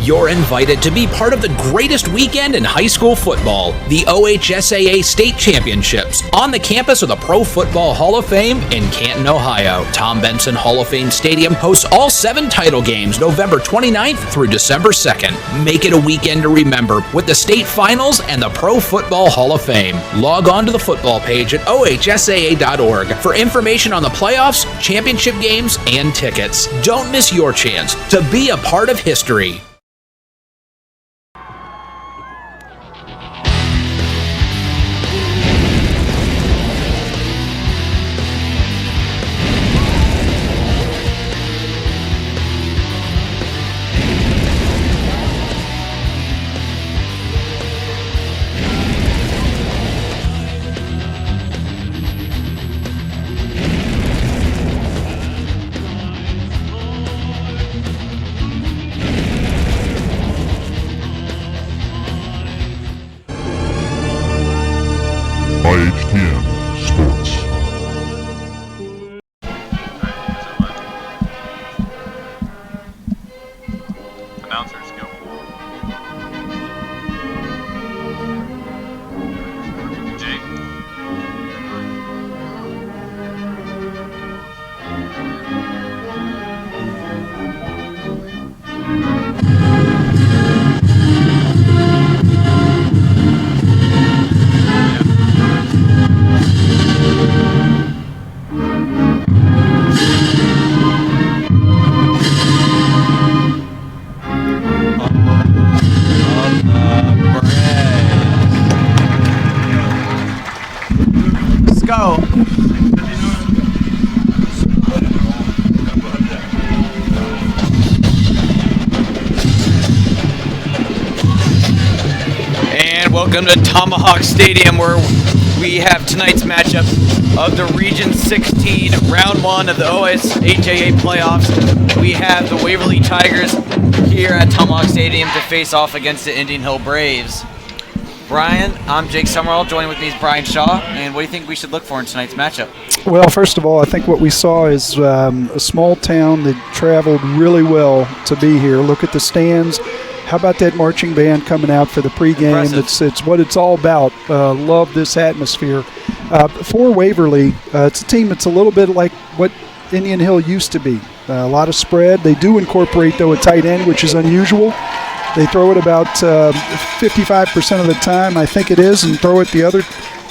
You're invited to be part of the greatest weekend in high school football, the OHSAA State Championships, on the campus of the Pro Football Hall of Fame in Canton, Ohio. Tom Benson Hall of Fame Stadium hosts all 7 title games November 29th through December 2nd. Make it a weekend to remember with the state finals and the Pro Football Hall of Fame. Log on to the football page at ohsaa.org for information on the playoffs, championship games, and tickets. Don't miss your chance to be a part of history. IHTM Sports. Announcers go. Jake. Go. And welcome to Tomahawk Stadium, where we have tonight's matchup of the Region 16 Round 1 of the OHSAA playoffs. We have the Waverly Tigers here at Tomahawk Stadium to face off against the Indian Hill Braves. Brian, I'm Jake Summerall. Joining with me is Brian Shaw. And what do you think we should look for in tonight's matchup? Well, first of all, I think what we saw is a small town that traveled really well to be here. Look at the stands. How about that marching band coming out for the pregame? It's what it's all about. Love this atmosphere. For Waverly, it's a team that's a little bit like what Indian Hill used to be. A lot of spread. They do incorporate, though, a tight end, which is unusual. They throw it about 55% of the time, I think it is, and throw it the other.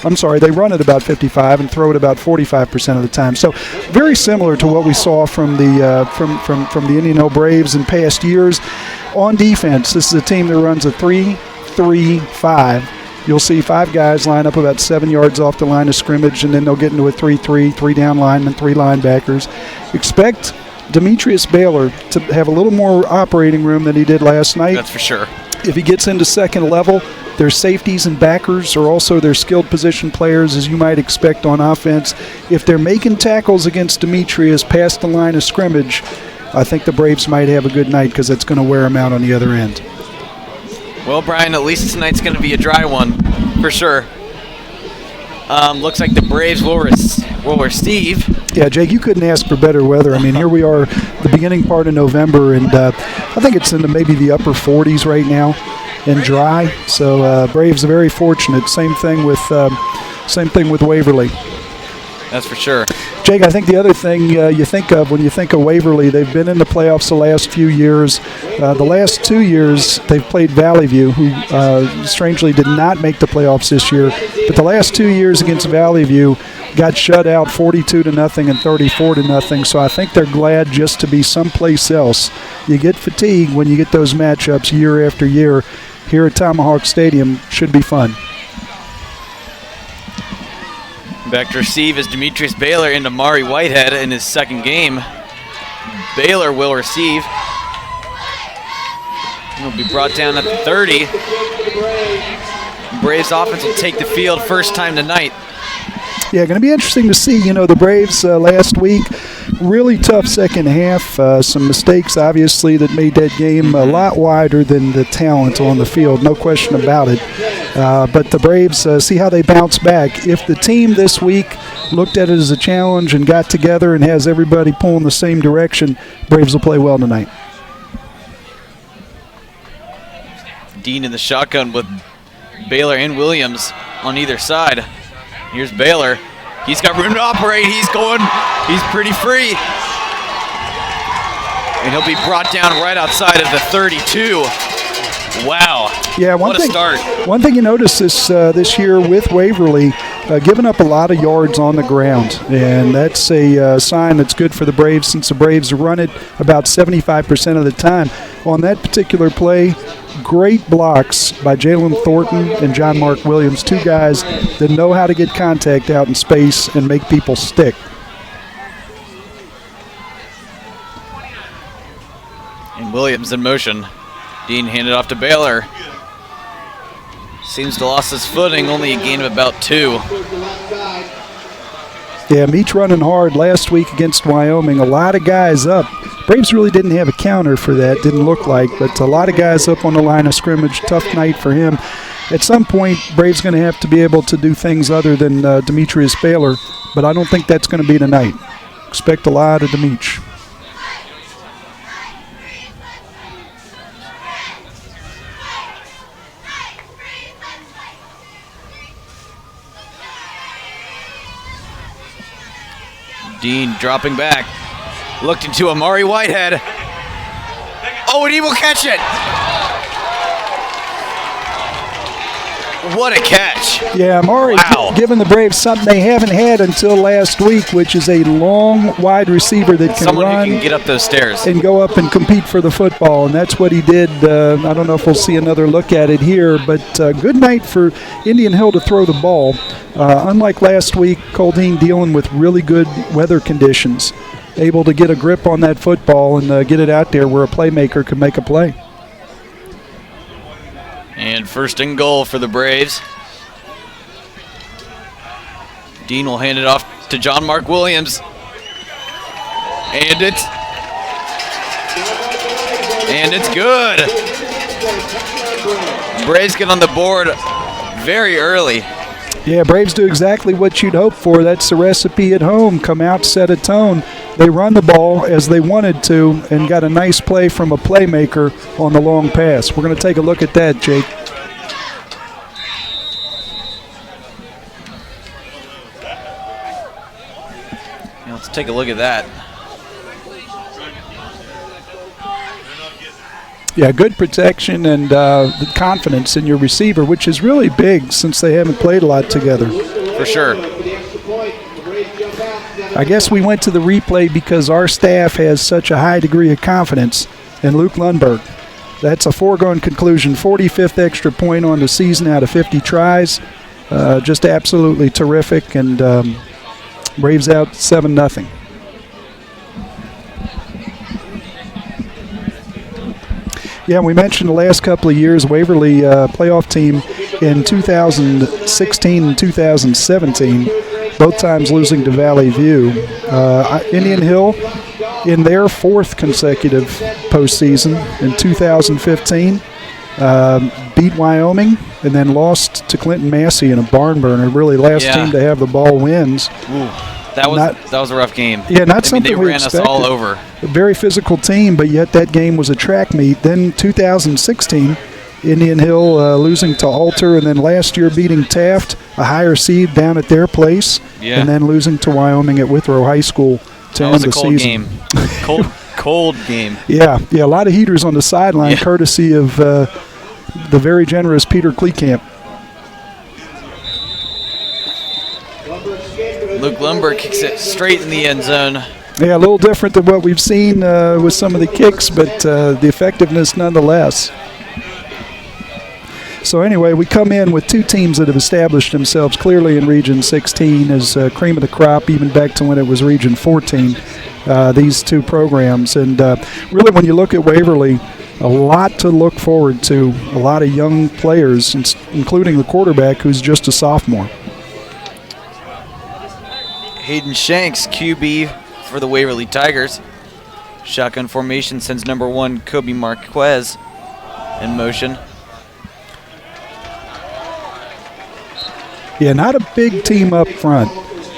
I'm sorry, they run it about 55 and throw it about 45% of the time. So very similar to what we saw from the from the Indian Hill Braves in past years. On defense, this is a team that runs a 3-3-5. You'll see 5 guys line up about 7 yards off the line of scrimmage, and then they'll get into a 3-3, 3 down linemen, 3 linebackers. Expect Demetrius Baylor to have a little more operating room than he did last night. That's for sure. If he gets into second level, their safeties and backers are also their skilled position players, as you might expect on offense. If they're making tackles against Demetrius past the line of scrimmage, I think the Braves might have a good night because it's going to wear them out on the other end. Well, Brian, at least tonight's going to be a dry one, for sure. Looks like the Braves will receive. Yeah, Jake, you couldn't ask for better weather. I mean, here we are, the beginning part of November, and I think it's in maybe the upper 40s right now and dry. So Braves are very fortunate. Same thing with Waverly. That's for sure. Jake, I think the other thing you think of when you think of Waverly, they've been in the playoffs the last few years. The last 2 years, they've played Valley View, who strangely did not make the playoffs this year. But the last 2 years against Valley View, got shut out 42-0 and 34-0. So I think they're glad just to be someplace else. You get fatigued when you get those matchups year after year. Here at Tomahawk Stadium should be fun. Back to receive is Demetrius Baylor into Mari Whitehead in his second game. Baylor will receive. He'll be brought down at the 30. Braves offense will take the field first time tonight. Yeah, going to be interesting to see. You know, the Braves last week, really tough second half. Some mistakes, obviously, that made that game a lot wider than the talent on the field. No question about it. But the Braves, see how they bounce back. If the team this week looked at it as a challenge and got together and has everybody pulling the same direction, Braves will play well tonight. Dean in the shotgun with Baylor and Williams on either side. Here's Baylor. He's got room to operate. He's pretty free. And he'll be brought down right outside of the 32. Wow. Yeah, what a start. One thing you notice this year with Waverly, giving up a lot of yards on the ground, and that's a sign that's good for the Braves since the Braves run it about 75% of the time. On that particular play, great blocks by Jalen Thornton and John Mark Williams, two guys that know how to get contact out in space and make people stick. And Williams in motion. Dean handed off to Baylor. Seems to lost his footing, only a gain of about 2. Yeah, Meach running hard last week against Wyoming. A lot of guys up. Braves really didn't have a counter for that, didn't look like, but a lot of guys up on the line of scrimmage. Tough night for him. At some point, Braves going to have to be able to do things other than Demetrius Baylor, but I don't think that's going to be tonight. Expect a lot of Demeach. Dean dropping back. Looked into Amari Whitehead. Oh, and he will catch it. What a catch. Yeah, Amari giving the Braves something they haven't had until last week, which is a long, wide receiver that can Someone run who can get up those stairs and go up and compete for the football, and that's what he did. I don't know if we'll see another look at it here, but good night for Indian Hill to throw the ball. Unlike last week, Coldine dealing with really good weather conditions, able to get a grip on that football and get it out there where a playmaker could make a play. And first and goal for the Braves. Dean will hand it off to John Mark Williams. And it's good. Braves get on the board very early. Yeah, Braves do exactly what you'd hope for. That's the recipe at home. Come out, set a tone. They run the ball as they wanted to and got a nice play from a playmaker on the long pass. We're going to take a look at that, Jake. Yeah, let's take a look at that. Yeah, good protection and the confidence in your receiver, which is really big since they haven't played a lot together. For sure. I guess we went to the replay because our staff has such a high degree of confidence in Luke Lundberg. That's a foregone conclusion. 45th extra point on the season out of 50 tries. Just absolutely terrific, and Braves out 7-0. Yeah, we mentioned the last couple of years, Waverly playoff team in 2016 and 2017, both times losing to Valley View. Indian Hill in their 4th consecutive postseason in 2015, beat Wyoming and then lost to Clinton Massey in a barn burner. Really, last team to have the ball wins. Ooh. That was a rough game. Yeah, not something we expected. They ran us all over. A very physical team, but yet that game was a track meet. Then 2016, Indian Hill losing to Alter, and then last year beating Taft, a higher seed down at their place, and then losing to Wyoming at Withrow High School to end the season. That was a cold game. Cold game. Yeah, a lot of heaters on the sideline, courtesy of the very generous Peter Kleekamp. Luke Lundberg kicks it straight in the end zone. Yeah, a little different than what we've seen with some of the kicks, but the effectiveness nonetheless. So anyway, we come in with two teams that have established themselves clearly in Region 16 as cream of the crop, even back to when it was Region 14, these two programs. And really, when you look at Waverly, a lot to look forward to, a lot of young players, including the quarterback, who's just a sophomore. Hayden Shanks, QB for the Waverly Tigers. Shotgun formation sends number 1, Kobe Marquez, in motion. Yeah, not a big team up front.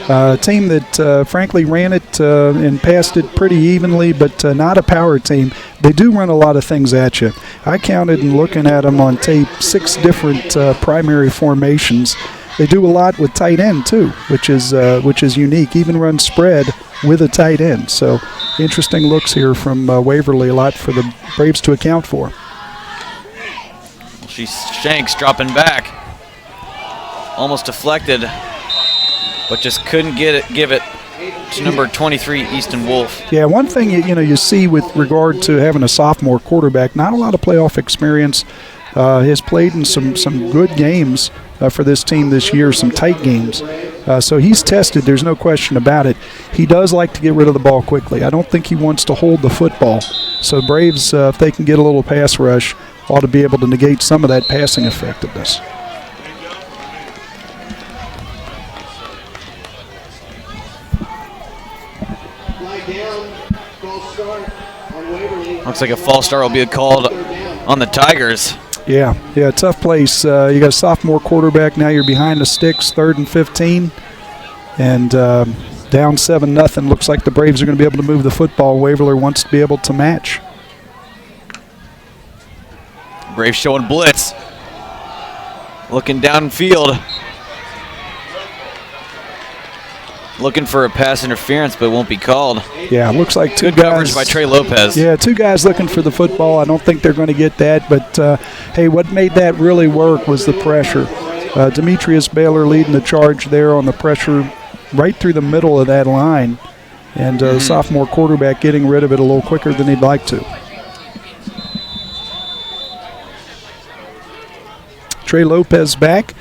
A team that, frankly, ran it and passed it pretty evenly, but not a power team. They do run a lot of things at you. I counted in looking at them on tape 6 different primary formations. They do a lot with tight end, too, which is unique. Even run spread with a tight end. So interesting looks here from Waverly, a lot for the Braves to account for. Shanks dropping back. Almost deflected, but just couldn't give it to number 23, Easton Wolf. Yeah, one thing you see with regard to having a sophomore quarterback, not a lot of playoff experience. Has played in some good games for this team this year, some tight games. So he's tested, there's no question about it. He does like to get rid of the ball quickly. I don't think he wants to hold the football. So Braves, if they can get a little pass rush, ought to be able to negate some of that passing effectiveness. Looks like a false start will be called on the Tigers. Yeah, tough place. You got a sophomore quarterback, now you're behind the sticks, 3rd and 15, and down 7-0. Looks like the Braves are going to be able to move the football. Waverly wants to be able to match. Braves showing blitz. Looking downfield. Looking for a pass interference, but it won't be called. Yeah, looks like two Good guys. coverage by Trey Lopez. Yeah, 2 guys looking for the football. I don't think they're going to get that, but hey, what made that really work was the pressure. Demetrius Baylor leading the charge there on the pressure right through the middle of that line, and the sophomore quarterback getting rid of it a little quicker than he'd like to. Trey Lopez back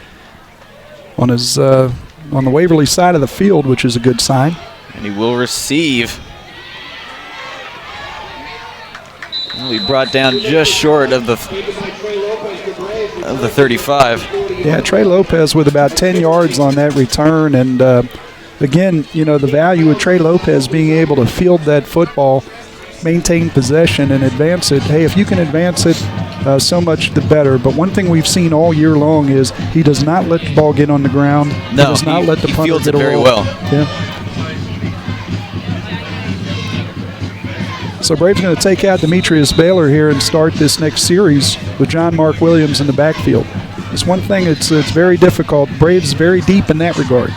on his on the Waverly side of the field, which is a good sign. And he will receive. He'll be brought down just short of the 35. Yeah, Trey Lopez with about 10 yards on that return, and again, the value of Trey Lopez being able to field that football, maintain possession, and advance it. Hey, if you can advance it, so much the better. But one thing we've seen all year long is he does not let the ball get on the ground. No, he does not let the punter fields get it very roll. well. Yeah. So Braves going to take out Demetrius Baylor here and start this next series with John Mark Williams in the backfield. It's one thing, it's very difficult. Braves very deep in that regard.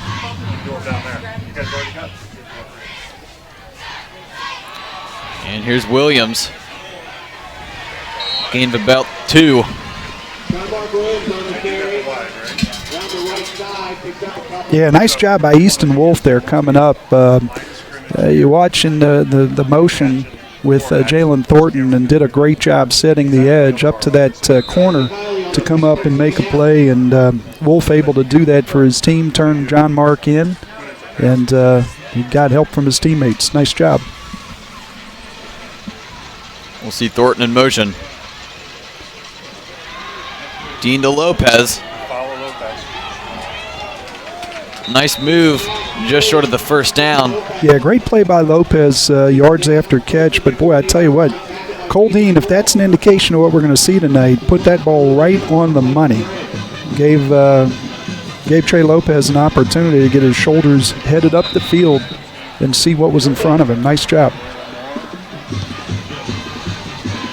And here's Williams. Gain of about 2. Yeah, nice job by Easton Wolf there coming up. You're watching the motion with Jalen Thornton, and did a great job setting the edge up to that corner to come up and make a play, and Wolf able to do that for his team, turn John Mark in, and he got help from his teammates. Nice job. We'll see Thornton in motion. Dean to Lopez. Nice move, just short of the first down. Yeah, great play by Lopez, yards after catch. But, boy, I tell you what, Cole Dean, if that's an indication of what we're going to see tonight, put that ball right on the money. Gave Trey Lopez an opportunity to get his shoulders headed up the field and see what was in front of him. Nice job.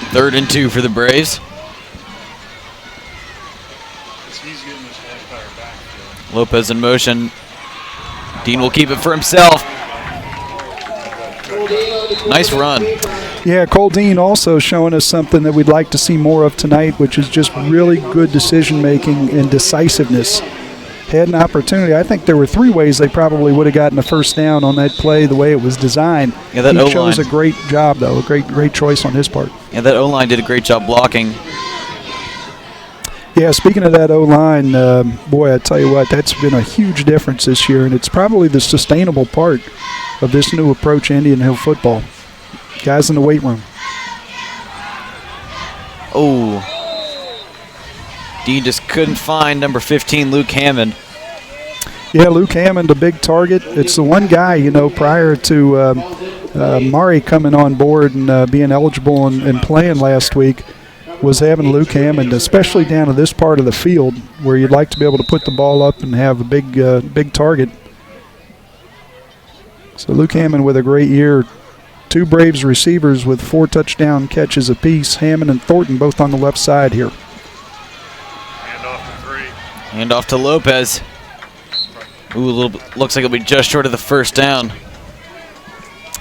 3rd and 2 for the Braves. Lopez in motion. Dean will keep it for himself. Nice run. Yeah, Cole Dean also showing us something that we'd like to see more of tonight, which is just really good decision-making and decisiveness. Had an opportunity. I think there were 3 ways they probably would have gotten the first down on that play, the way it was designed. Yeah, that he O-line chose a great job, though, a great choice on his part. Yeah, that O-line did a great job blocking. Yeah, speaking of that O-line, boy, I tell you what, that's been a huge difference this year, and it's probably the sustainable part of this new approach to Indian Hill football. Guys in the weight room. Oh. Dean just couldn't find number 15, Luke Hammond. Yeah, Luke Hammond, a big target. It's the one guy, prior to Mari coming on board and being eligible and playing last week, was having Luke Hammond, especially down to this part of the field where you'd like to be able to put the ball up and have a big target. So Luke Hammond with a great year. 2 Braves receivers with 4 touchdown catches apiece. Hammond and Thornton both on the left side here. Hand off to Lopez. Ooh, looks like it'll be just short of the first down.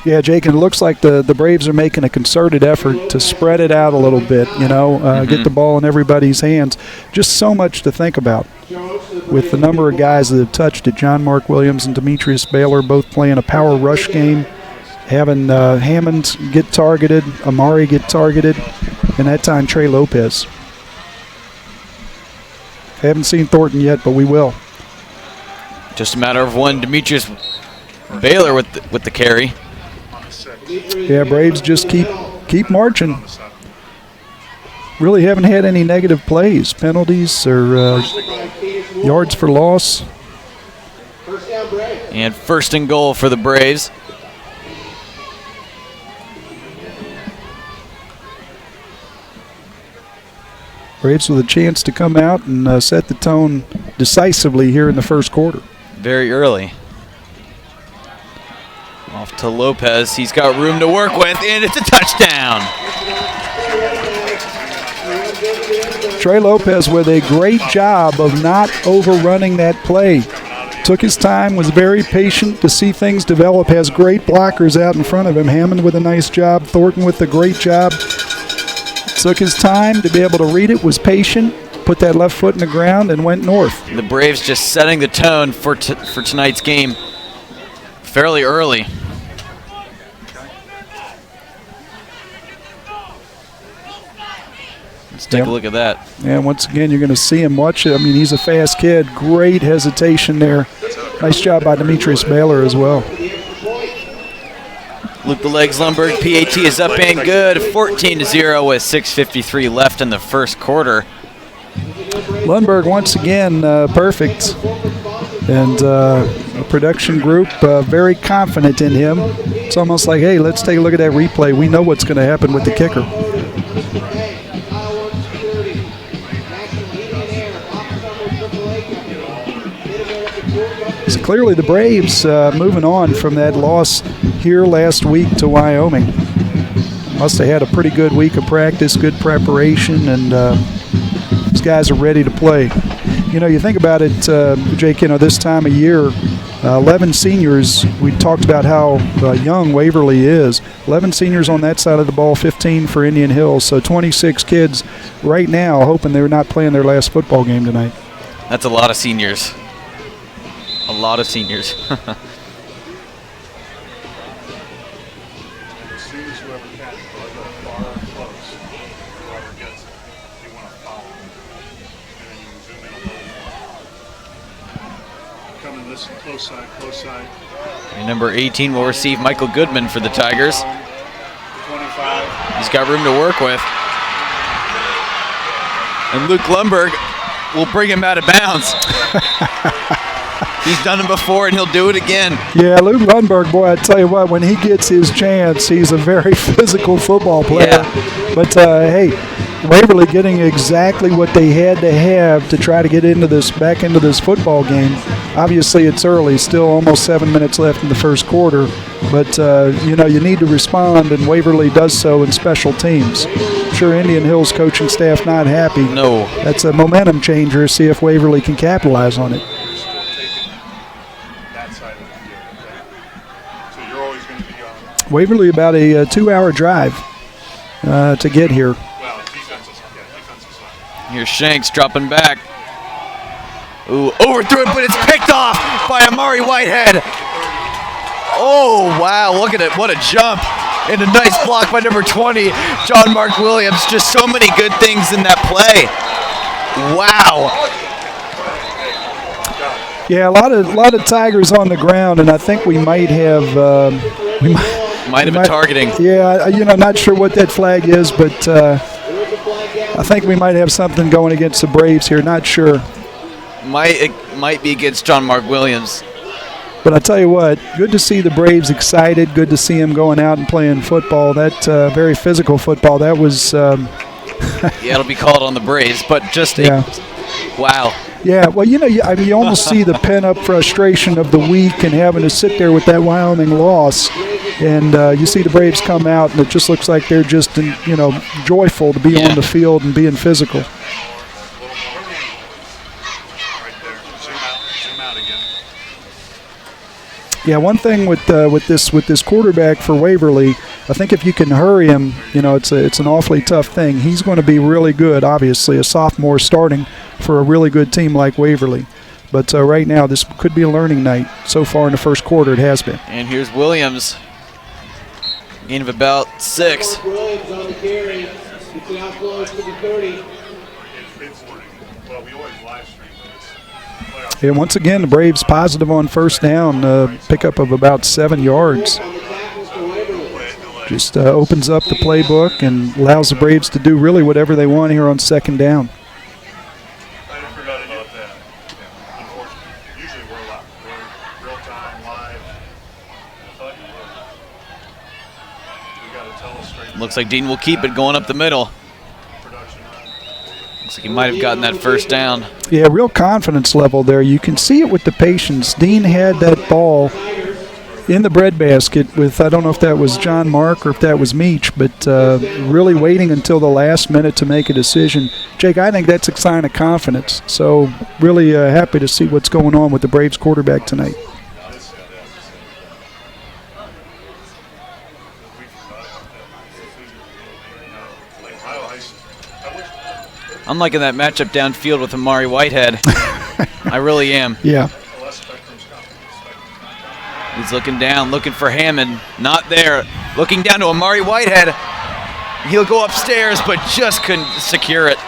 Yeah, Jake, and it looks like the Braves are making a concerted effort to spread it out a little bit, get the ball in everybody's hands. Just so much to think about with the number of guys that have touched it. John Mark Williams and Demetrius Baylor both playing a power rush game, having Hammond get targeted, Amari get targeted, and that time Trey Lopez. Haven't seen Thornton yet, but we will. Just a matter of when. Demetrius Baylor with the carry. Yeah, Braves just keep marching. Really haven't had any negative plays, penalties, or yards for loss. And first and goal for the Braves. Braves with a chance to come out and set the tone decisively here in the first quarter. Very early. Off to Lopez. He's got room to work with, and it's a touchdown. Trey Lopez with a great job of not overrunning that play. Took his time, was very patient to see things develop, has great blockers out in front of him. Hammond with a nice job, Thornton with a great job. Took his time to be able to read it, was patient, put that left foot in the ground, and went north. The Braves just setting the tone for tonight's game fairly early. Let's take a look at that. Yeah, once again, you're going to see him watch it. I mean, he's a fast kid. Great hesitation there. Nice job by Demetrius Baylor as well. Luke the Legs Lundberg, PAT is up and good. 14-0 with 6:53 left in the first quarter. Lundberg once again perfect. And the production group very confident in him. It's almost like, hey, let's take a look at that replay. We know what's going to happen with the kicker. So clearly the Braves moving on from that loss here last week to Wyoming. Must have had a pretty good week of practice, good preparation, and these guys are ready to play. You think about it, Jake, this time of year, 11 seniors, we talked about how young Waverly is. 11 seniors on that side of the ball, 15 for Indian Hills. So 26 kids right now hoping they're not playing their last football game tonight. That's a lot of seniors. A lot of seniors. Close side. And number 18 will receive Michael Goodman for the Tigers. 25. He's got room to work with. And Luke Lundberg will bring him out of bounds. He's done it before, and he'll do it again. Yeah, Luke Lundberg, boy, I tell you what, when he gets his chance, he's a very physical football player. Yeah. But, hey, Waverly getting exactly what they had to have to try to get back into this football game. Obviously, it's early, still almost 7 minutes left in the first quarter. But, you need to respond, and Waverly does so in special teams. I'm sure Indian Hills coaching staff not happy. No. That's a momentum changer. See if Waverly can capitalize on it. Waverly about a 2-hour drive to get here. Here's Shanks dropping back. Ooh, overthrew it, but it's picked off by Amari Whitehead. Oh, wow, look at it. What a jump. And a nice block by number 20, John Mark Williams. Just so many good things in that play. Wow. Yeah, a lot of Tigers on the ground, and I think we might have Might have been targeting. Yeah, not sure what that flag is, but I think we might have something going against the Braves here. Not sure. It might be against John Mark Williams. But I tell you what, good to see the Braves excited. Good to see them going out and playing football. That very physical football. That was. Yeah, it'll be called on the Braves, but just yeah. Wow. Yeah, well, you almost see the pent-up frustration of the week and having to sit there with that Wyoming loss. And you see the Braves come out, and it just looks like they're just, joyful to be on the field and being physical. Right there. Zoom out again. Yeah, one thing with this quarterback for Waverly, I think if you can hurry him, it's an awfully tough thing. He's going to be really good, obviously, a sophomore starting for a really good team like Waverly. But right now, this could be a learning night. So far in the first quarter, it has been. And here's Williams. Gain of about 6. Williams on the carry. It's now close to the 30. Well, we always live stream this. And once again, the Braves positive on first down, pickup of about 7 yards. Just opens up the playbook and allows the Braves to do really whatever they want here on second down. I forgot about that. Unfortunately, usually we're real time, live. I thought you were. We got to tell us straight. Looks like Dean will keep it going up the middle. Production run. Looks like he might have gotten that first down. Yeah, real confidence level there. You can see it with the patience. Dean had that ball in the breadbasket with, I don't know if that was John Mark or if that was Meach, but really waiting until the last minute to make a decision. Jake, I think that's a sign of confidence. So really happy to see what's going on with the Braves quarterback tonight. I'm liking that matchup downfield with Amari Whitehead. I really am. Yeah. He's looking down, looking for Hammond. Not there. Looking down to Amari Whitehead. He'll go upstairs, but just couldn't secure it.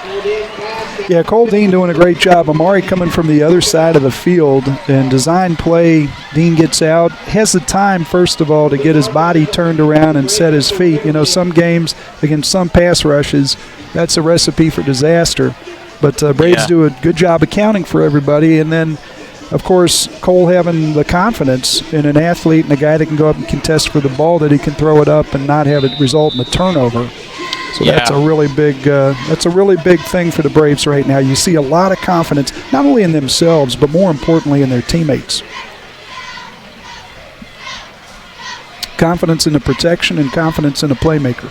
Yeah, Cole Dean doing a great job. Amari coming from the other side of the field and design play. Dean gets out, has the time, first of all, to get his body turned around and set his feet. Some games against some pass rushes, that's a recipe for disaster. But Braves do a good job accounting for everybody. And then, of course, Cole having the confidence in an athlete and a guy that can go up and contest for the ball, that he can throw it up and not have it result in a turnover. So that's a really big thing for the Braves right now. You see a lot of confidence, not only in themselves, but more importantly in their teammates. Confidence in the protection and confidence in the playmaker.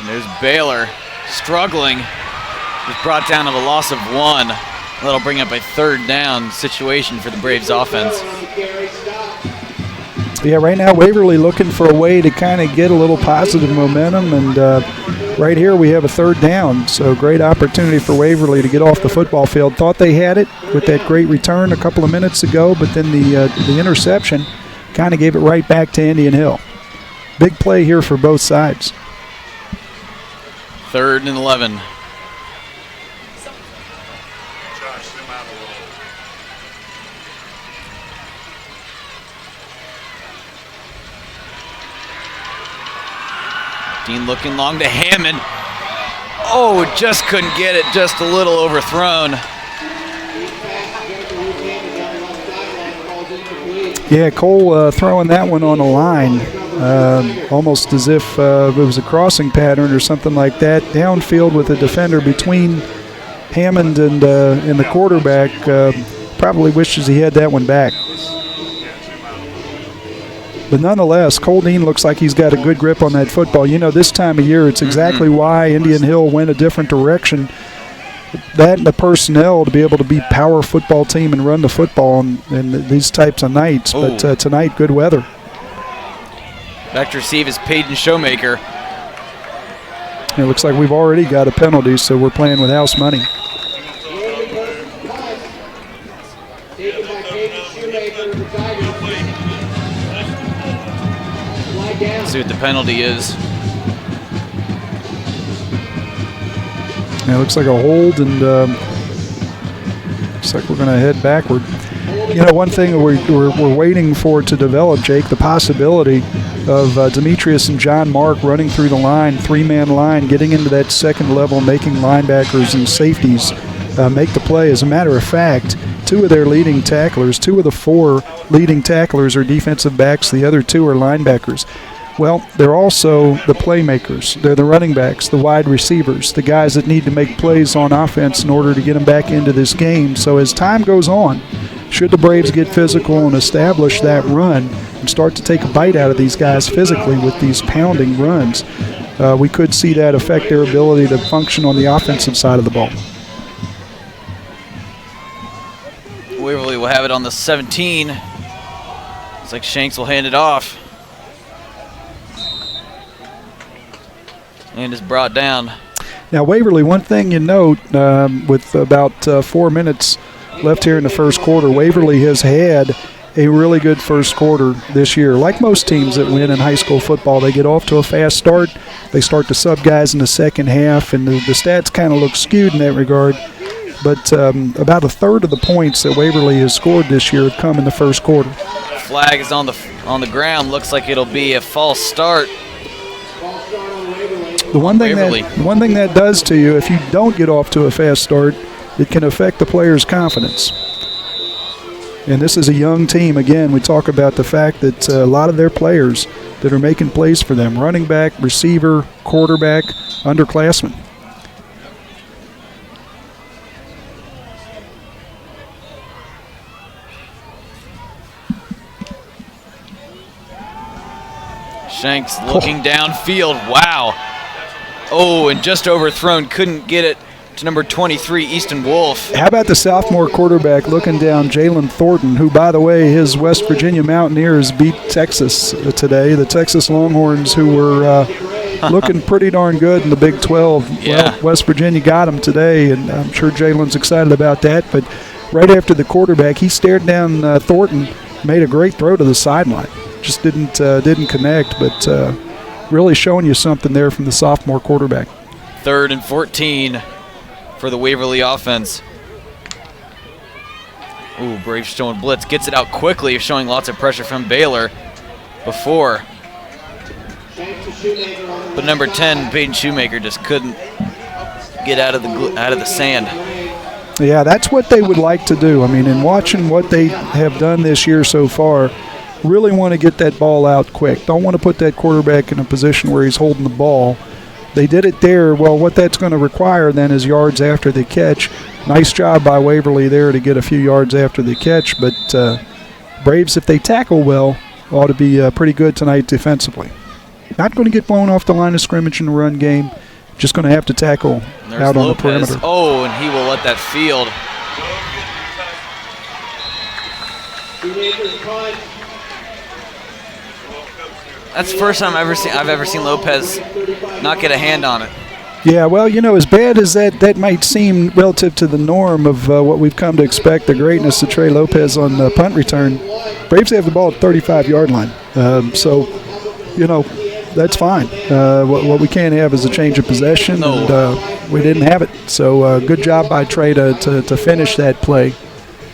And there's Baylor struggling. He's brought down to a loss of 1. That'll bring up a third down situation for the Braves offense. Yeah, right now Waverly looking for a way to kind of get a little positive momentum, and right here we have a third down. So great opportunity for Waverly to get off the football field. Thought they had it with that great return a couple of minutes ago, but then the interception kind of gave it right back to Indian Hill. Big play here for both sides. 3rd and 11. Josh, zoom out a little. Dean looking long to Hammond. Oh, just couldn't get it, just a little overthrown. Yeah, Cole throwing that one on a line, almost as if it was a crossing pattern or something like that. Downfield with a defender between Hammond and the quarterback. Probably wishes he had that one back. But nonetheless, Cole Dean looks like he's got a good grip on that football. This time of year, it's exactly why Indian Hill went a different direction. That and the personnel to be able to be power football team and run the football in these types of nights. But tonight, good weather. Back to receive is Peyton Showmaker. It looks like we've already got a penalty, so we're playing with house money. Let's see what the penalty is. Yeah, it looks like a hold, and looks like we're going to head backward. One thing we're waiting for to develop, Jake, the possibility of Demetrius and John Mark running through the line, 3-man line, getting into that second level, making linebackers and safeties make the play. As a matter of fact, 2 of their leading tacklers, 2 of the 4 leading tacklers are defensive backs. The other 2 are linebackers. Well, they're also the playmakers. They're the running backs, the wide receivers, the guys that need to make plays on offense in order to get them back into this game. So as time goes on, should the Braves get physical and establish that run and start to take a bite out of these guys physically with these pounding runs, we could see that affect their ability to function on the offensive side of the ball. Waverly will have it on the 17. Looks like Shanks will hand it off. And is brought down. Now, Waverly, one thing you note, with about 4 minutes left here in the first quarter, Waverly has had a really good first quarter this year. Like most teams that win in high school football, they get off to a fast start. They start to sub guys in the second half, and the stats kind of look skewed in that regard. But about a third of the points that Waverly has scored this year have come in the first quarter. Flag is on the ground. Looks like it'll be a false start. The one thing that does to you, if you don't get off to a fast start, it can affect the player's confidence. And this is a young team. Again, we talk about the fact that a lot of their players that are making plays for them, running back, receiver, quarterback, underclassmen. Shanks looking downfield. Wow. Oh, and just overthrown. Couldn't get it to number 23, Easton Wolf. How about the sophomore quarterback looking down Jalen Thornton, who, by the way, his West Virginia Mountaineers beat Texas today. The Texas Longhorns, who were looking pretty darn good in the Big 12. Yeah. Well, West Virginia got them today, and I'm sure Jalen's excited about that. But right after the quarterback, he stared down Thornton, made a great throw to the sideline. Just didn't connect, but really showing you something there from the sophomore quarterback. 3rd and 14 for the Waverly offense. Ooh, Braves showing blitz. Gets it out quickly, showing lots of pressure from Baylor before. But number 10, Peyton Shoemaker, just couldn't get out of the sand. Yeah, that's what they would like to do. I mean, in watching what they have done this year so far, really want to get that ball out quick. Don't want to put that quarterback in a position where he's holding the ball. They did it there. Well, what that's going to require then is yards after the catch. Nice job by Waverly there to get a few yards after the catch. But Braves, if they tackle well, ought to be pretty good tonight defensively. Not going to get blown off the line of scrimmage in the run game. Just going to have to tackle out on the perimeter. Oh, and he will let that field. That's the first time I've ever seen Lopez not get a hand on it. Yeah, well, you know, as bad as that might seem relative to the norm of what we've come to expect, the greatness of Trey Lopez on the punt return, Braves have the ball at 35-yard line. So, you know, that's fine. What we can't have is a change of possession, and we didn't have it. So good job by Trey to finish that play.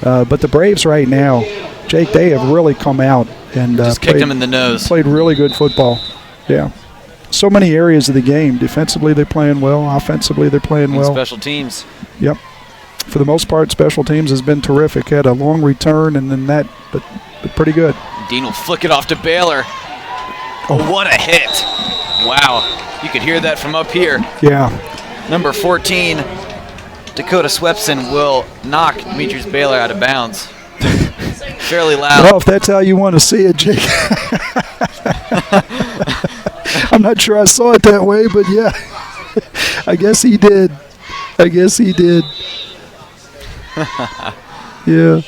But the Braves right now, Jake, they have really come out and just kicked him in the nose. Played really good football. Yeah. So many areas of the game. Defensively, they're playing well. Offensively, they're playing well. Special teams. Yep. For the most part, special teams has been terrific. Had a long return and then that, but pretty good. Dean will flick it off to Baylor. Oh, what a hit. Wow. You could hear that from up here. Yeah. Number 14, Dakota Swepson, will knock Demetrius Baylor out of bounds. Fairly loud. Well, if that's how you want to see it, Jake. I'm not sure I saw it that way, but yeah. I guess he did. Yeah.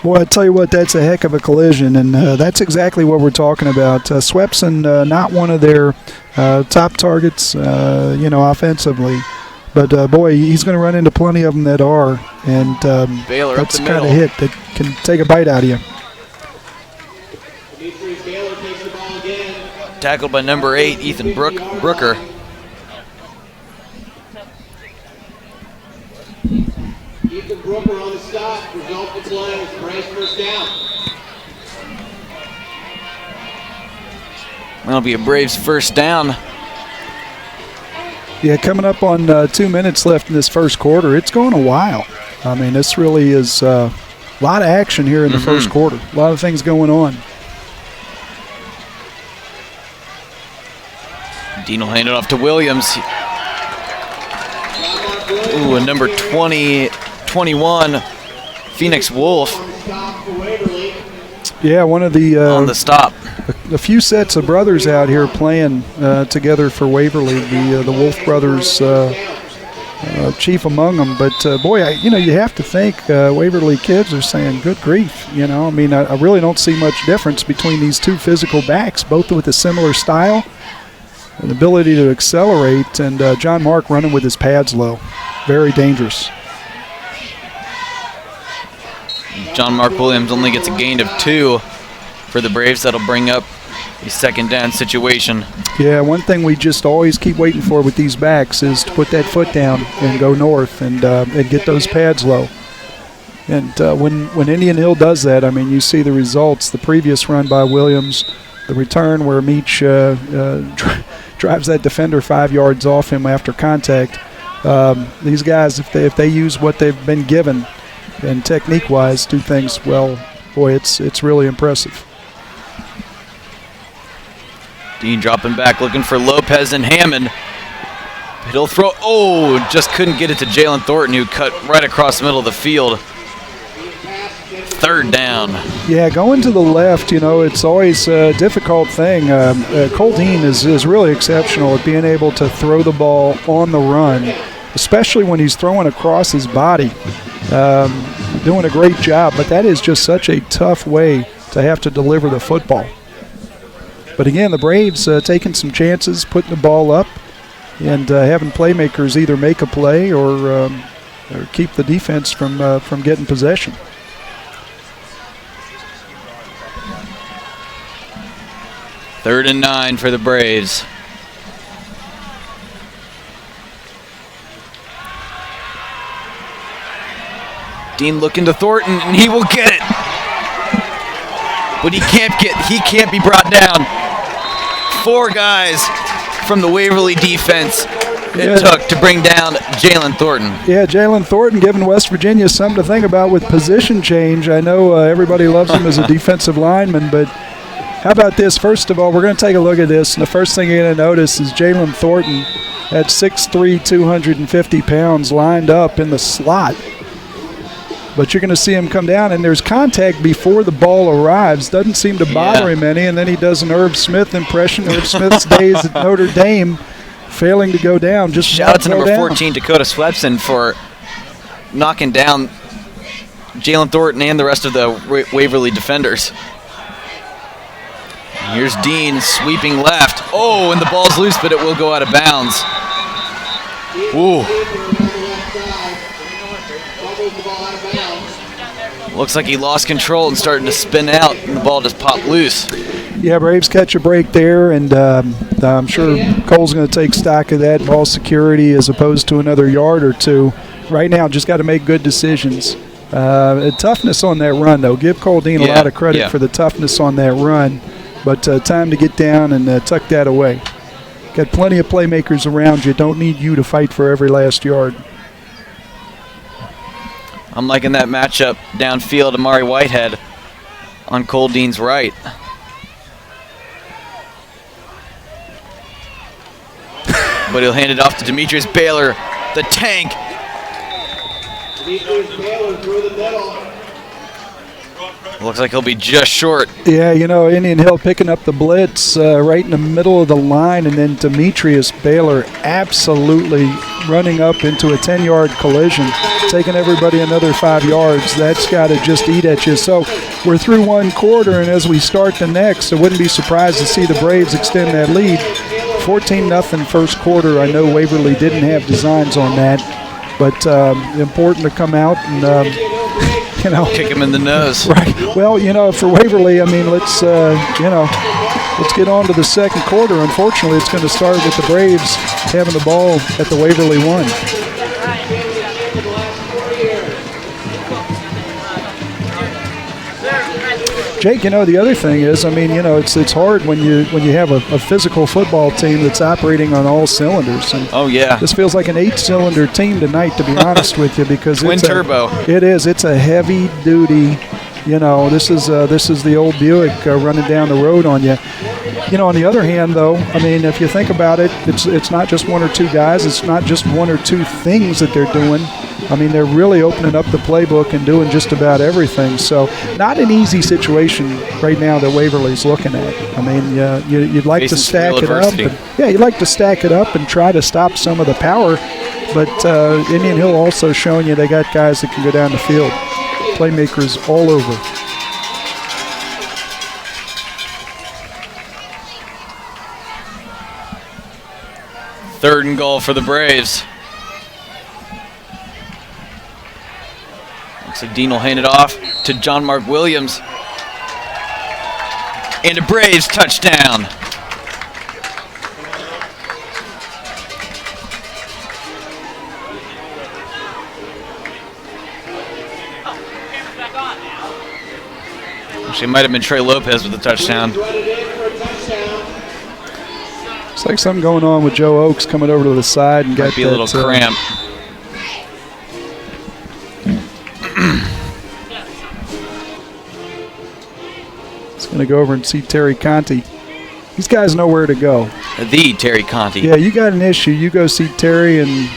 Boy, I tell you what, that's a heck of a collision, and that's exactly what we're talking about. Swepson, not one of their top targets, offensively. But, boy, he's going to run into plenty of them that are, and Baylor that's up the the kind of hit that can take a bite out of you. Tackled by number 8, Ethan Brooker. Ethan Brooker on the stop. Result of play is Braves first down. That'll be a Braves first down. Yeah, coming up on 2 minutes left in this first quarter. It's going a while. I mean, this really is a lot of action here in the first quarter. A lot of things going on. Dean will hand it off to Williams. Ooh, and number 21, Phoenix Wolf. Yeah, one of the on the stop. A few sets of brothers out here playing together for Waverly. The Wolf brothers, chief among them. But boy, you have to think Waverly kids are saying, "Good grief!" I mean, I really don't see much difference between these two physical backs, both with a similar style, an ability to accelerate, and John Mark running with his pads low, very dangerous. John Mark Williams only gets a gain of 2 for the Braves. That'll bring up a second down situation. Yeah, one thing we just always keep waiting for with these backs is to put that foot down and go north and get those pads low. And when Indian Hill does that, I mean, you see the results. The previous run by Williams, the return where Meach drives that defender 5 yards off him after contact. These guys, if they use what they've been given and technique-wise, do things well, boy, it's really impressive. Dean dropping back, looking for Lopez and Hammond. He'll throw. Oh, just couldn't get it to Jalen Thornton, who cut right across the middle of the field. Third down. Yeah, going to the left, it's always a difficult thing. Cole Dean is really exceptional at being able to throw the ball on the run, especially when he's throwing across his body. Doing a great job, but that is just such a tough way to have to deliver the football. But again, the Braves taking some chances, putting the ball up, and having playmakers either make a play or keep the defense from getting possession. Third and 9 for the Braves. Dean looking to Thornton, and he will get it. But he can't be brought down. 4 guys from the Waverly defense it took to bring down Jalen Thornton. Yeah, Jalen Thornton giving West Virginia something to think about with position change. I know everybody loves him as a defensive lineman, but how about this? First of all, we're going to take a look at this, and the first thing you're going to notice is Jalen Thornton at 6'3", 250 pounds, lined up in the slot. But you're going to see him come down, and there's contact before the ball arrives. Doesn't seem to bother him any, and then he does an Herb Smith impression. Herb Smith's days at Notre Dame, failing to go down. Just shout out to number 14, Dakota Swepson, for knocking down Jalen Thornton and the rest of the Waverly defenders. Here's Dean sweeping left. Oh, and the ball's loose, but it will go out of bounds. Ooh. Looks like he lost control and starting to spin out, and the ball just popped loose. Yeah, Braves catch a break there, and I'm sure Cole's going to take stock of that ball security as opposed to another yard or two. Right now, just got to make good decisions. Toughness on that run, though. Give Cole Dean a lot of credit for the toughness on that run, but time to get down and tuck that away. Got plenty of playmakers around you. Don't need you to fight for every last yard. I'm liking that matchup downfield. Amari Whitehead on Cole Dean's right. But he'll hand it off to Demetrius Baylor, the tank. Demetrius Baylor through the middle. Looks like he'll be just short. Yeah, Indian Hill picking up the blitz right in the middle of the line, and then Demetrius Baylor absolutely running up into a 10-yard collision, taking everybody another 5 yards. That's got to just eat at you. So we're through one quarter, and as we start the next, I wouldn't be surprised to see the Braves extend that lead. 14-0 first quarter. I know Waverly didn't have designs on that, but important to come out and kick him in the nose. Right. Well, for Waverly, I mean, let's get on to the second quarter. Unfortunately, it's going to start with the Braves having the ball at the Waverly 1. Jake, the other thing is, I mean, it's hard when you have a physical football team that's operating on all cylinders. And this feels like an 8-cylinder team tonight, to be honest with you, because twin turbo. It is. It's a heavy duty. This is the old Buick running down the road on you. On the other hand, though, I mean, if you think about it, it's not just one or two guys. It's not just one or two things that they're doing. I mean, they're really opening up the playbook and doing just about everything. So not an easy situation right now that Waverly's looking at. I mean, you'd like to stack it up. You'd like to stack it up and try to stop some of the power. But Indian Hill also showing you they got guys that can go down the field. Playmakers all over. Third and goal for the Braves. Looks like Dean will hand it off to John Mark Williams. And a Braves touchdown. Actually, it might have been Trey Lopez with the touchdown. It's like something going on with Joe Oakes coming over to the side and Might be a little cramp. He's going to go over and see Terry Conti. These guys know where to go. The Terry Conti. Yeah, you got an issue. You go see Terry, and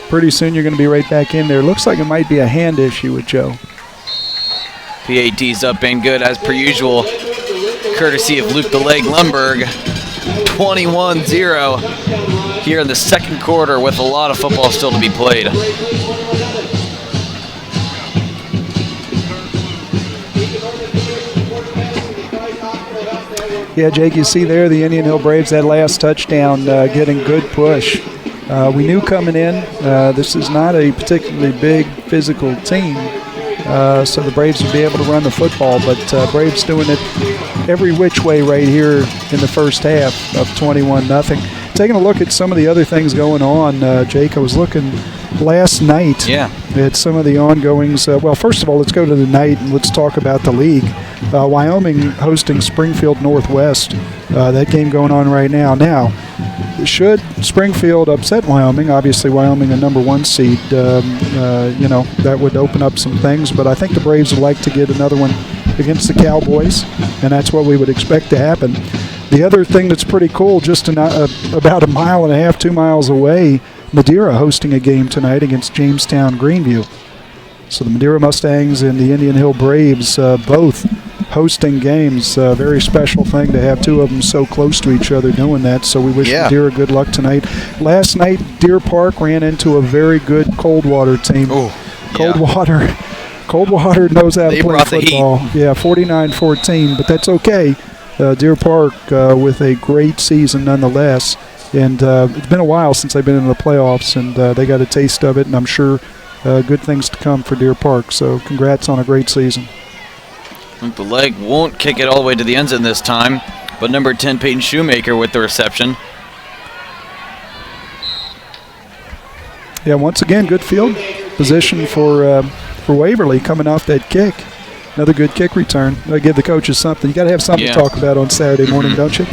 pretty soon you're going to be right back in there. Looks like it might be a hand issue with Joe. PAT's up and good as per usual, courtesy of Luke the Leg Lundberg. 21-0 here in the second quarter with a lot of football still to be played. Yeah, Jake, you see there the Indian Hill Braves, that last touchdown getting good push. We knew coming in this is not a particularly big physical team, so the Braves would be able to run the football, but Braves doing it every which way right here in the first half of 21-0. Taking a look at some of the other things going on, Jake, I was looking last night at some of the ongoings. Well, first of all, let's go to the night and let's talk about the league. Wyoming hosting Springfield Northwest. That game going on right now. Now, should Springfield upset Wyoming, obviously Wyoming a number 1 seed, that would open up some things, but I think the Braves would like to get another one against the Cowboys, and that's what we would expect to happen. The other thing that's pretty cool, just about a mile and a half, 2 miles away, Madeira hosting a game tonight against Jamestown Greenview. So the Madeira Mustangs and the Indian Hill Braves both hosting games. Very special thing to have two of them so close to each other doing that. So we wish Madeira good luck tonight. Last night, Deer Park ran into a very good Coldwater team. Coldwater knows how to play football. Yeah, 49-14, but that's okay. Deer Park with a great season nonetheless. And it's been a while since they've been in the playoffs, and they got a taste of it, and I'm sure good things to come for Deer Park. So congrats on a great season. The Leg won't kick it all the way to the end zone this time, but number 10, Peyton Shoemaker with the reception. Yeah, once again, good field position for Waverly coming off that kick. Another good kick return. That'll give the coaches something. You got to have something to talk about on Saturday morning, don't you?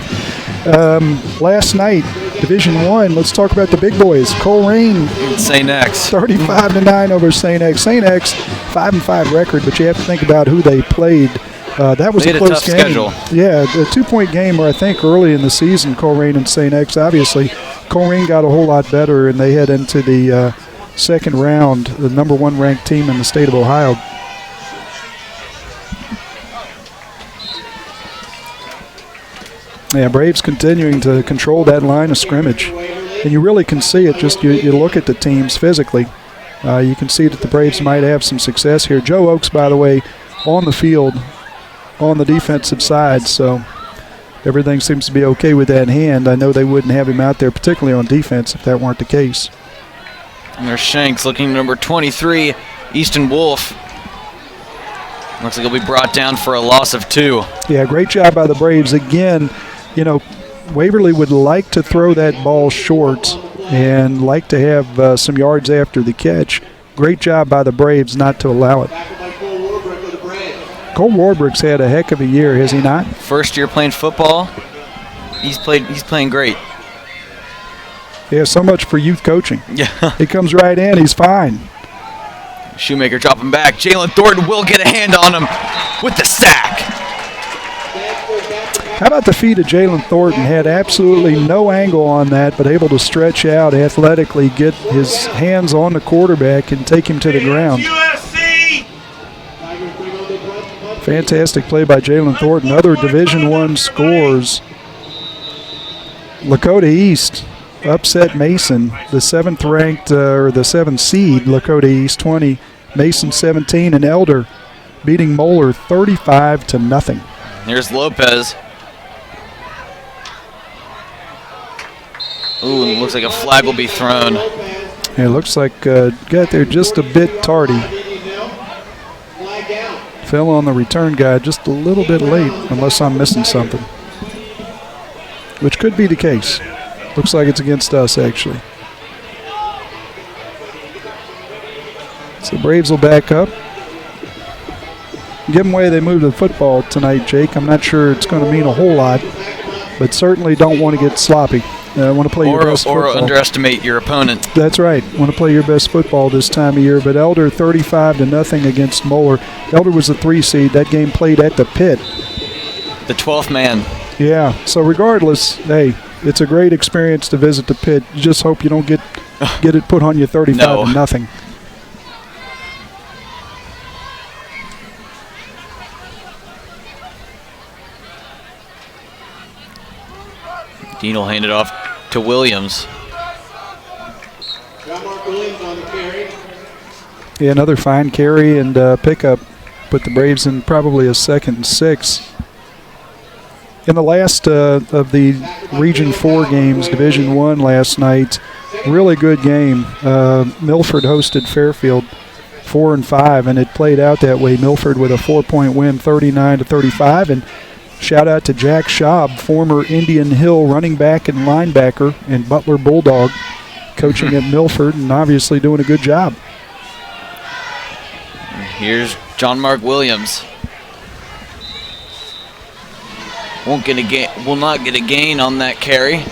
Last night, Division I, let's talk about the big boys. Coleraine, St. X. 35-9 over St. X. St. X, 5-5 record, but you have to think about who they played. That was a close game. Schedule. Yeah, a 2-point game where I think early in the season, Coleraine and St. X, obviously, Coleraine got a whole lot better, and they head into the second round, the number 1 ranked team in the state of Ohio. Yeah, Braves continuing to control that line of scrimmage. And you really can see it, just you look at the teams physically. You can see that the Braves might have some success here. Joe Oakes, by the way, on the field on the defensive side, so everything seems to be okay with that hand. I know they wouldn't have him out there, particularly on defense, if that weren't the case. And there's Shanks looking number 23, Easton Wolf. Looks like he'll be brought down for a loss of 2. Yeah, great job by the Braves. Again, Waverly would like to throw that ball short and like to have some yards after the catch. Great job by the Braves not to allow it. Cole Warbrick's had a heck of a year, has he not? First year playing football. He's playing great. Yeah, so much for youth coaching. Yeah. He comes right in, he's fine. Shoemaker dropping back. Jalen Thornton will get a hand on him with the sack. How about the feet of Jalen Thornton? Had absolutely no angle on that, but able to stretch out athletically, get his hands on the quarterback, and take him to the ground. Fantastic play by Jalen Thornton. Other Division I scores. Lakota East upset Mason, the 7th ranked, or the 7th seed, Lakota East 20, Mason 17, and Elder beating Moeller 35-0. Here's Lopez. Ooh, it looks like a flag will be thrown. It looks like got there just a bit tardy. Fell on the return guy just a little bit late, unless I'm missing something. Which could be the case. Looks like it's against us, actually. So Braves will back up. Given the way they move the football tonight, Jake, I'm not sure it's going to mean a whole lot, but certainly don't want to get sloppy. Want to play your best football. Or underestimate your opponent. That's right. Want to play your best football this time of year. But Elder 35-0 against Moeller. Elder was the 3 seed. That game played at the Pit. The 12th man. Yeah. So regardless, hey, it's a great experience to visit the Pit. You just hope you don't get it put on you 35-0. Dean will hand it off to Williams. Williams on the carry. Yeah, another fine carry and pickup. Put the Braves in probably a 2nd and 6. In the last of the Region 4 games, Division I last night, really good game. Milford hosted Fairfield 4-5, and it played out that way. Milford with a 4-point win, 39-35, and shout out to Jack Schaub, former Indian Hill running back and linebacker and Butler Bulldog, coaching at Milford and obviously doing a good job. Here's John Mark Williams. Will not get a gain on that carry.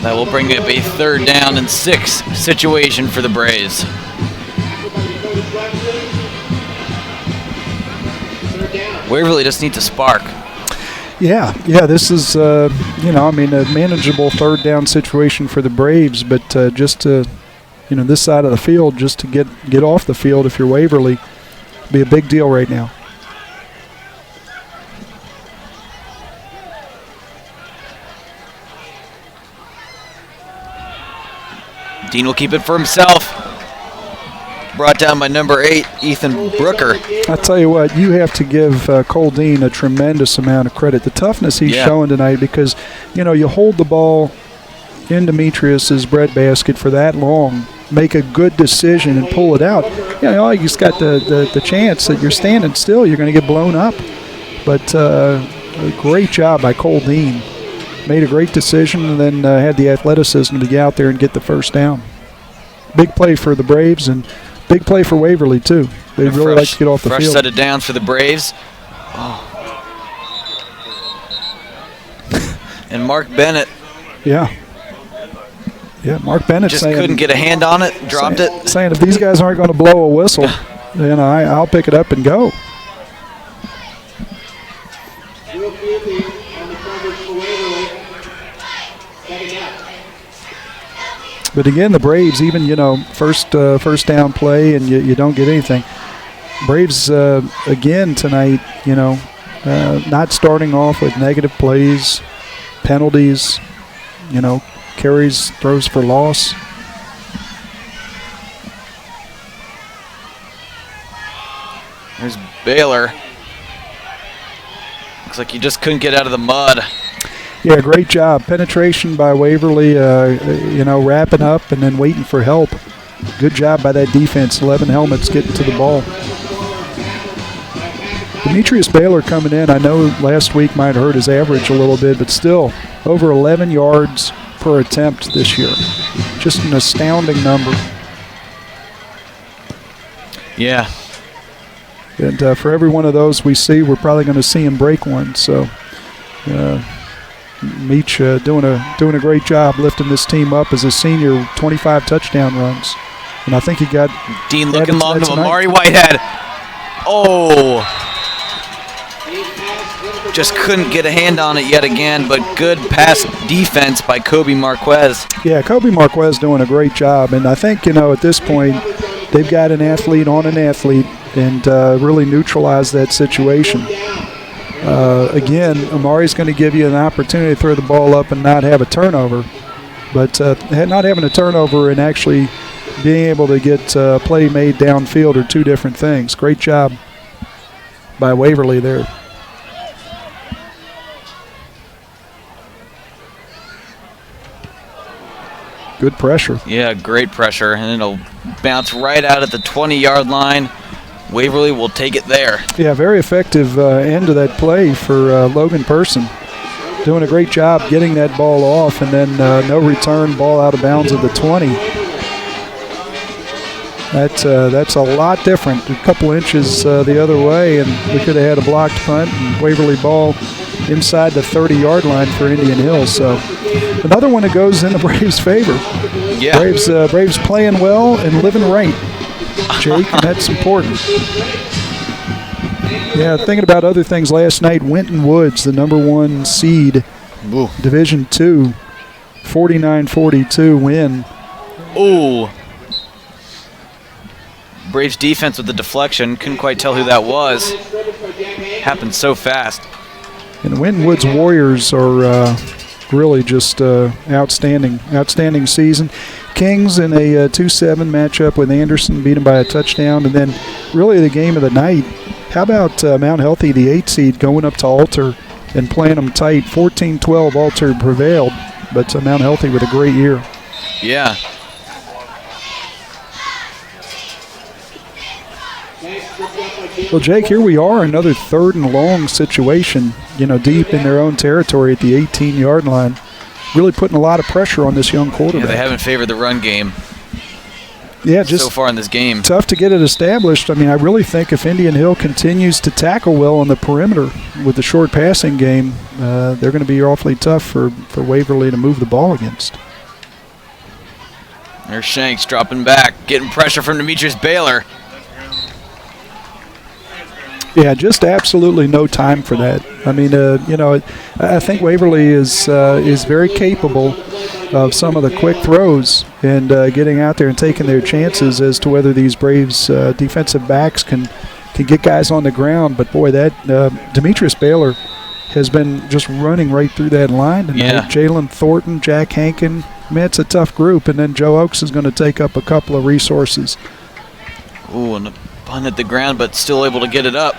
That will bring up a 3rd down and 6 situation for the Braves. Waverly just needs a spark. Yeah, this is, a manageable 3rd down situation for the Braves, but just to, this side of the field, just to get off the field if you're Waverly, be a big deal right now. Dean will keep it for himself. Brought down by number 8, Ethan Brooker. I tell you what, you have to give Cole Dean a tremendous amount of credit. The toughness he's showing tonight, because, you hold the ball in Demetrius's breadbasket for that long, make a good decision and pull it out. You just got the chance that you're standing still, you're going to get blown up. But a great job by Cole Dean. Made a great decision and then had the athleticism to get out there and get the 1st down. Big play for the Braves and big play for Waverly, too. They really like to get off the field. Fresh set of downs for the Braves. Oh. And Mark Bennett. Yeah, Mark Bennett just couldn't get a hand on it, dropped it. Saying if these guys aren't going to blow a whistle, I'll pick it up and go. But again, the Braves, even, first down play and you don't get anything. Braves, again, tonight, not starting off with negative plays, penalties, carries, throws for loss. There's Baylor. Looks like you just couldn't get out of the mud. Yeah, great job. Penetration by Waverly, wrapping up and then waiting for help. Good job by that defense. 11 helmets getting to the ball. Demetrius Baylor coming in, I know last week might hurt his average a little bit, but still over 11 yards per attempt this year. Just an astounding number. Yeah. And for every one of those we see, we're probably going to see him break one. So Meach doing a great job lifting this team up as a senior, 25 touchdown runs. And I think he got Dean looking long to Amari Whitehead. Oh. just couldn't get a hand on it yet again, but good pass defense by Kobe Marquez. Yeah, Kobe Marquez doing a great job, and I think, at this point, they've got an athlete on an athlete and really neutralized that situation. Again, Amari's going to give you an opportunity to throw the ball up and not have a turnover, but not having a turnover and actually being able to get play made downfield are two different things. Great job by Waverly there. Good pressure. Yeah, great pressure, and it'll bounce right out at the 20-yard line. Waverly will take it there. Yeah, very effective end of that play for Logan Person. Doing a great job getting that ball off, and then no return, ball out of bounds at the 20. That's a lot different. A couple inches the other way, and we could have had a blocked punt and Waverly ball inside the 30-yard line for Indian Hills. So another one that goes in the Braves' favor. Yeah. Braves playing well and living right, Jake, and that's important. Yeah, thinking about other things last night, Winton Woods, the number 1 seed, Ooh. Division II, 49-42 win. Ooh. Braves defense with the deflection. Couldn't quite tell who that was. Happened so fast. And the Winton Woods Warriors are really just outstanding season. Kings in a 2-7 matchup with Anderson, beat them by a touchdown. And then really the game of the night, how about Mount Healthy, the 8 seed, going up to Alter and playing them tight. 14-12, Alter prevailed, but Mount Healthy with a great year. Yeah. Well, Jake, here we are, another 3rd and long situation, deep in their own territory at the 18-yard line. Really putting a lot of pressure on this young quarterback. Yeah, they haven't favored the run game just so far in this game. Tough to get it established. I mean, I really think if Indian Hill continues to tackle well on the perimeter with the short passing game, they're going to be awfully tough for Waverly to move the ball against. There's Shanks dropping back, getting pressure from Demetrius Baylor. Yeah, just absolutely no time for that. I mean, I think Waverly is very capable of some of the quick throws and getting out there and taking their chances as to whether these Braves defensive backs can get guys on the ground. But boy, that Demetrius Baylor has been just running right through that line tonight. Yeah. Jalen Thornton, Jack Hankin. I mean, it's a tough group, and then Joe Oakes is going to take up a couple of resources. Ooh, and a punt at the ground, but still able to get it up.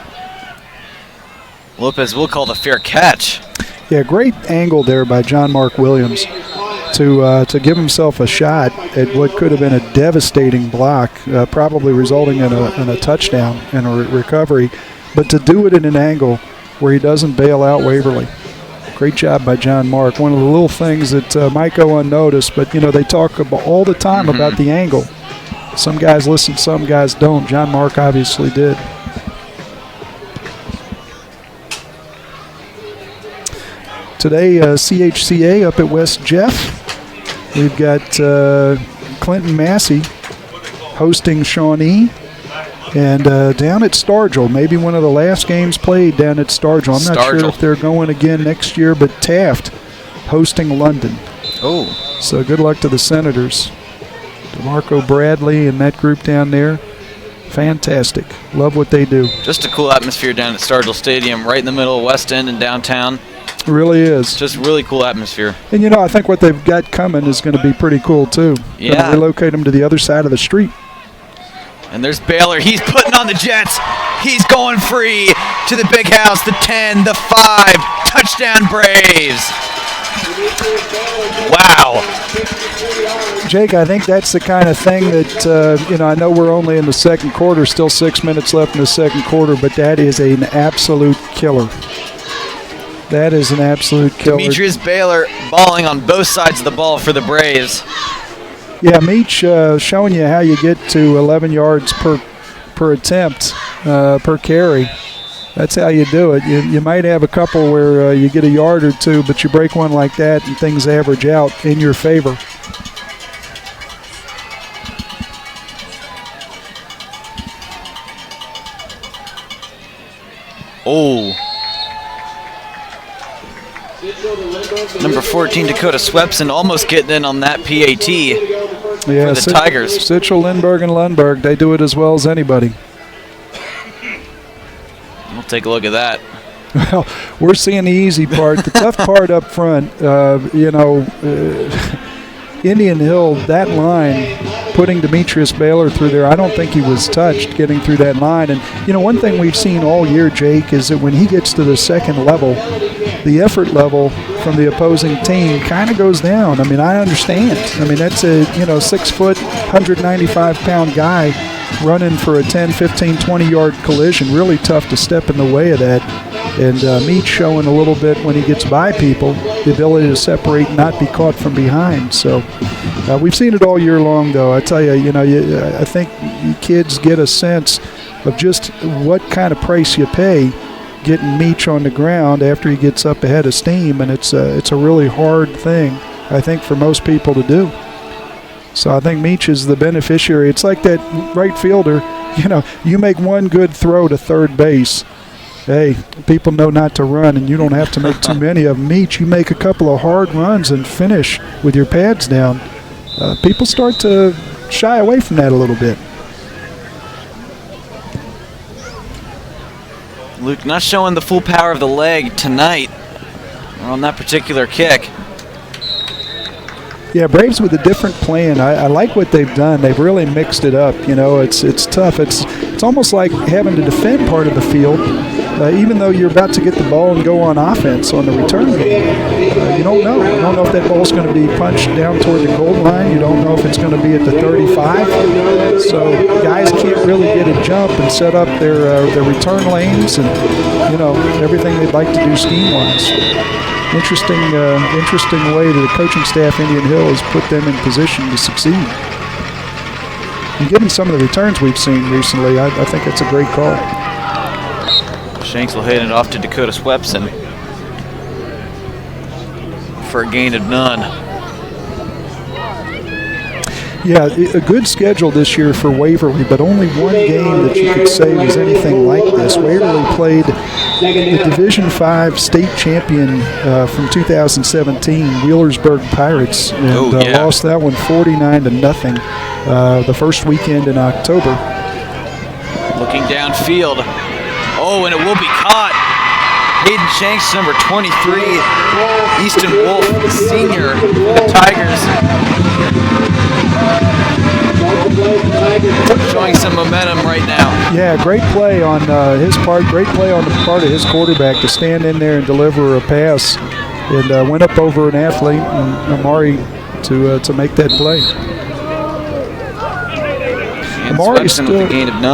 Lopez will call the fair catch. Yeah, great angle there by John Mark Williams to give himself a shot at what could have been a devastating block, probably resulting in a touchdown and a recovery, but to do it in an angle where he doesn't bail out Waverly. Great job by John Mark. One of the little things that might go unnoticed, but they talk about all the time about the angle. Some guys listen, some guys don't. John Mark obviously did. Today, CHCA up at West Jeff. We've got Clinton Massey hosting Shawnee. And down at Stargell, maybe one of the last games played down at Stargell. I'm not sure if they're going again next year, but Taft hosting London. Oh. So good luck to the Senators. DeMarco Bradley and that group down there. Fantastic. Love what they do. Just a cool atmosphere down at Stargell Stadium, right in the middle of West End and downtown. It really is. Just really cool atmosphere. And I think what they've got coming is going to be pretty cool too. Yeah. Going to relocate them to the other side of the street. And there's Baylor. He's putting on the Jets. He's going free to the big house, the 10, the 5. Touchdown Braves. Wow. Jake, I think that's the kind of thing that, I know we're only in the second quarter, still 6 minutes left in the second quarter, but that is an absolute killer. That is an absolute killer. Demetrius Baylor balling on both sides of the ball for the Braves. Yeah, Meach showing you how you get to 11 yards per attempt, per carry. That's how you do it. You might have a couple where you get a yard or two, but you break one like that and things average out in your favor. Oh. Number 14, Dakota Swepson, almost getting in on that PAT Yeah, for the Tigers. Sitchell, Lindbergh, and Lundberg, they do it as well as anybody. We'll take a look at that. Well, we're seeing the easy part. The tough part up front, Indian Hill, that line, putting Demetrius Baylor through there, I don't think he was touched getting through that line. And, one thing we've seen all year, Jake, is that when he gets to the second level, the effort level from the opposing team kind of goes down. I mean, I understand. I mean, that's a, 6 foot, 195-pound guy running for a 10, 15, 20-yard collision. Really tough to step in the way of that. And Meach showing a little bit when he gets by people, the ability to separate and not be caught from behind. So we've seen it all year long, though. I tell you, I think you kids get a sense of just what kind of price you pay getting Meach on the ground after he gets up ahead of steam, and it's a really hard thing, I think, for most people to do. So I think Meach is the beneficiary. It's like that right fielder, you make one good throw to third base. Hey, people know not to run, and you don't have to make too many of them. Meach, you make a couple of hard runs and finish with your pads down. People start to shy away from that a little bit. Luke not showing the full power of the leg tonight on that particular kick. Yeah, Braves with a different plan. I like what they've done. They've really mixed it up. It's tough. It's almost like having to defend part of the field, even though you're about to get the ball and go on offense on the return game. You don't know. You don't know if that ball's going to be punched down toward the goal line. You don't know if it's going to be at the 35. So guys can't really get a jump and set up their return lanes and everything they'd like to do scheme-wise. Interesting way that the coaching staff, Indian Hill, has put them in position to succeed. And given some of the returns we've seen recently, I think it's a great call. Shanks will hand it off to Dakota Swepson for a gain of none. Yeah, a good schedule this year for Waverly, but only one game that you could say was anything like this. Waverly played the Division V state champion from 2017, Wheelersburg Pirates, and lost that one 49-0 the first weekend in October. Looking downfield. Oh, and it will be caught. Hayden Shanks, number 23. Easton Wolf, the senior, the Tigers. Showing some momentum right now. Yeah, great play on his part. Great play on the part of his quarterback to stand in there and deliver a pass, and went up over an athlete, and Amari, to make that play. Amari's still getting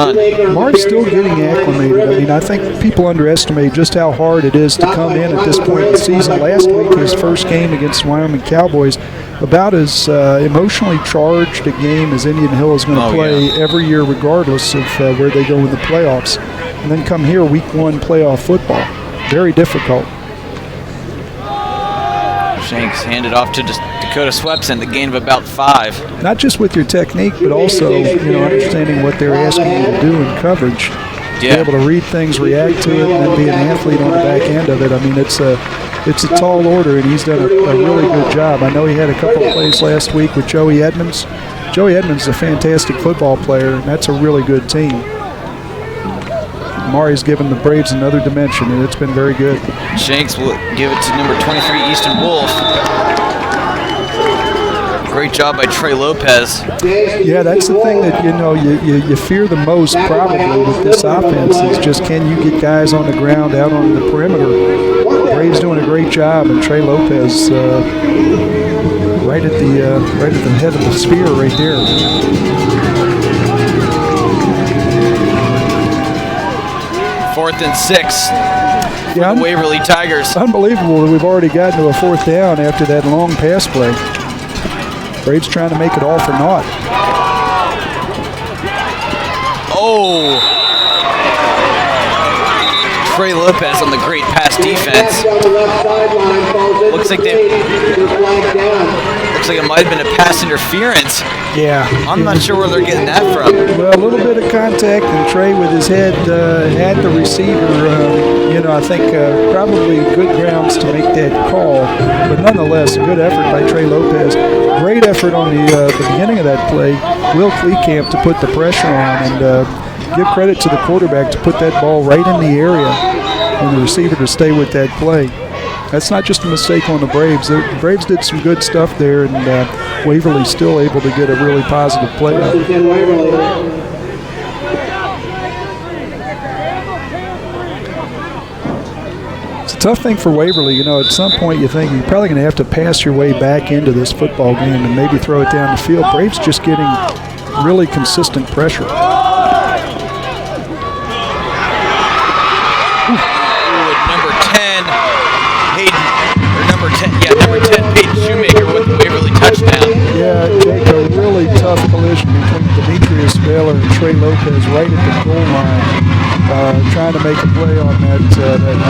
acclimated. I mean, I think people underestimate just how hard it is to come in at this point in the season. Last week, his first game against the Wyoming Cowboys, about as emotionally charged a game as Indian Hill is going to play every year, regardless of where they go in the playoffs. And then come here, week one playoff football. Very difficult. Shanks handed off to Dakota Swepson, the gain of about 5. Not just with your technique, but also understanding what they're asking you to do in coverage. Be able to read things, react to it, and then be an athlete on the back end of it. I mean, it's a tall order, and he's done a really good job. I know he had a couple of plays last week with Joey Edmonds. Joey Edmonds is a fantastic football player, and that's a really good team. Amari's given the Braves another dimension, and it's been very good. Shanks will give it to number 23, Easton Wolf. Great job by Trey Lopez. Yeah, that's the thing that you fear the most probably with this offense is just, can you get guys on the ground out on the perimeter? Braves doing a great job, and Trey Lopez right at the head of the spear right there. 4th and 6 for the Waverly Tigers. Unbelievable that we've already gotten to a 4th down after that long pass play. Braves trying to make it all for naught. Oh! Trey Lopez on the great pass defense. Looks like it might have been a pass interference. Yeah. I'm not sure where they're getting that from. Well, a little bit of contact, and Trey with his head at the receiver. I think probably good grounds to make that call. But nonetheless, a good effort by Trey Lopez. Great effort on the beginning of that play. Will Kleekamp to put the pressure on, and give credit to the quarterback to put that ball right in the area and the receiver to stay with that play. That's not just a mistake on the Braves. The Braves did some good stuff there, and Waverly still able to get a really positive play out. It's a tough thing for Waverly. At some point you think you're probably going to have to pass your way back into this football game and maybe throw it down the field. Braves just getting really consistent pressure. Number 10, Peyton Shoemaker with the Waverly touchdown. Yeah, Jake, a really tough collision between Demetrius Baylor and Trey Lopez right at the goal line, trying to make a play on that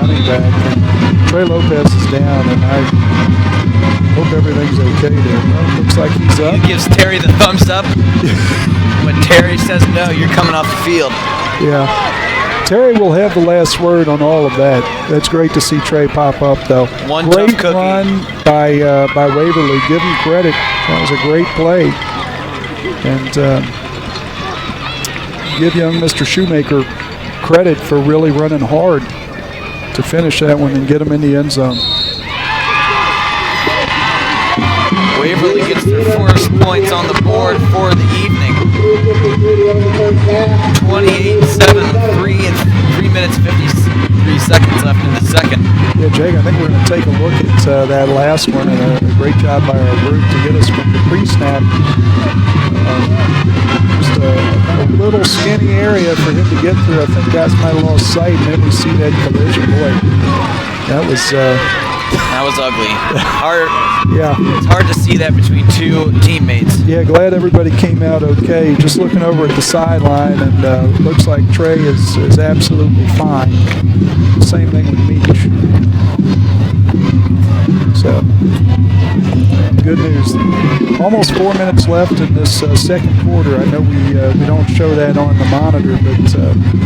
running back. And Trey Lopez is down, and I hope everything's okay there. Well, looks like he's up. He gives Terry the thumbs up. When Terry says no, you're coming off the field. Yeah. Terry will have the last word on all of that. That's great to see Trey pop up, though. One great tough cookie. run by Waverly. Give him credit. That was a great play. And give young Mr. Shoemaker credit for really running hard to finish that one and get him in the end zone. Waverly gets their first points on the board for the evening. 28-7, 3 minutes 53 seconds left in the second. Yeah, Jake, I think we're going to take a look at that last one, and a great job by our group to get us from the pre-snap. Just a little skinny area for him to get through. I think guys might have lost sight, and then we see that collision. Boy, that was ugly. Hard. Yeah. It's hard to see that between two teammates. Yeah, glad everybody came out okay. Just looking over at the sideline, and looks like Trey is absolutely fine. Same thing with Meach. So, good news. Almost 4 minutes left in this second quarter. I know we don't show that on the monitor, but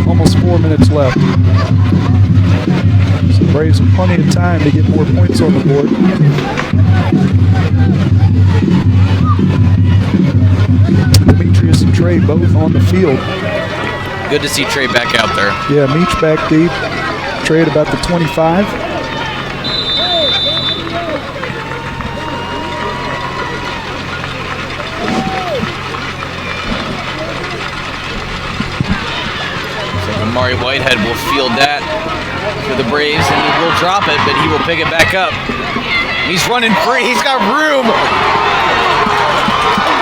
almost 4 minutes left. So Braves have plenty of time to get more points on the board. Demetrius and Trey both on the field. Good to see Trey back out there. Yeah, Meach back deep. Trey at about the 25. So Amari Whitehead will field that for the Braves, and he will drop it, but he will pick it back up. He's running free. He's got room.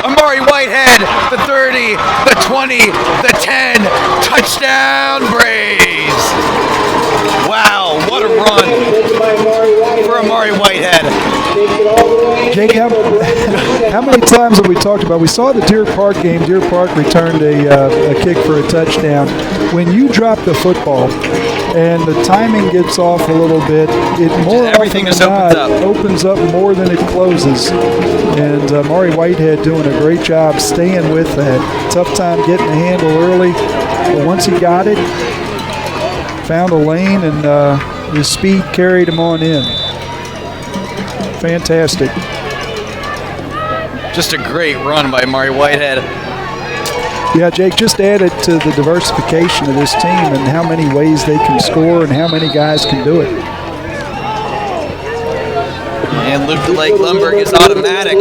Amari Whitehead, the 30, the 20, the 10. Touchdown, Braves. Wow, what a run for Amari Whitehead. Jake, how many times have we talked about? We saw the Deer Park game. Deer Park returned a kick for a touchdown. When you drop the football and the timing gets off a little bit, it more everything often just than not opens up. opens up more than it closes. And Amari Whitehead doing a great job staying with that. Tough time getting the handle early, but once he got it, found a lane, and his speed carried him on in. Fantastic. Just a great run by Amari Whitehead. Yeah, Jake, just added to the diversification of this team and how many ways they can score and how many guys can do it. And Luke Lake Lumberg is automatic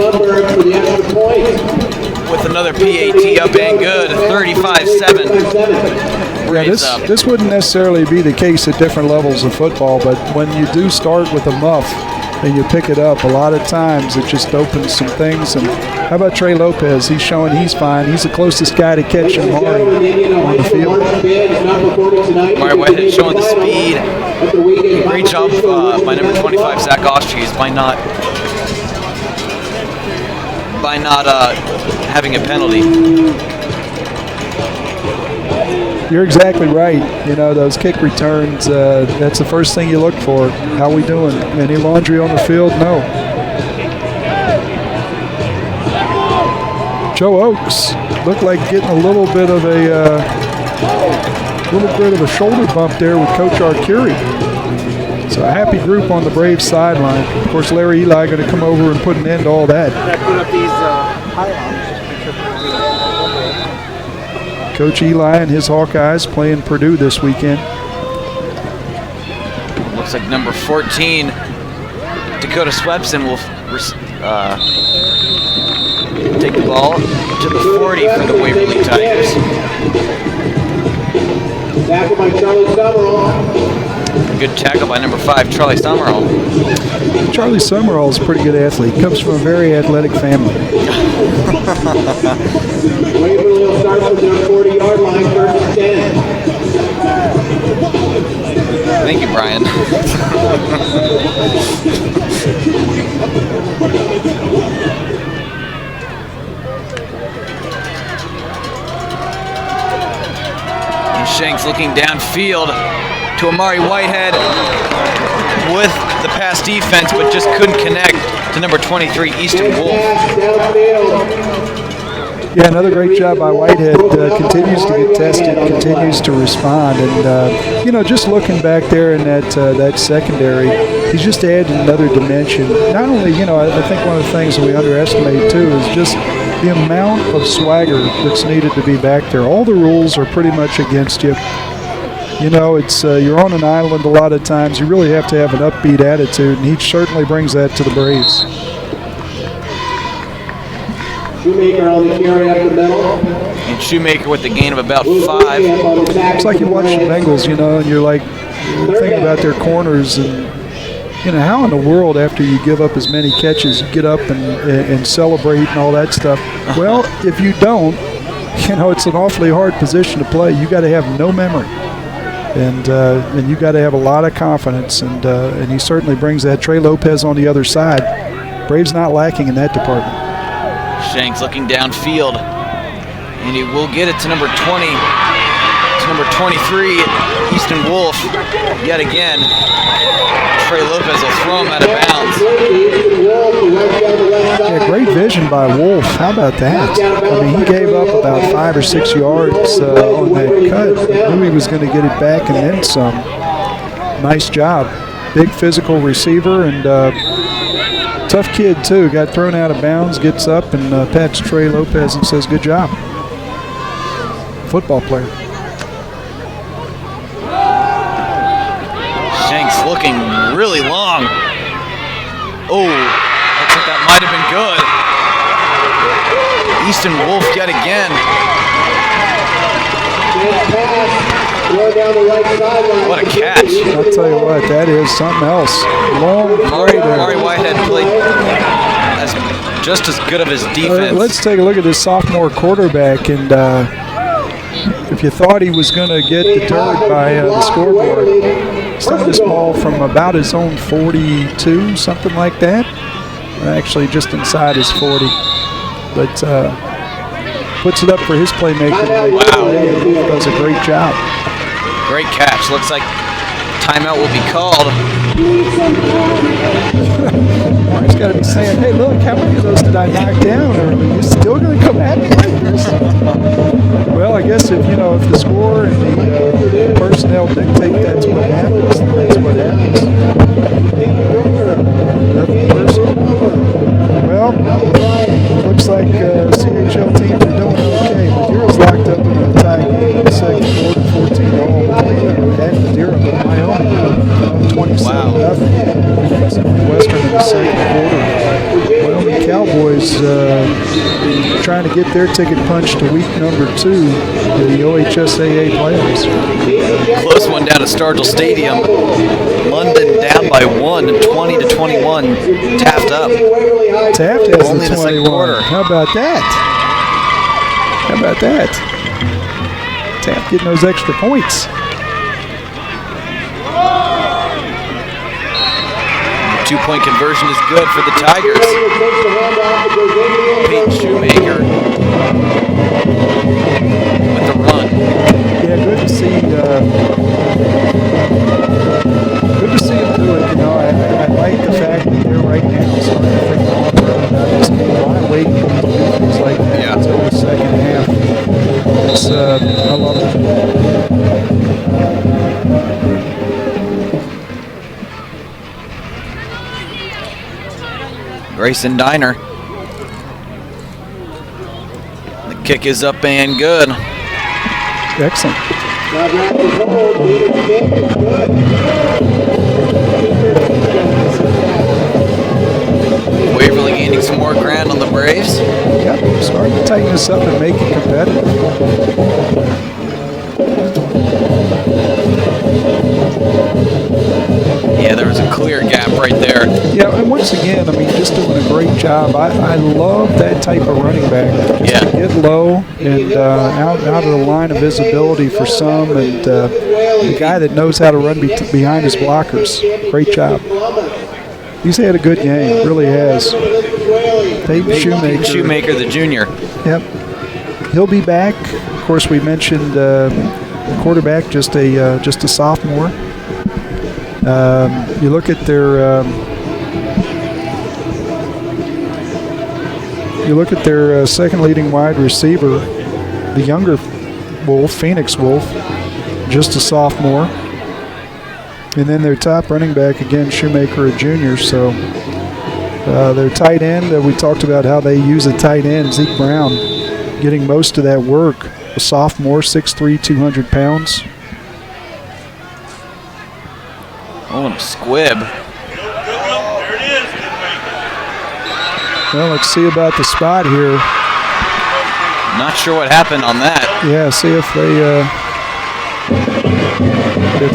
with another PAT up and good, 35-7. Yeah, this wouldn't necessarily be the case at different levels of football, but when you do start with a muff and you pick it up, a lot of times it just opens some things. And how about Trey Lopez? He's showing he's fine. He's the closest guy to catching Amari on the field. Amari Whitehead showing the speed. Great job by number 25, Zach Ostries, by not having a penalty. You're exactly right. You know, those kick returns, that's the first thing you look for. How we doing? Any laundry on the field? No. Joe Oakes looked like getting a little bit of a shoulder bump there with Coach Arcuri. So a happy group on the Braves sideline. Of course, Larry Eli going to come over and put an end to all that. Coach Eli and his Hawkeyes playing Purdue this weekend. Looks like number 14, Dakota Swepson, will take the ball to the 40 for the Waverly Tigers. Tackle by Charlie Summerall. Good tackle by number 5, Charlie Summerall. Charlie Summerall is a pretty good athlete. Comes from a very athletic family. Waverly will start from their 40-yard line, first and 10. Thank you, Brian. And Shanks looking downfield to Amari Whitehead with the pass defense, but just couldn't connect to number 23, Easton Wolf. Yeah, another great job by Whitehead. Continues to get tested, continues to respond, and you know, just looking back there in that secondary, he's just added another dimension. Not only, you know, I think one of the things that we underestimate too is just the amount of swagger that's needed to be back there. All the rules are pretty much against you. You know, it's you're on an island a lot of times. You really have to have an upbeat attitude, and he certainly brings that to the Braves. Shoemaker on the carry up the middle. And Shoemaker with the gain of about 5. It's like you watch the Bengals, you know, and you're like thinking about their corners, and you know, how in the world after you give up as many catches, you get up and celebrate and all that stuff. Well, if you don't, you know, it's an awfully hard position to play. You got to have no memory. And you got to have a lot of confidence, and he certainly brings that. Trey Lopez on the other side. Braves not lacking in that department. Shanks looking downfield, and he will get it to number 20, to number 23, Easton Wolf, yet again. Trey Lopez will throw him out of bounds. Yeah, great vision by Wolf. How about that? I mean, he gave up about 5 or 6 yards on that cut. Knew he was going to get it back and then some. Nice job. Big physical receiver, and tough kid too. Got thrown out of bounds, gets up and pats Trey Lopez and says, "Good job." Football player. Shanks looking really long. Oh, looks like that might have been good. Easton Wolf yet again. What a catch. I'll tell you what, that is something else. Long play there. Amari Whitehead played as just as good of his defense. Let's take a look at this sophomore quarterback, and if you thought he was going to get deterred by the scoreboard, sent this ball from about his own 42, something like that. Actually, just inside his 40. But puts it up for his playmaker. Wow. Does a great job. Great catch. Looks like timeout will be called. He's got to be saying, "Hey, look, how many of those did I knock down early? You're still going to come at me like this?" Well, I guess if the score and the personnel dictate that's what happens, then that's what happens. Nothing personal. Well, looks like CHL teams are doing okay. Madeira's locked up in a tie game in the second quarter, 14-all. At Madeira, but Wyoming 27-0. Western in the second quarter. Wyoming Cowboys trying to get their ticket punched to week number 2 in the OHSAA playoffs. Close one down at Stargell Stadium. London down by 1, 20-21. Taft up. Taft has only the 21. How about that? How about that? Taft getting those extra points. Two-point conversion is good for the Tigers. Peyton Shoemaker with the run. Yeah, good to see him do it. I like the fact that they're right now starting to think about this game. Why wait to do things like that? Yeah. It's Bryson Diner. The kick is up and good. Excellent. Waverly gaining some more ground on the Braves. Yep, starting to tighten this up and make it competitive. Yeah, there was a clear gap right there. Yeah, and once again, I mean, just doing a great job. I love that type of running back. Yeah. Get low and out of the line of visibility for some, and the guy that knows how to run behind his blockers. Great job. He's had a good game, really has. Peyton Shoemaker, the junior. Yep. He'll be back. Of course, we mentioned the quarterback, just a sophomore. You look at their second leading wide receiver, the younger Wolf, Phoenix Wolf, just a sophomore. And then their top running back, again, Shoemaker, a junior. So their tight end, we talked about how they use a tight end, Zeke Brown, getting most of that work. A sophomore, 6'3", 200 pounds. Oh, and a squib. There it is. Well, let's see about the spot here. Not sure what happened on that. Yeah, see if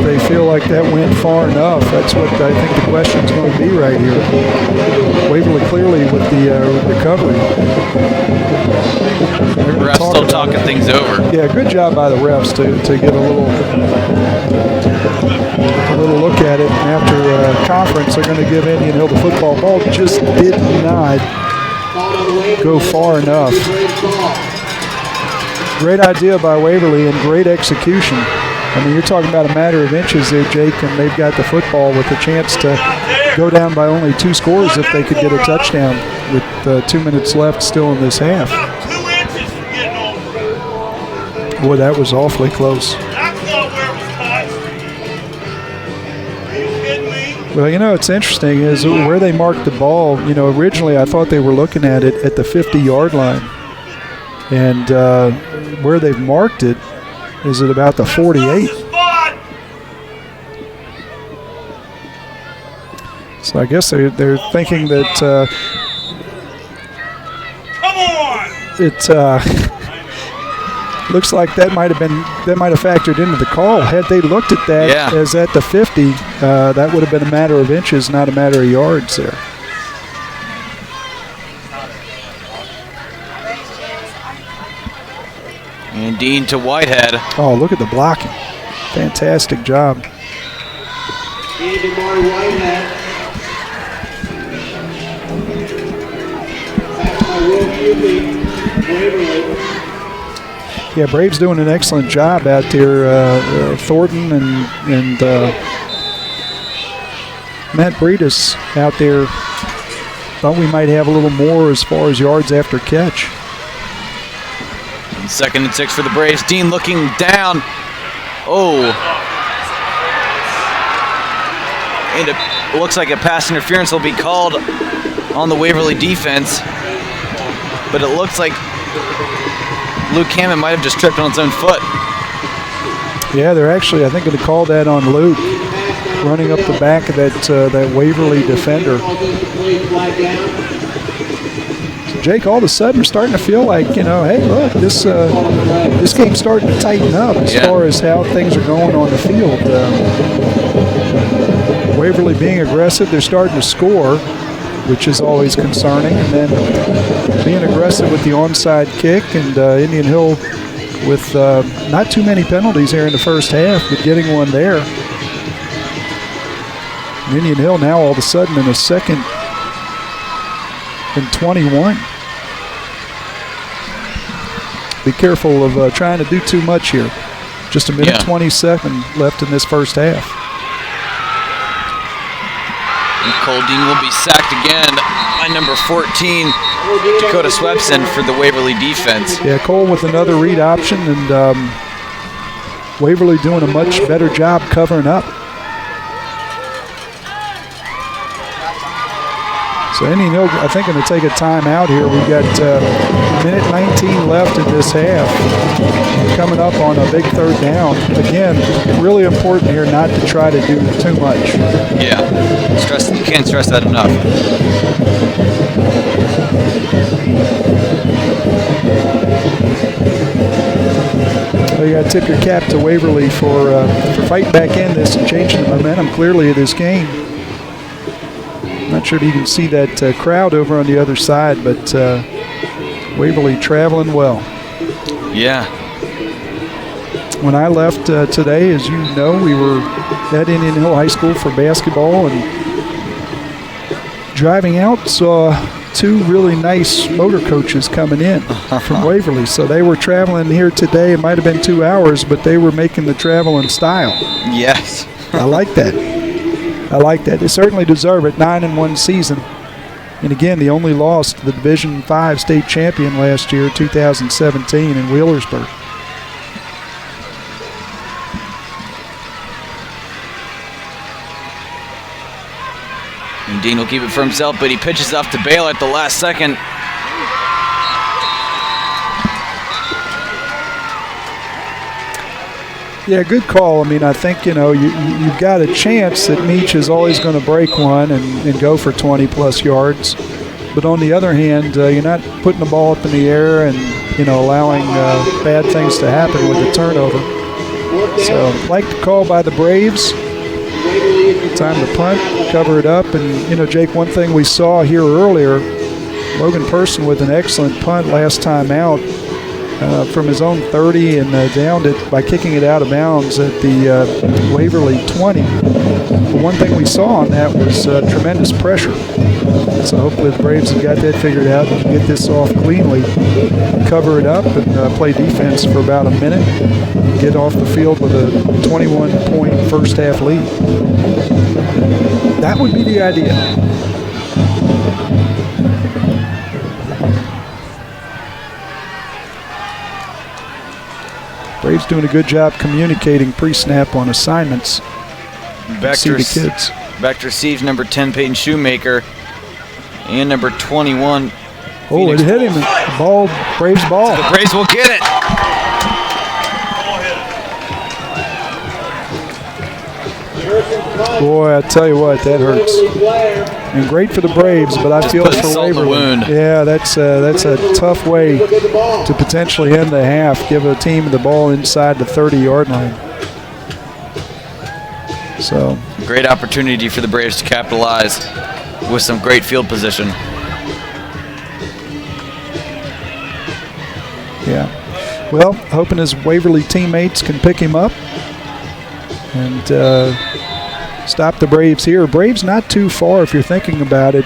they feel like that went far enough. That's what I think the question's going to be right here. Waverly clearly with the recovery. Refs still talking things over. Yeah, good job by the refs to get a little look at it. And after conference, they're going to give Indian Hill the football. Ball just did not go far enough. Great idea by Waverly and great execution. I mean, you're talking about a matter of inches there, Jake, and they've got the football with a chance to go down by only 2 scores if they could get a touchdown with 2 minutes left still in this half. About 2 inches from getting over. Boy, that was awfully close. That's not where it was caught. Are you kidding me? Well, you know, what's interesting is where they marked the ball. You know, originally I thought they were looking at it at the 50-yard line. And where they've marked it is at about the 48. So I guess they're thinking that Come on! it looks like that might have factored into the call. Had they looked at that as at the 50, that would have been a matter of inches, not a matter of yards there. And Dean to Whitehead. Oh, look at the blocking. Fantastic job. Yeah, Braves doing an excellent job out there. Thornton and Matt Breedis out there. Thought we might have a little more as far as yards after catch. 2nd and 6 for the Braves. Dean looking down. Oh. And it looks like a pass interference will be called on the Waverly defense. But it looks like Luke Hammond might have just tripped on his own foot. Yeah, they're actually, I think, going to call that on Luke, running up the back of that Waverly defender. Jake, all of a sudden we're starting to feel like, you know, hey, look, this game's starting to tighten up as far as how things are going on the field. Waverly being aggressive, they're starting to score, which is always concerning, and then being aggressive with the onside kick, and Indian Hill with not too many penalties here in the first half, but getting one there. And Indian Hill now all of a sudden in a 2nd and 21. Be careful of trying to do too much here. Just a minute 27 left in this first half. And Cole Dean will be sacked again by number 14, Dakota Swepson, for the Waverly defense. Yeah, Cole with another read option, and Waverly doing a much better job covering up. So Indian Hill, I think, going to take a timeout here. We've got minute 19 left in this half. Coming up on a big third down. Again, really important here not to try to do too much. Yeah, you can't stress that enough. Well, you got to tip your cap to Waverly for fighting back in this and changing the momentum clearly of this game. Not sure if you can see that crowd over on the other side, but Waverly traveling well. Yeah. When I left today, as you know, we were at Indian Hill High School for basketball, and driving out saw two really nice motor coaches coming in from Waverly. So they were traveling here today. It might have been 2 hours, but they were making the travel in style. Yes. I like that. I like that. They certainly deserve it. 9-1 season. And again, the only loss to the Division V state champion last year, 2017, in Wheelersburg. And Dean will keep it for himself, but he pitches off to Baylor at the last second. Yeah, good call. I mean, I think, you've got a chance that Meach is always going to break one and go for 20-plus yards. But on the other hand, you're not putting the ball up in the air and, allowing bad things to happen with the turnover. So, like the call by the Braves. Time to punt, cover it up. And, Jake, one thing we saw here earlier, Logan Person with an excellent punt last time out. From his own 30 and downed it by kicking it out of bounds at the Waverly 20. But one thing we saw on that was tremendous pressure. So hopefully the Braves have got that figured out and can get this off cleanly, cover it up, and play defense for about a minute, and get off the field with a 21-point first half lead. That would be the idea. Braves doing a good job communicating pre-snap on assignments. Back see the kids. Back to receive number 10, Peyton Shoemaker, and number 21. Oh, it hit him. Ball, Braves ball. So the Braves will get it. Boy, I tell you what, that hurts. And great for the Braves, but I feel for Waverly. Yeah, that's a tough way to potentially end the half. Give a team the ball inside the 30-yard line. So great opportunity for the Braves to capitalize with some great field position. Yeah. Well, hoping his Waverly teammates can pick him up and stop the Braves here. Braves not too far, if you're thinking about it,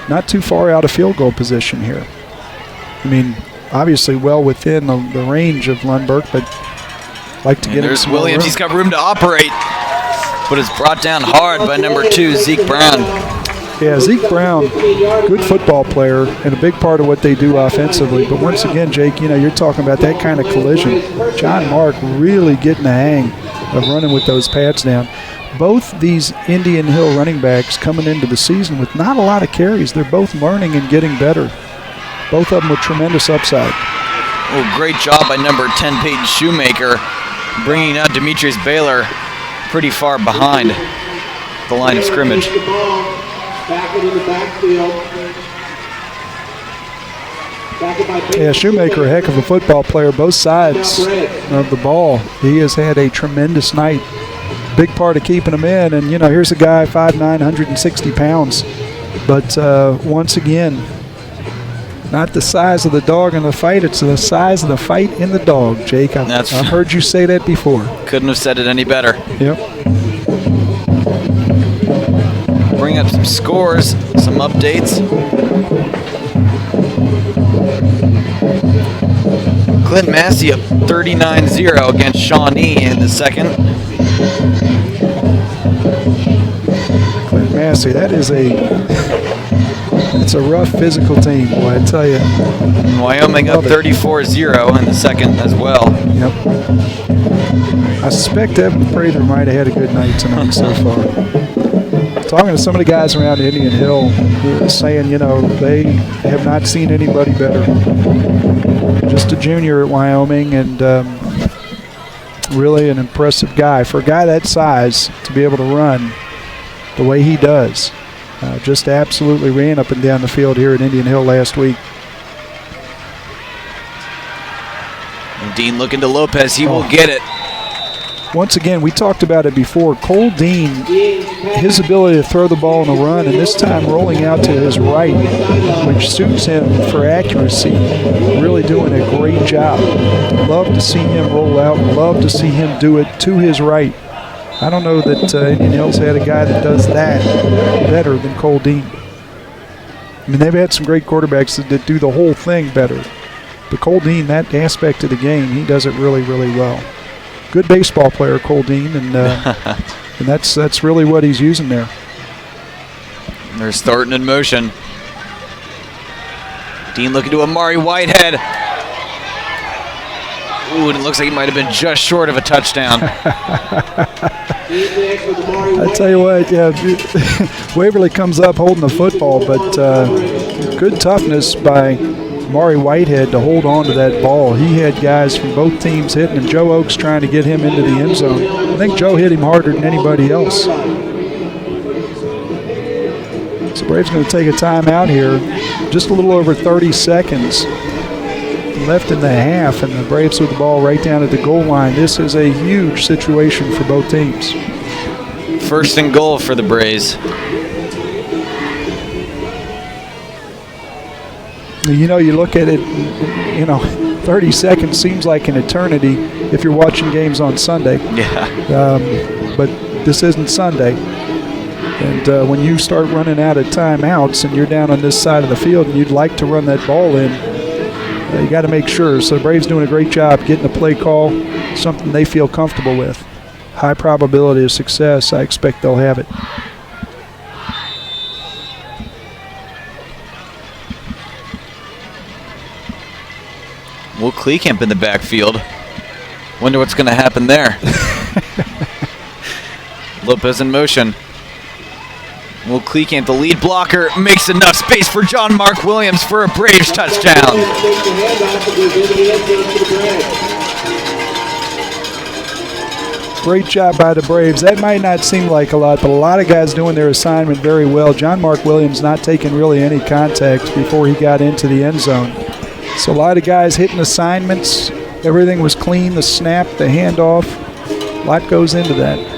not too far out of field goal position here. I mean, obviously well within the range of Lundberg, but like to get there's Williams. He's got room to operate, but it's brought down hard by number 2, Zeke Brown. Yeah, Zeke Brown, good football player and a big part of what they do offensively. But once again, Jake, you're talking about that kind of collision. John Mark really getting the hang of running with those pads down. Both these Indian Hill running backs coming into the season with not a lot of carries. They're both learning and getting better. Both of them with tremendous upside. Oh, great job by number 10, Peyton Shoemaker, bringing out Demetrius Baylor pretty far behind the line of scrimmage. Yeah, Shoemaker, a heck of a football player, both sides of the ball. He has had a tremendous night. Big part of keeping him in. And, here's a guy, 5'9", 160 pounds. But once again, not the size of the dog in the fight, it's the size of the fight in the dog, Jake. I've heard you say that before. Couldn't have said it any better. Yep. Bring up some scores, some updates. Clint Massey up 39-0 against Shawnee in the second. Clint Massey, it's a rough physical team, boy, I tell you. Wyoming up 34-0 in the second as well. Yep. I suspect Evan Prather might have had a good night tonight so far. talking to some of the guys around Indian Hill, saying, you know, they have not seen anybody better. Just a junior at Wyoming, and really an impressive guy. For a guy that size to be able to run the way he does, just absolutely ran up and down the field here at Indian Hill last week. Dean looking to Lopez. He will get it. Once again, we talked about it before. Cole Dean, his ability to throw the ball on the run, and this time rolling out to his right, which suits him for accuracy, really doing a great job. Love to see him roll out. Love to see him do it to his right. I don't know that Indian Hill's had a guy that does that better than Cole Dean. I mean, they've had some great quarterbacks that do the whole thing better. But Cole Dean, that aspect of the game, he does it really, really well. Good baseball player, Cole Dean, and that's really what he's using there. They're starting in motion. Dean looking to Amari Whitehead. Ooh, and it looks like he might have been just short of a touchdown. I tell you what, yeah, Waverly comes up holding the football, but good toughness by Amari Whitehead to hold on to that ball. He had guys from both teams hitting, and Joe Oakes trying to get him into the end zone. I think Joe hit him harder than anybody else. So Braves going to take a timeout here. Just a little over 30 seconds left in the half, and the Braves with the ball right down at the goal line. This is a huge situation for both teams. First and goal for the Braves. You know, you look at it, you know, 30 seconds seems like an eternity if you're watching games on Sunday. Yeah. But this isn't Sunday. And when you start running out of timeouts and you're down on this side of the field and you'd like to run that ball in, you got to make sure. So the Braves doing a great job getting a play call, something they feel comfortable with. High probability of success. I expect they'll have it. Will Kleekamp in the backfield. Wonder what's going to happen there. Lopez in motion. Will Kleekamp, the lead blocker, makes enough space for John Mark Williams for a Braves touchdown. Great job by the Braves. That might not seem like a lot, but a lot of guys doing their assignment very well. John Mark Williams not taking really any contact before he got into the end zone. So a lot of guys hitting assignments. Everything was clean, the snap, the handoff. A lot goes into that.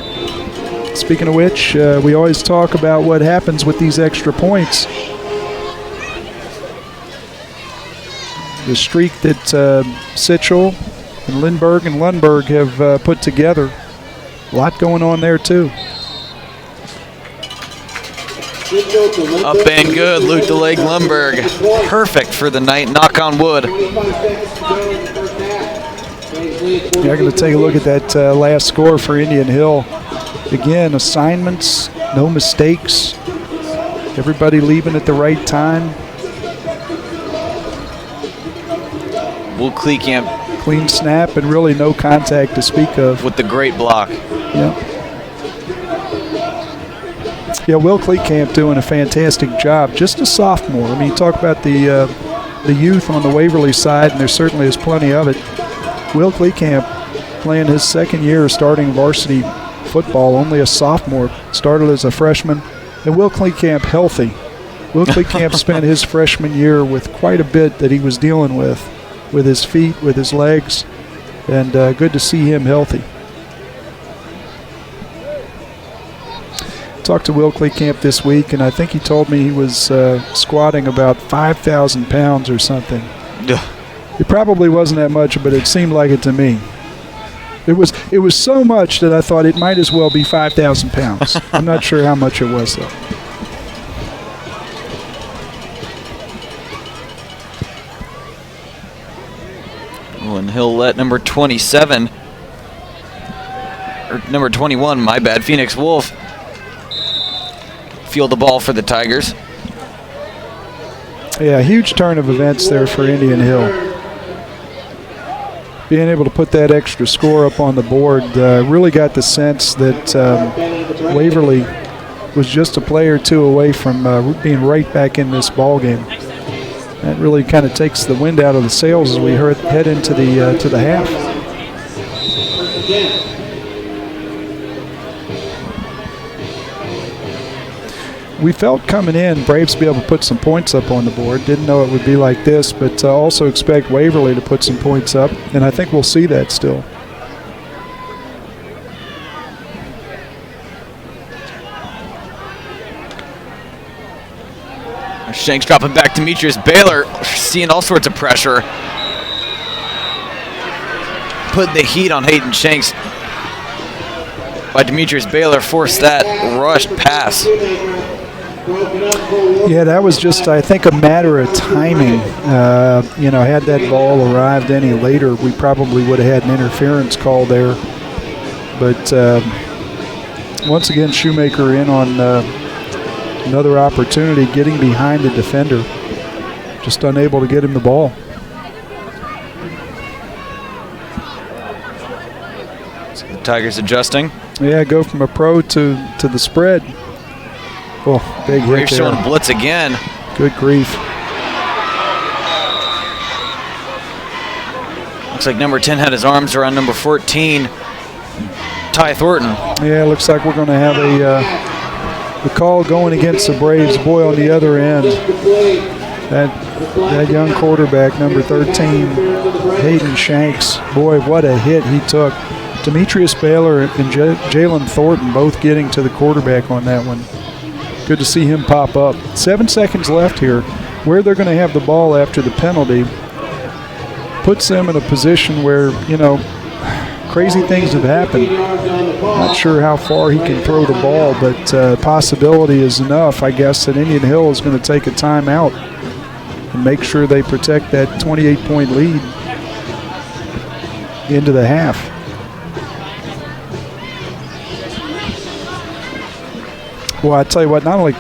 Speaking of which, we always talk about what happens with these extra points. The streak that Sitchell and Lindbergh and Lundberg have put together. A lot going on there, too. Up and good, Luke the Leg Lundberg. Perfect for the night, knock on wood. Yeah, I'm going to take a look at that last score for Indian Hill. Again, assignments, no mistakes. Everybody leaving at the right time. Will Kleekamp Clean snap and really no contact to speak of. with the great block. Yeah. Yeah, Will Kleekamp doing a fantastic job. Just a sophomore. I mean, you talk about the youth on the Waverly side, and there certainly is plenty of it. Will Kleekamp playing his second year starting varsity football, only a sophomore, started as a freshman. And Will Kleekamp healthy. Will Kleekamp spent his freshman year with quite a bit that he was dealing with his feet, with his legs, and good to see him healthy. Talked to Will Kleekamp this week, and I think he told me he was squatting about 5,000 pounds or something. It probably wasn't that much, but it seemed like it to me. It was so much that I thought it might as well be 5,000 pounds. I'm not sure how much it was, though. Oh, and he'll let number 27, or number 21, my bad, Phoenix Wolf, field the ball for the Tigers. Yeah, huge turn of events there for Indian Hill. Being able to put that extra score up on the board really got the sense that Waverly was just a play or two away from being right back in this ball game. That really kind of takes the wind out of the sails as we head into the half. We felt coming in, Braves be able to put some points up on the board. Didn't know it would be like this, but also expect Waverly to put some points up, and I think we'll see that still. Shanks dropping back. Demetrius Baylor seeing all sorts of pressure. Put the heat on Hayden Shanks by Demetrius Baylor, forced that rushed pass. Yeah, that was just, I think, a matter of timing. Had that ball arrived any later, we probably would have had an interference call there. But once again, Shoemaker in on another opportunity, getting behind the defender. Just unable to get him the ball. So the Tigers adjusting. Yeah, go from a pro to the spread. Oh, big hit there. Braves showing blitz again. Good grief. Looks like number 10 had his arms around number 14, Ty Thornton. Yeah, looks like we're going to have the call going against the Braves. Boy, on the other end, that young quarterback, number 13, Hayden Shanks. Boy, what a hit he took. Demetrius Baylor and Jalen Thornton both getting to the quarterback on that one. Good to see him pop up. 7 seconds left here. Where they're going to have the ball after the penalty puts them in a position where, crazy things have happened. Not sure how far he can throw the ball, but possibility is enough, I guess, that Indian Hill is going to take a timeout and make sure they protect that 28-point lead into the half. Well, I tell you what, not only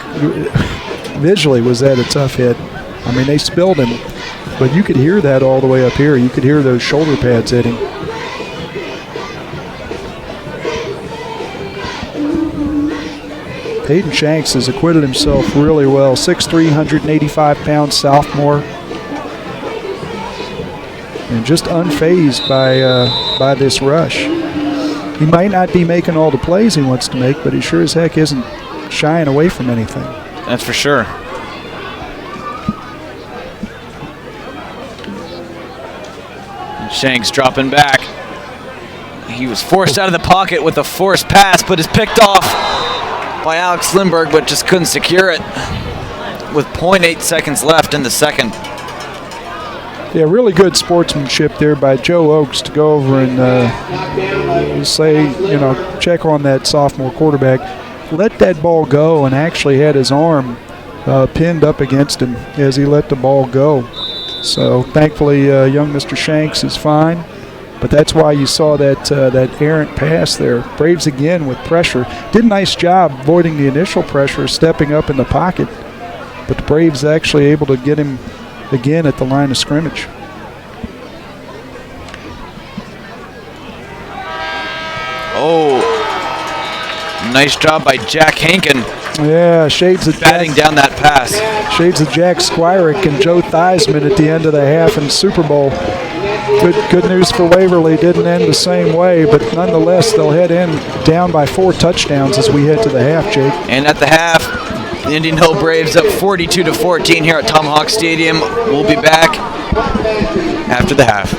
visually was that a tough hit. I mean, they spilled him, but you could hear that all the way up here. You could hear those shoulder pads hitting. Hayden Shanks has acquitted himself really well. 6'3", 185-pound sophomore. And just unfazed by this rush. He might not be making all the plays he wants to make, but he sure as heck isn't shying away from anything. That's for sure. And Shanks dropping back. He was forced out of the pocket with a forced pass, but is picked off by Alex Lindbergh, but just couldn't secure it with 0.8 seconds left in the second. Yeah, really good sportsmanship there by Joe Oakes to go over and check on that sophomore quarterback. Let that ball go and actually had his arm pinned up against him as he let the ball go. So thankfully, young Mr. Shanks is fine. But that's why you saw that errant pass there. Braves again with pressure. Did a nice job avoiding the initial pressure, stepping up in the pocket. But the Braves actually able to get him again at the line of scrimmage. Oh, nice job by Jack Hankin. Yeah, shades of batting down that pass. Shades of Jack Squirick and Joe Theismann at the end of the half in the Super Bowl. Good news for Waverly. Didn't end the same way, but nonetheless, they'll head in down by 4 touchdowns as we head to the half, Jake. And at the half, the Indian Hill Braves up 42-14 here at Tomahawk Stadium. We'll be back after the half.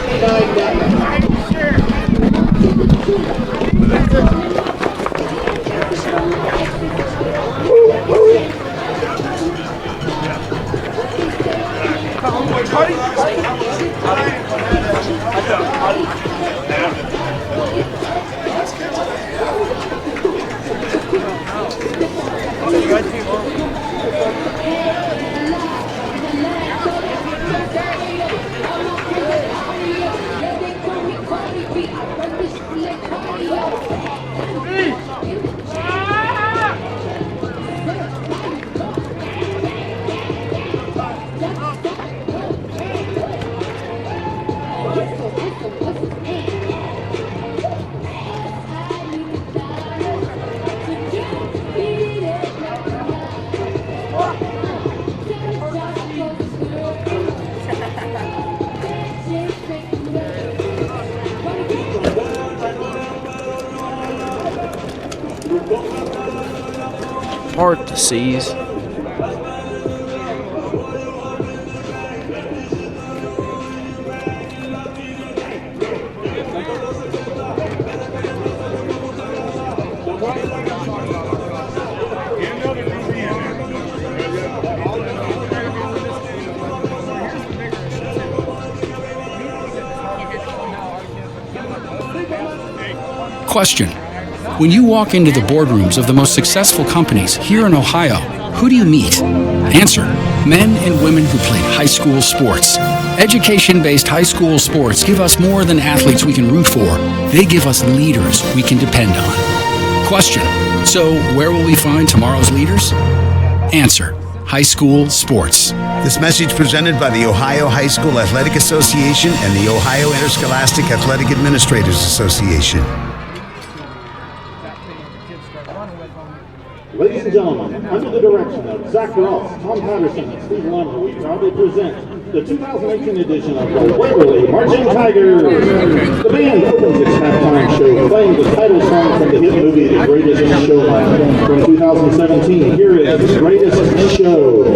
hard to seize. Question. When you walk into the boardrooms of the most successful companies here in Ohio, who do you meet? Answer. Men and women who played high school sports. Education-based high school sports give us more than athletes we can root for. They give us leaders we can depend on. Question. So where will we find tomorrow's leaders? Answer. High school sports. This message presented by the Ohio High School Athletic Association and the Ohio Interscholastic Athletic Administrators Association. Ladies and gentlemen, under the direction of Zach Ross, Tom Patterson, and Steve Lumber, we proudly present the 2018 edition of the Waverly Marching Tigers. The band opens its halftime show playing the title song from the hit movie The Greatest Showman from 2017. Here is The Greatest Show.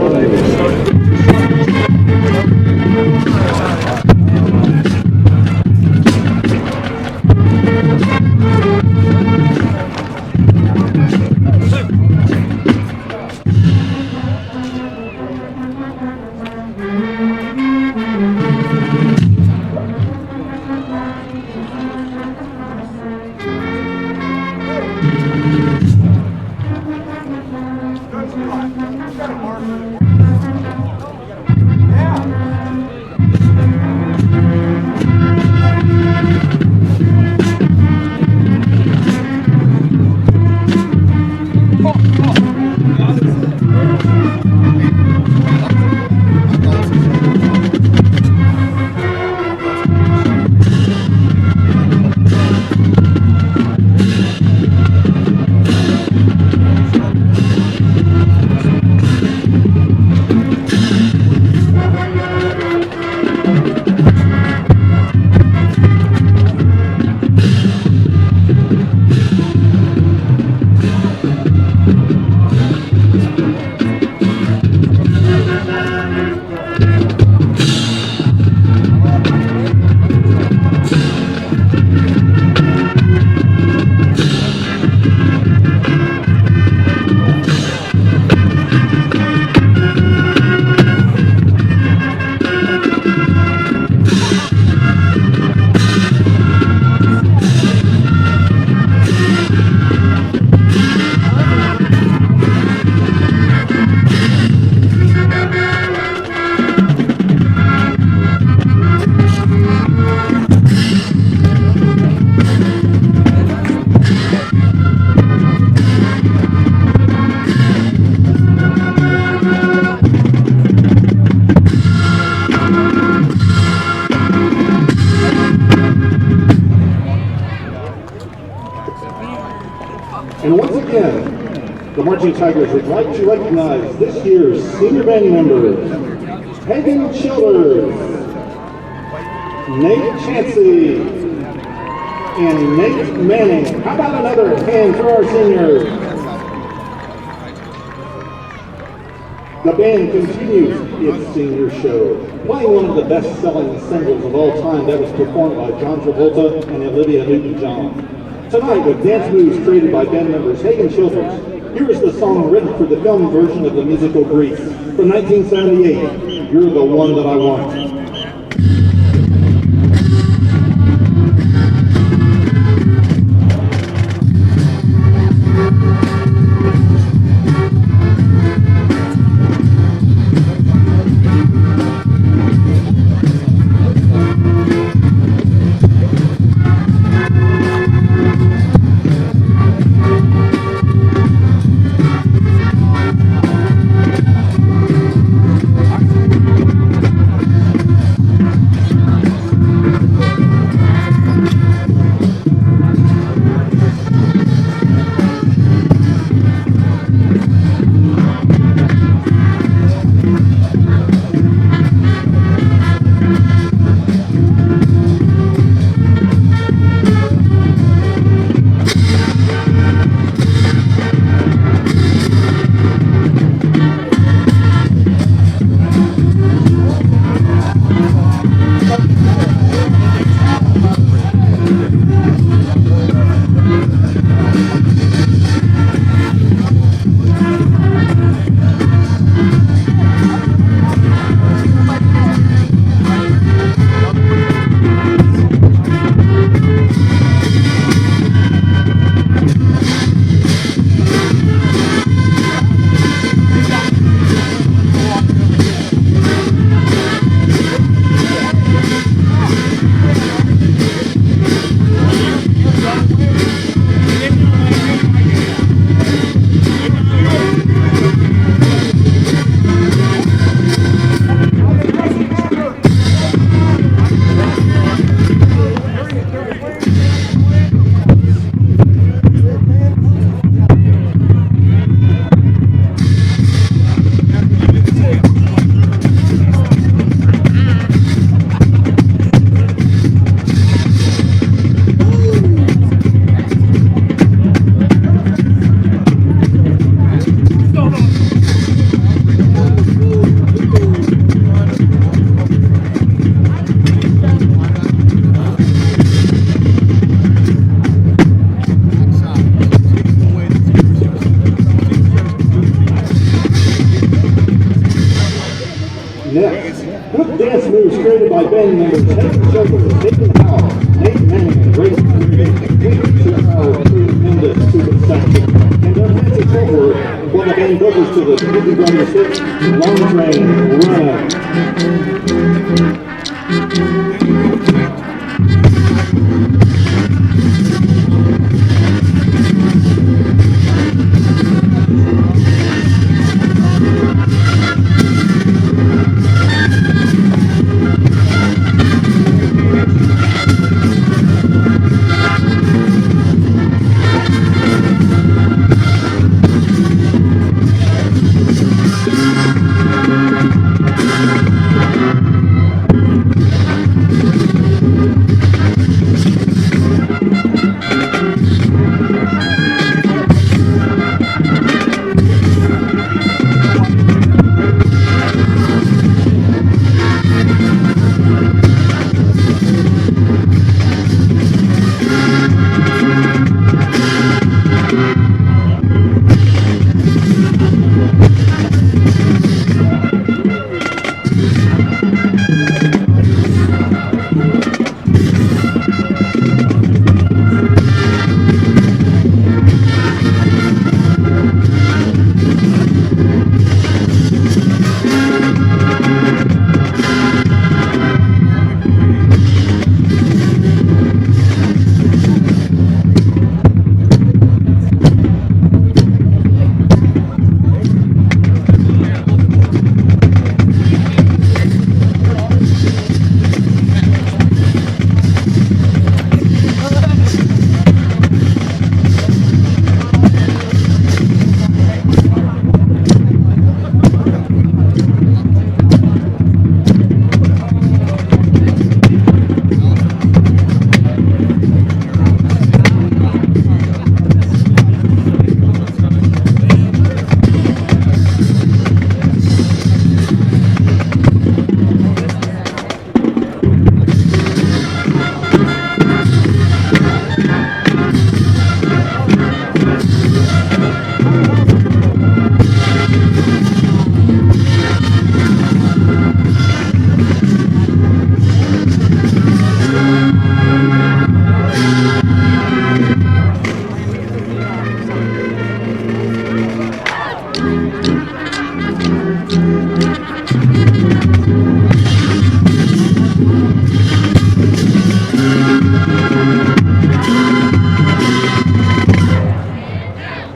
And once again, the Marching Tigers would like to recognize this year's senior band members: Hagen Childers, Nate Chansey, and Nate Manning. How about another hand for our seniors? The band continues its senior show, playing one of the best-selling singles of all time that was performed by John Travolta and Olivia Newton-John. Tonight, with dance moves created by band members Hagen Childers, here is the song written for the film version of the musical Grease from 1978, You're the One That I Want. graded by band members Heather Childers, Nathan Howell, Nate Manning, Grace Griffin, Peter Howard, Mendes to the section, and their Nancy Colbert, while the band vocals to the Doobie Brothers hit Long Train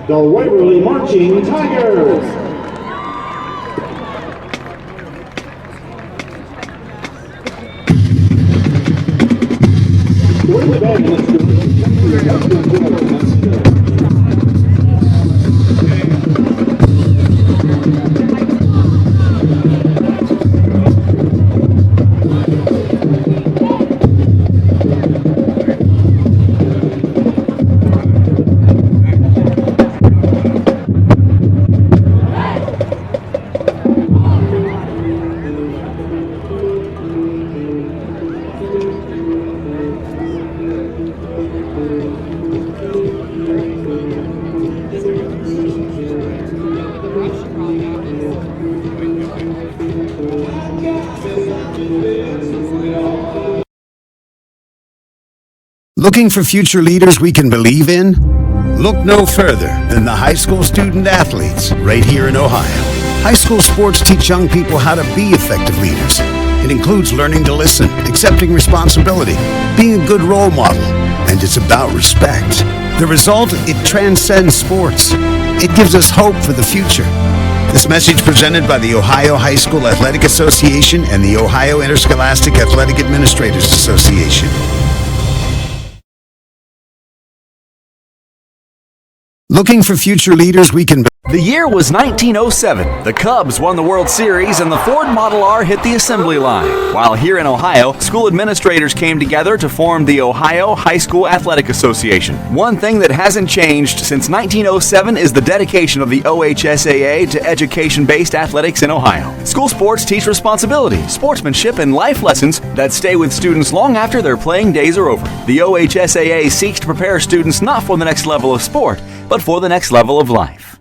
the Waverly Marching Tigers. Join the band Looking for future leaders we can believe in? Look no further than the high school student athletes right here in Ohio. High school sports teach young people how to be effective leaders. It includes learning to listen, accepting responsibility, being a good role model, and it's about respect. The result, it transcends sports. It gives us hope for the future. This message presented by the Ohio High School Athletic Association and the Ohio Interscholastic Athletic Administrators Association. Looking for future leaders we can... The year was 1907. The Cubs won the World Series and the Ford Model R hit the assembly line. While here in Ohio, school administrators came together to form the Ohio High School Athletic Association. One thing that hasn't changed since 1907 is the dedication of the OHSAA to education-based athletics in Ohio. School sports teach responsibility, sportsmanship, and life lessons that stay with students long after their playing days are over. The OHSAA seeks to prepare students not for the next level of sport, but for the next level of life.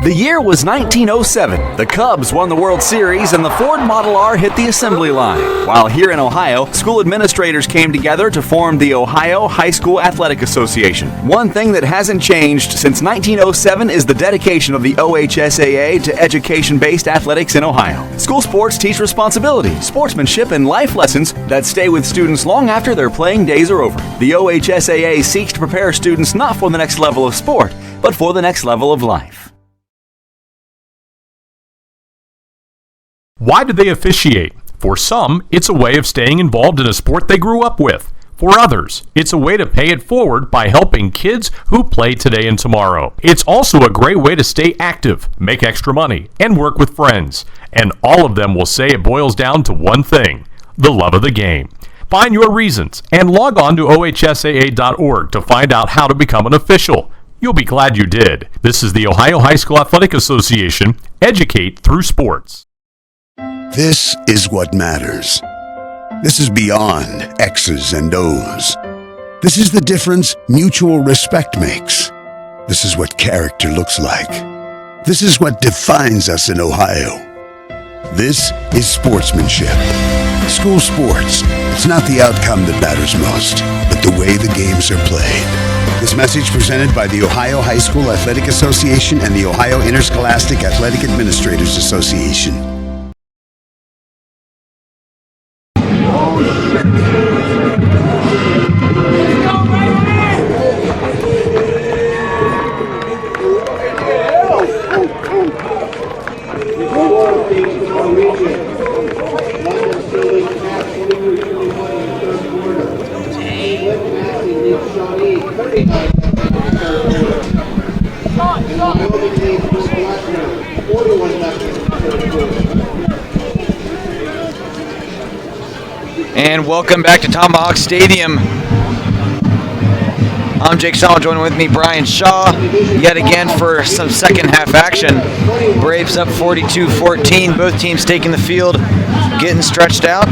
The year was 1907. The Cubs won the World Series and the Ford Model R hit the assembly line. While here in Ohio, school administrators came together to form the Ohio High School Athletic Association. One thing that hasn't changed since 1907 is the dedication of the OHSAA to education-based athletics in Ohio. School sports teach responsibility, sportsmanship, and life lessons that stay with students long after their playing days are over. The OHSAA seeks to prepare students not for the next level of sport, but for the next level of life. Why do they officiate? For some, it's a way of staying involved in a sport they grew up with. For others, it's a way to pay it forward by helping kids who play today and tomorrow. It's also a great way to stay active, make extra money, and work with friends. And all of them will say it boils down to one thing: the love of the game. Find your reasons and log on to OHSAA.org to find out how to become an official. You'll be glad you did. This is the Ohio High School Athletic Association. Educate through sports. This is what matters. This is beyond X's and O's. This is the difference mutual respect makes. This is what character looks like. This is what defines us in Ohio. This is sportsmanship. School sports, it's not the outcome that matters most, but the way the games are played. This message presented by the Ohio High School Athletic Association and the Ohio Interscholastic Athletic Administrators Association. And welcome back to Tomahawk Stadium. I'm Jake Shaw, joining with me Brian Shaw, yet again for some second half action. Braves up 42-14, both teams taking the field, getting stretched out.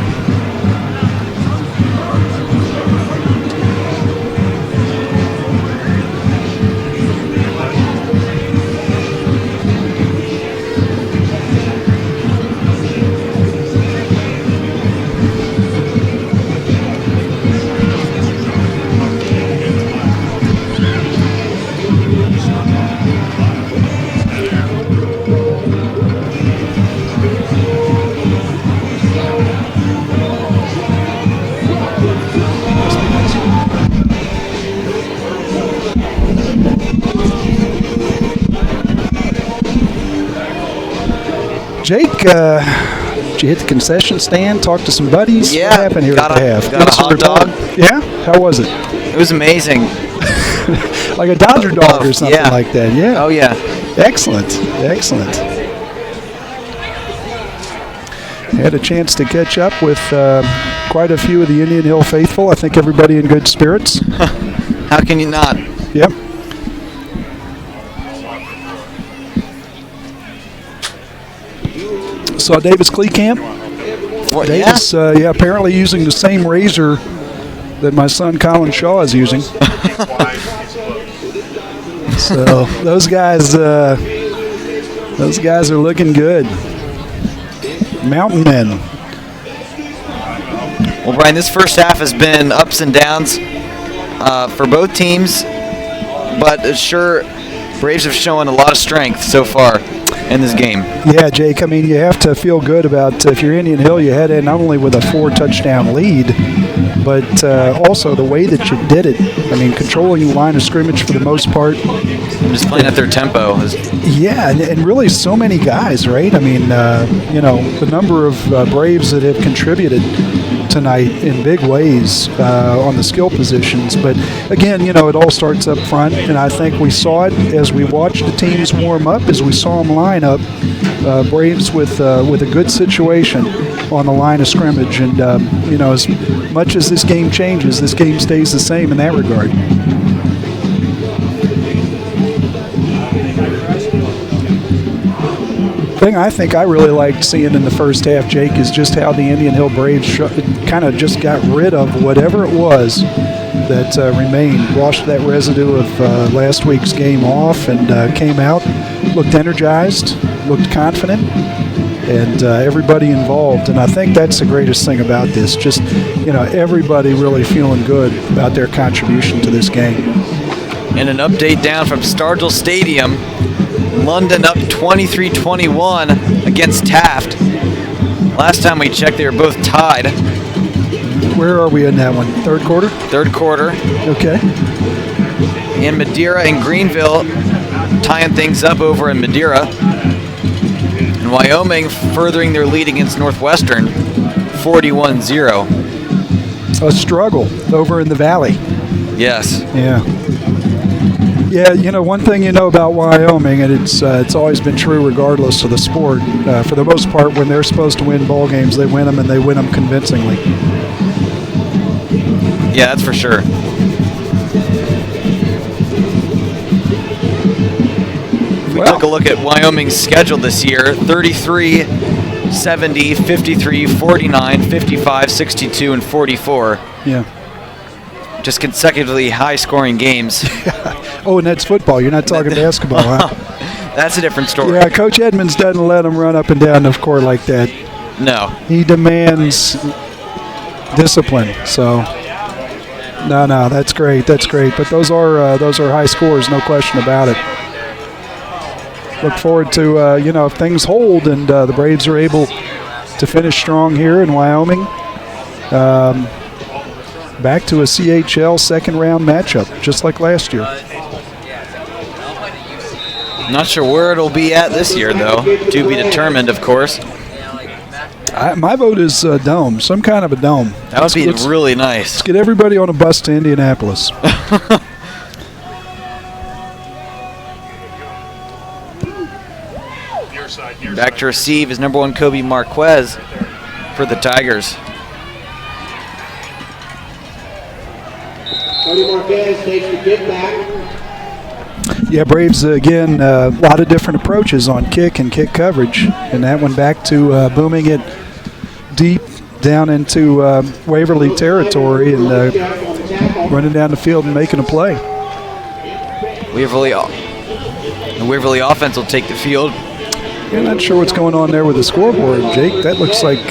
Jake, did you hit the concession stand, talk to some buddies? Yeah, what happened here at the half? got a hot dog. Yeah? How was it? It was amazing. Like a Dodger dog or something yeah. like that, yeah. Oh, yeah. Excellent, excellent. Had a chance to catch up with quite a few of the Indian Hill faithful. I think everybody in good spirits. How can you not? Yep. Saw Davis Kleekamp. Davis, apparently using the same razor that my son Colin Shaw is using. So those guys are looking good. Mountain men. Well, Brian, this first half has been ups and downs for both teams, but sure, Braves have shown a lot of strength so far in this game. Yeah, Jake, I mean, you have to feel good about if you're Indian Hill, you head in not only with a 4-touchdown lead, but also the way that you did it. I mean, controlling the line of scrimmage for the most part. Just playing at their tempo. Yeah, and really so many guys, right? I mean, the number of Braves that have contributed tonight in big ways on the skill positions. But again, it all starts up front, and I think we saw it as we watched the teams warm up, as we saw them line up. Braves with a good situation on the line of scrimmage, and as much as this game changes, this game stays the same in that regard. Thing I think I really liked seeing in the first half, Jake, is just how the Indian Hill Braves kind of just got rid of whatever it was that remained, washed that residue of last week's game off, and came out, looked energized, looked confident, and everybody involved. And I think that's the greatest thing about this, just everybody really feeling good about their contribution to this game. And an update down from Stargell Stadium. London up 23-21 against Taft. Last time we checked, they were both tied. Where are we in that one? Third quarter? Third quarter. Okay. And Madeira and Greenville tying things up over in Madeira. And Wyoming furthering their lead against Northwestern, 41-0. A struggle over in the Valley. Yes. Yeah. Yeah, one thing about Wyoming, and it's always been true regardless of the sport, for the most part, when they're supposed to win ball games, they win them, and they win them convincingly. Yeah, that's for sure. If we took a look at Wyoming's schedule this year, 33, 70, 53, 49, 55, 62, and 44. Yeah. Just consecutively high-scoring games. Oh, and that's football. You're not talking basketball, huh? That's a different story. Yeah, Coach Edmonds doesn't let them run up and down the court like that. No. He demands discipline. So, no, that's great. That's great. But those are high scores, no question about it. Look forward to if things hold and the Braves are able to finish strong here in Wyoming. Back to a CHL second round matchup, just like last year. Not sure where it'll be at this year, though. To be determined, of course. My vote is dome, some kind of a dome. That would be really nice. Let's get everybody on a bus to Indianapolis. Back to receive is number 1 Kobe Marquez for the Tigers. Cody Marquez takes the kick back. Yeah, Braves, again, a lot of different approaches on kick and kick coverage. And that one back to booming it deep down into Waverly territory and running down the field and making a play. The Waverly offense will take the field. I'm not sure what's going on there with the scoreboard, Jake. That looks like...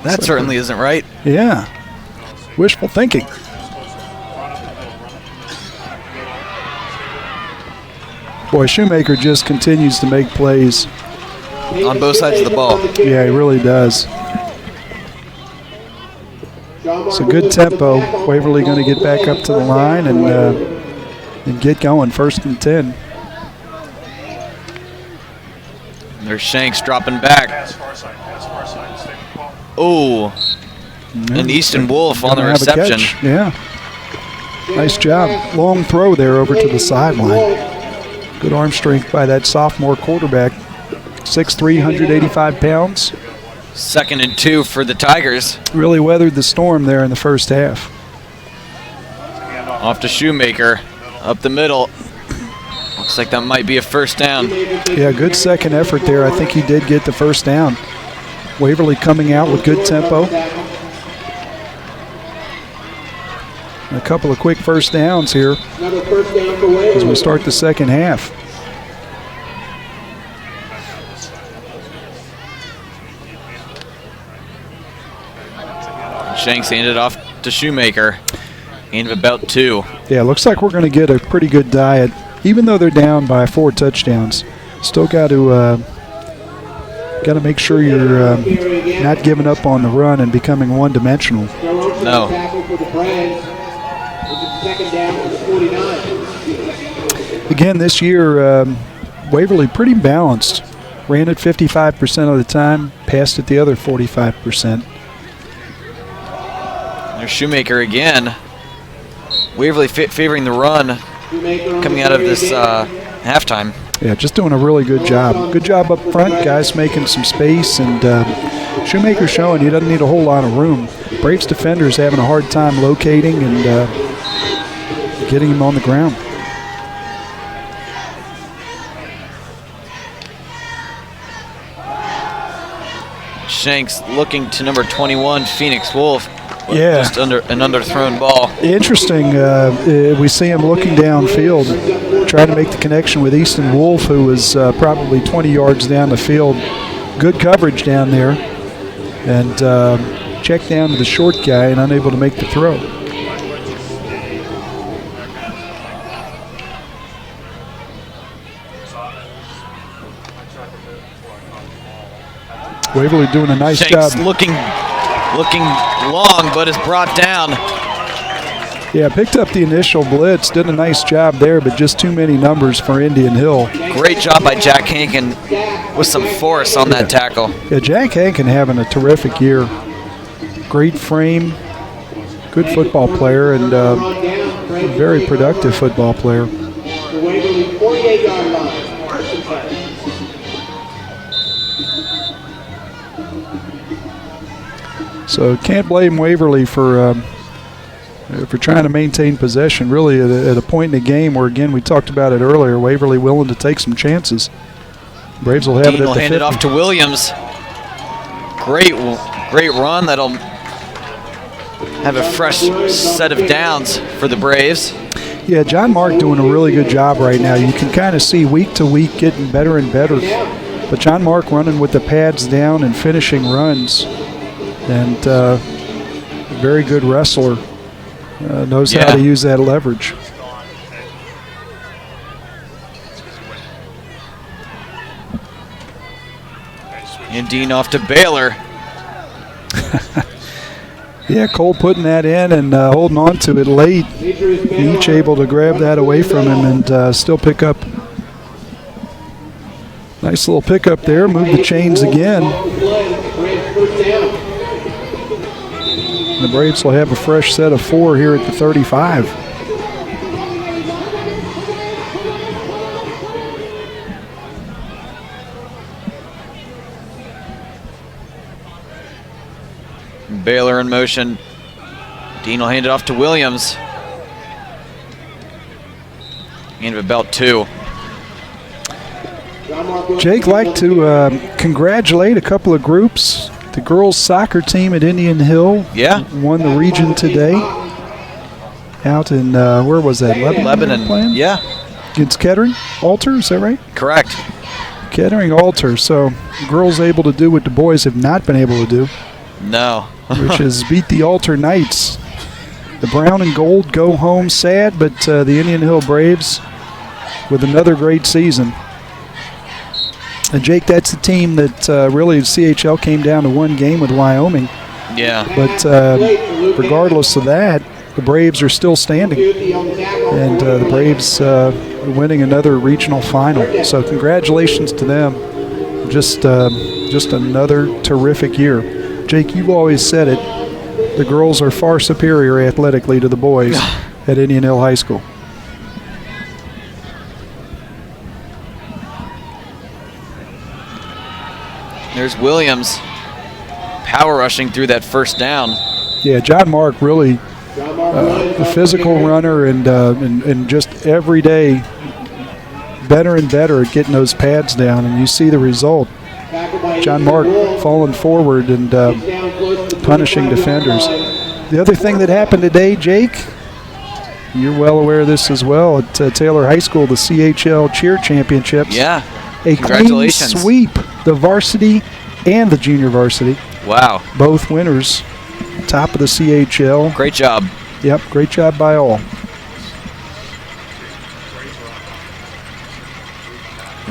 that certainly isn't right. Yeah. Wishful thinking. Boy, Shoemaker just continues to make plays. On both sides of the ball. Yeah, he really does. It's a good tempo. Waverly going to get back up to the line and get going, 1st and 10. There's Shanks dropping back. Oh, and Easton Wolf on the reception. Yeah. Nice job. Long throw there over to the sideline. Good arm strength by that sophomore quarterback. 6'3", 185 pounds. 2nd and 2 for the Tigers. Really weathered the storm there in the first half. Off to Shoemaker. Up the middle. Looks like that might be a 1st down. Yeah, good second effort there. I think he did get the 1st down. Waverly coming out with good tempo. A couple of quick 1st downs here as we start the second half. Shanks handed off to Shoemaker. Gain of about 2. Yeah, looks like we're going to get a pretty good diet, even though they're down by 4 touchdowns. Still got to make sure you're not giving up on the run and becoming one-dimensional. No. Again, this year, Waverly pretty balanced. Ran it 55% of the time, passed it the other 45%. There's Shoemaker again. Waverly favoring the run coming out of this halftime. Yeah, just doing a really good job. Good job up front, guys making some space, and Shoemaker showing he doesn't need a whole lot of room. Braves defenders having a hard time locating and getting him on the ground. Shanks looking to number 21, Phoenix Wolf. Yeah. Just under an underthrown ball. Interesting. We see him looking downfield, trying to make the connection with Easton Wolf, who was probably 20 yards down the field. Good coverage down there. And check down to the short guy and unable to make the throw. Waverly doing a nice Shanks job. looking long, but is brought down. Yeah, picked up the initial blitz, did a nice job there, but just too many numbers for Indian Hill. Great job by Jack Hankin with some force on that tackle. Yeah, Jack Hankin having a terrific year. Great frame, good football player, and very productive football player. The Waverly 48-yard line. So can't blame Waverly for trying to maintain possession. Really, at a point in the game where, again, we talked about it earlier, Waverly willing to take some chances. Braves will have it at the 50. Hand it off to Williams. Great run. That'll have a fresh set of downs for the Braves. Yeah, John Mark doing a really good job right now. You can kind of see week to week getting better and better. But John Mark running with the pads down and finishing runs. And very good wrestler. Knows how to use that leverage. And Dean off to Baylor. Yeah, Cole putting that in and holding on to it late. Each able to grab that away from him and still pick up. Nice little pickup there. Move the chains again. The Braves will have a fresh set of 4 here at the 35. Baylor in motion. Dean will hand it off to Williams. End of about 2. Jake, like to congratulate a couple of groups. The girls' soccer team at Indian Hill won the region today. Out in, where was that? Lebanon. Yeah. Against Kettering Alter, is that right? Correct. Kettering Alter. So girls able to do what the boys have not been able to do. No. Which is beat the Alter Knights. The brown and gold go home sad, but the Indian Hill Braves with another great season. And Jake, that's the team that really CHL came down to 1 game with Wyoming. Yeah. But regardless of that, the Braves are still standing. And the Braves winning another regional final. So congratulations to them. Just another terrific year. Jake, you've always said it. The girls are far superior athletically to the boys at Indian Hill High School. There's Williams power rushing through that first down. Yeah, John Mark really a physical runner and just every day better and better at getting those pads down, and you see the result. John Mark falling forward and punishing defenders. The other thing that happened today, Jake, you're well aware of this as well, at Taylor High School, the CHL Cheer Championships. Yeah. A clean sweep, the varsity and the junior varsity. Wow. Both winners, top of the CHL. Great job. Yep, great job by all.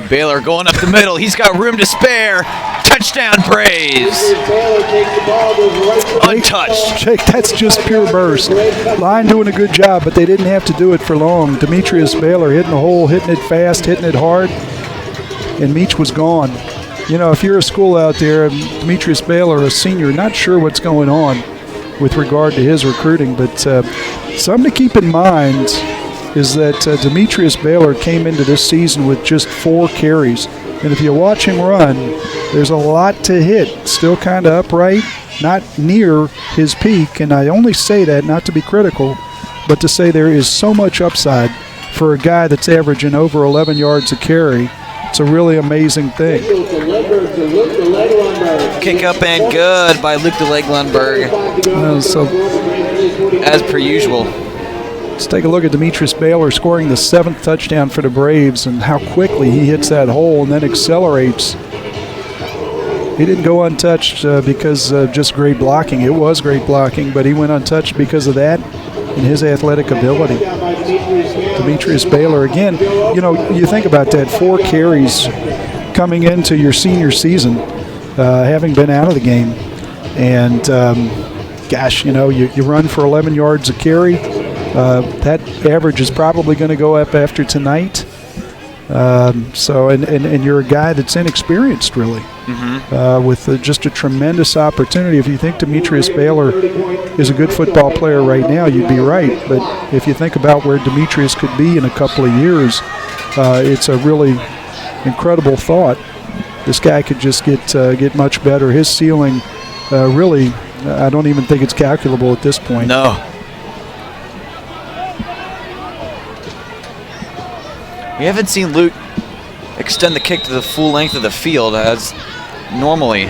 Baylor going up the middle. He's got room to spare. Touchdown, Braves. Untouched. Jake, that's just pure burst. Line doing a good job, but they didn't have to do it for long. Demetrius Baylor hitting the hole, hitting it fast, hitting it hard, and Meach was gone. You know, if you're a school out there, Demetrius Baylor, a senior, not sure what's going on with regard to his recruiting, but something to keep in mind is that Demetrius Baylor came into this season with just 4 carries. And if you watch him run, there's a lot to hit. Still kind of upright, not near his peak. And I only say that not to be critical, but to say there is so much upside for a guy that's averaging over 11 yards a carry. It's a really amazing thing. Kick up and good by Luke the Leg Lundberg. As per usual. Let's take a look at Demetrius Baylor scoring the 7th touchdown for the Braves and how quickly he hits that hole and then accelerates. He didn't go untouched because of just great blocking. It was great blocking, but he went untouched because of that and his athletic ability. Demetrius Baylor, again, you know, you think about that, 4 carries coming into your senior season, having been out of the game. And, gosh, you know, you run for 11 yards a carry. That average is probably going to go up after tonight. And you're a guy that's inexperienced, really, with just a tremendous opportunity. If you think Demetrius Baylor is a good football player right now, you'd be right. But if you think about where Demetrius could be in a couple of years, it's a really incredible thought. This guy could just get much better. His ceiling really I don't even think it's calculable at this point. No. We haven't seen Luke extend the kick to the full length of the field as normally.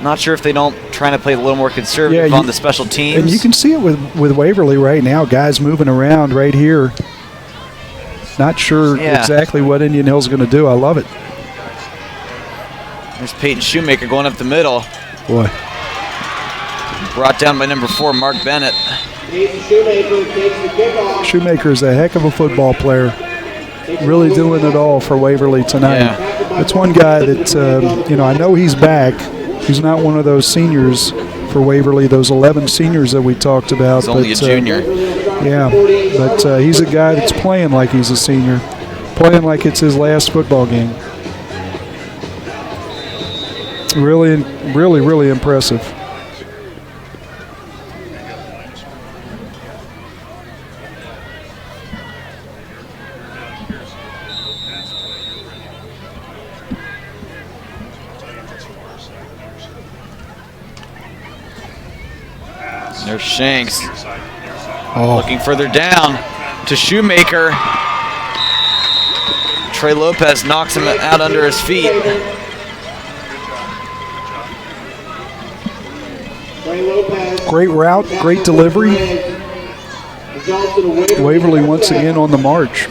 Not sure if they don't try to play a little more conservative on the special teams. And you can see it with Waverly right now. Guys moving around right here. Not sure exactly what Indian Hill's going to do. I love it. There's Peyton Shoemaker going up the middle. Boy. Brought down by number 4, Mark Bennett. Shoemaker is a heck of a football player. Really doing it all for Waverly tonight. Yeah. That's one guy that, I know he's back. He's not one of those seniors for Waverly, those 11 seniors that we talked about. He's only a junior. Yeah, but he's a guy that's playing like he's a senior, playing like it's his last football game. Really, really, really impressive. There's Shanks. Looking further down to Shoemaker. Trey Lopez knocks him out under his feet. Great route, great delivery. Waverly once again on the march.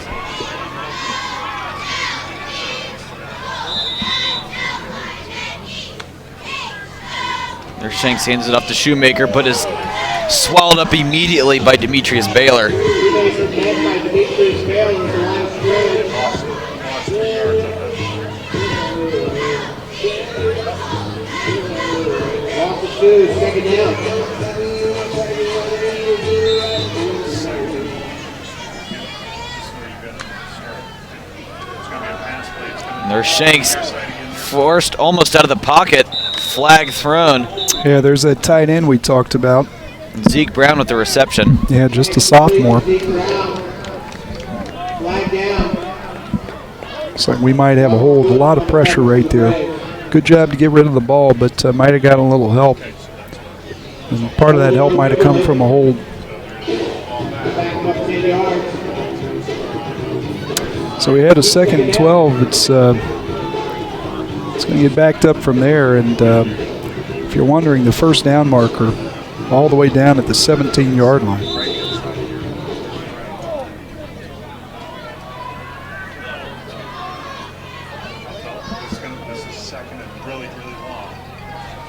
There Shanks hands it off to Shoemaker, but is swallowed up immediately by Demetrius Baylor. Second down. And there's Shanks forced almost out of the pocket. Flag thrown. Yeah, there's that tight end we talked about. Zeke Brown with the reception. Yeah, just a sophomore. Looks like we might have a lot of pressure right there. Good job to get rid of the ball, but might have gotten a little help. And part of that help might have come from a hold. So we had a 2nd and 12. It's going to get backed up from there. And if you're wondering, the first down marker all the way down at the 17-yard line. This is second and really, really long.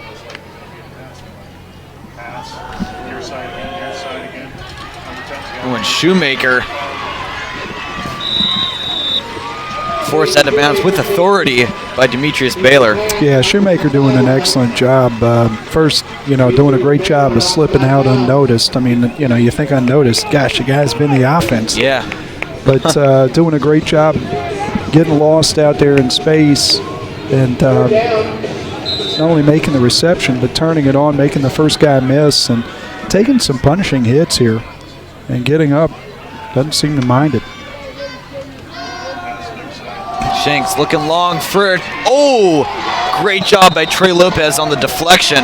Looks like it's going to be a pass. Near side again. Number 10's When Shoemaker forced out of bounds with authority by Demetrius Baylor. Yeah, Shoemaker doing an excellent job. First, doing a great job of slipping out unnoticed. I mean, you think unnoticed, gosh, the guy's been the offense. Yeah. But doing a great job getting lost out there in space and not only making the reception, but turning it on, making the first guy miss, and taking some punishing hits here and getting up. Doesn't seem to mind it. Shanks looking long for it. Oh, great job by Trey Lopez on the deflection.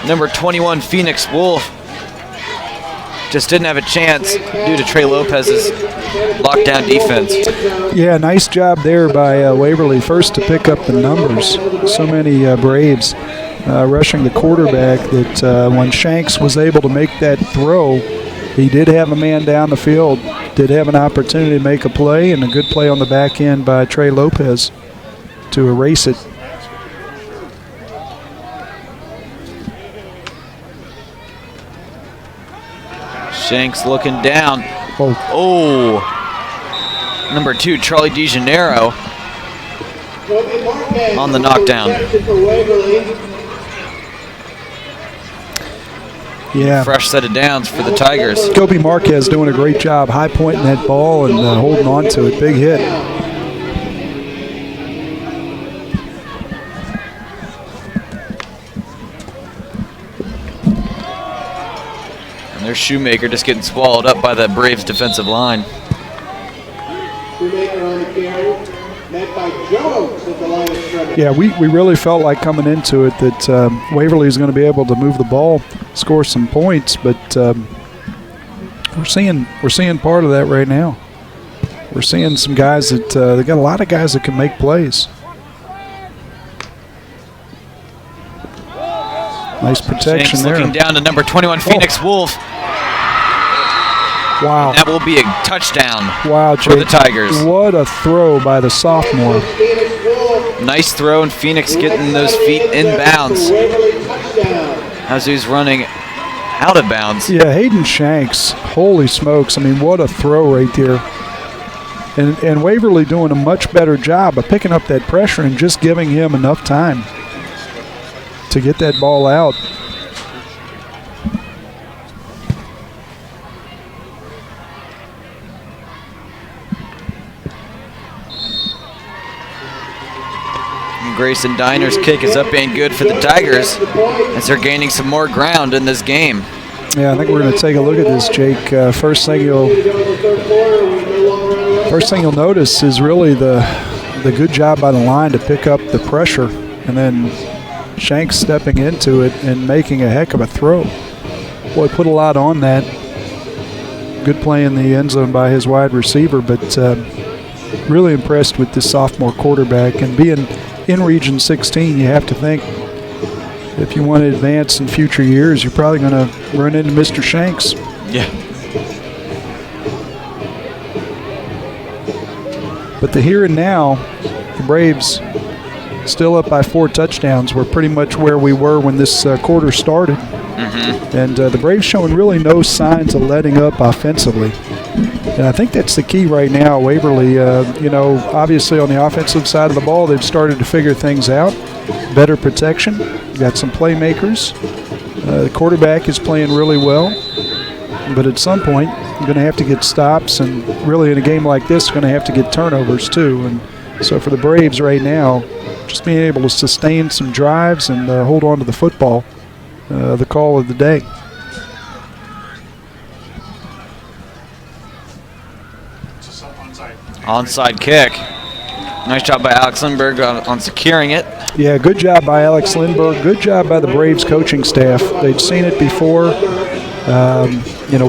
Number 21, Phoenix Wolf, just didn't have a chance due to Trey Lopez's lockdown defense. Yeah, nice job there by Waverly. First to pick up the numbers. So many Braves rushing the quarterback that when Shanks was able to make that throw, he did have a man down the field, did have an opportunity to make a play, and a good play on the back end by Trey Lopez to erase it. Shanks looking down. Oh. Number 2, Charlie DeJaneiro on the knockdown. Yeah. Fresh set of downs for the Tigers. Kobe Marquez doing a great job high pointing that ball and holding on to it. Big hit. And there's Shoemaker just getting swallowed up by the Braves defensive line. Shoemaker on the carry. met by Jones at the line of scrimmage. Yeah, we really felt like coming into it that Waverly is going to be able to move the ball, score some points, but we're seeing part of that right now. We're seeing some guys that they got a lot of guys that can make plays. Nice protection Shanks there. looking down to number 21, Phoenix Wolf. Wow. And that will be a touchdown Wow, for the Jake. Tigers. What a throw by the sophomore. Nice throw, and Phoenix getting those feet in bounds as he's running out of bounds. Yeah, Hayden Shanks. Holy smokes. I mean, what a throw right there. And Waverly doing a much better job of picking up that pressure and just giving him enough time to get that ball out. And Grayson Diner's kick is up and good for the Tigers as they're gaining some more ground in this game. Yeah, I think we're going to take a look at this, Jake. First thing you'll notice is really the good job by the line to pick up the pressure, and then Shanks stepping into it and making a heck of a throw. Boy, put a lot on that. Good play in the end zone by his wide receiver, but really impressed with this sophomore quarterback. And being in Region 16, you have to think if you want to advance in future years, you're probably going to run into Mr. Shanks. Yeah. But the here and now, the Braves still up by 4 touchdowns. We're pretty much where we were when this quarter started. And the Braves showing really no signs of letting up offensively. And I think that's the key right now. Waverly, obviously on the offensive side of the ball, they've started to figure things out. Better protection. Got some playmakers. The quarterback is playing really well. But at some point, you're going to have to get stops. And really in a game like this, you're going to have to get turnovers too. And so for the Braves right now, just being able to sustain some drives and hold on to the football, the call of the day. Onside kick. Nice job by Alex Lindbergh on securing it. Yeah, good job by Alex Lindbergh. Good job by the Braves coaching staff. They'd seen it before.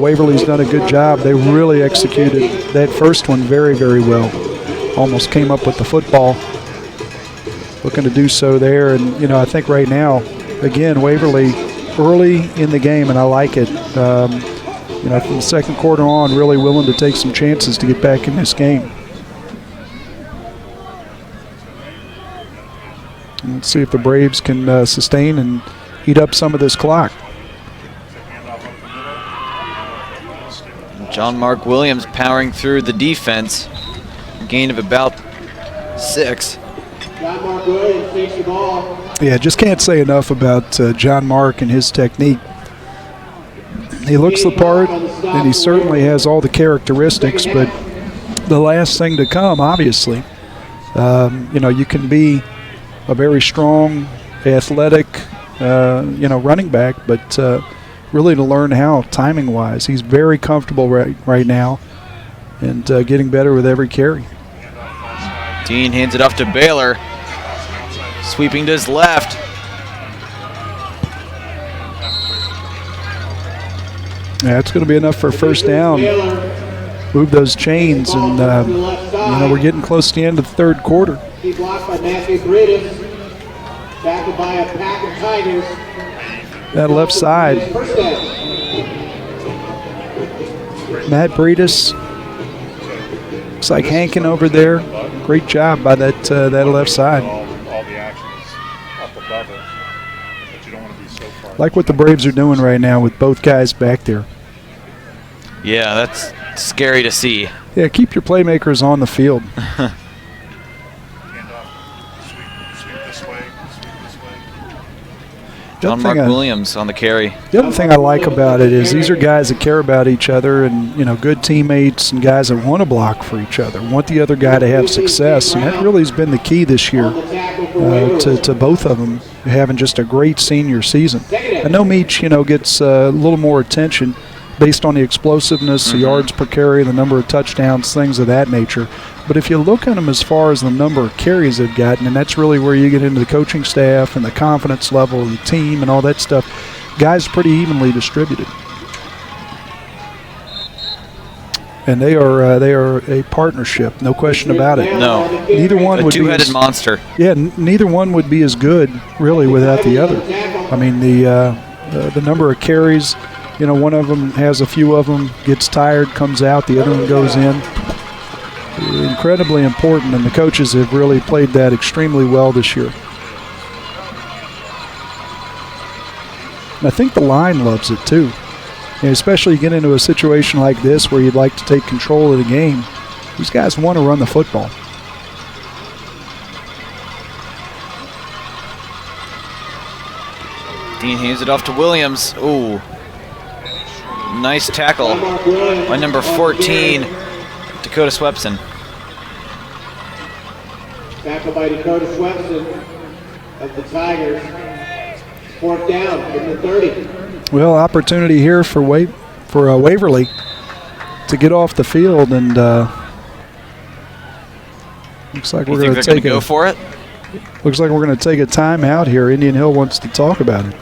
Waverly's done a good job. They really executed that first one very, very well. Almost came up with the football. Looking to do so there. And, I think right now, again, Waverly early in the game, and I like it. From the second quarter on, really willing to take some chances to get back in this game. Let's see if the Braves can sustain and eat up some of this clock. John Mark Williams powering through the defense. Gain of about 6. John Mark Williams takes the ball. Yeah, just can't say enough about John Mark and his technique. He looks the part, and he certainly has all the characteristics, but the last thing to come, obviously. You can be a very strong, athletic, running back, but really to learn how, timing-wise. He's very comfortable right now and getting better with every carry. Dean hands it off to Baylor. Sweeping to his left. Yeah, it's going to be enough for a first down. Move those chains, and we're getting close to the end of the third quarter. He blocked by Matthew Breedis. Tackled by a pack of Tigers. That left side. Matt Breedis. Looks like Hankin over there. Great job by that left side. All the actions up above it, but you don't want to be so far. Like what the Braves are doing right now with both guys back there. Yeah, that's scary to see. Yeah, keep your playmakers on the field. John Mark Williams on the carry. The other thing I like about it is these are guys that care about each other and, good teammates and guys that want to block for each other, want the other guy to have success. And that really has been the key this year to both of them having just a great senior season. I know Meach, gets a little more attention, based on the explosiveness, the yards per carry, the number of touchdowns, things of that nature. But if you look at them as far as the number of carries they've gotten, and that's really where you get into the coaching staff and the confidence level of the team and all that stuff, guys pretty evenly distributed. And they are a partnership, no question about it. No. Neither one would be two-headed monster. Yeah, neither one would be as good really without the other. I mean, the number of carries, you know, one of them has a few of them, gets tired, comes out, the other one goes in. Incredibly important, and the coaches have really played that extremely well this year. And I think the line loves it too. And especially you get into a situation like this where you'd like to take control of the game. These guys want to run the football. Dean hands it off to Williams. Ooh. Nice tackle by number 14, Dakota Swepson. Tackle by Dakota Swepson of the Tigers. 4th down from the 30. Well, opportunity here for Waverly to get off the field, and looks like we're going to go for it. Looks like we're going to take a timeout here. Indian Hill wants to talk about it.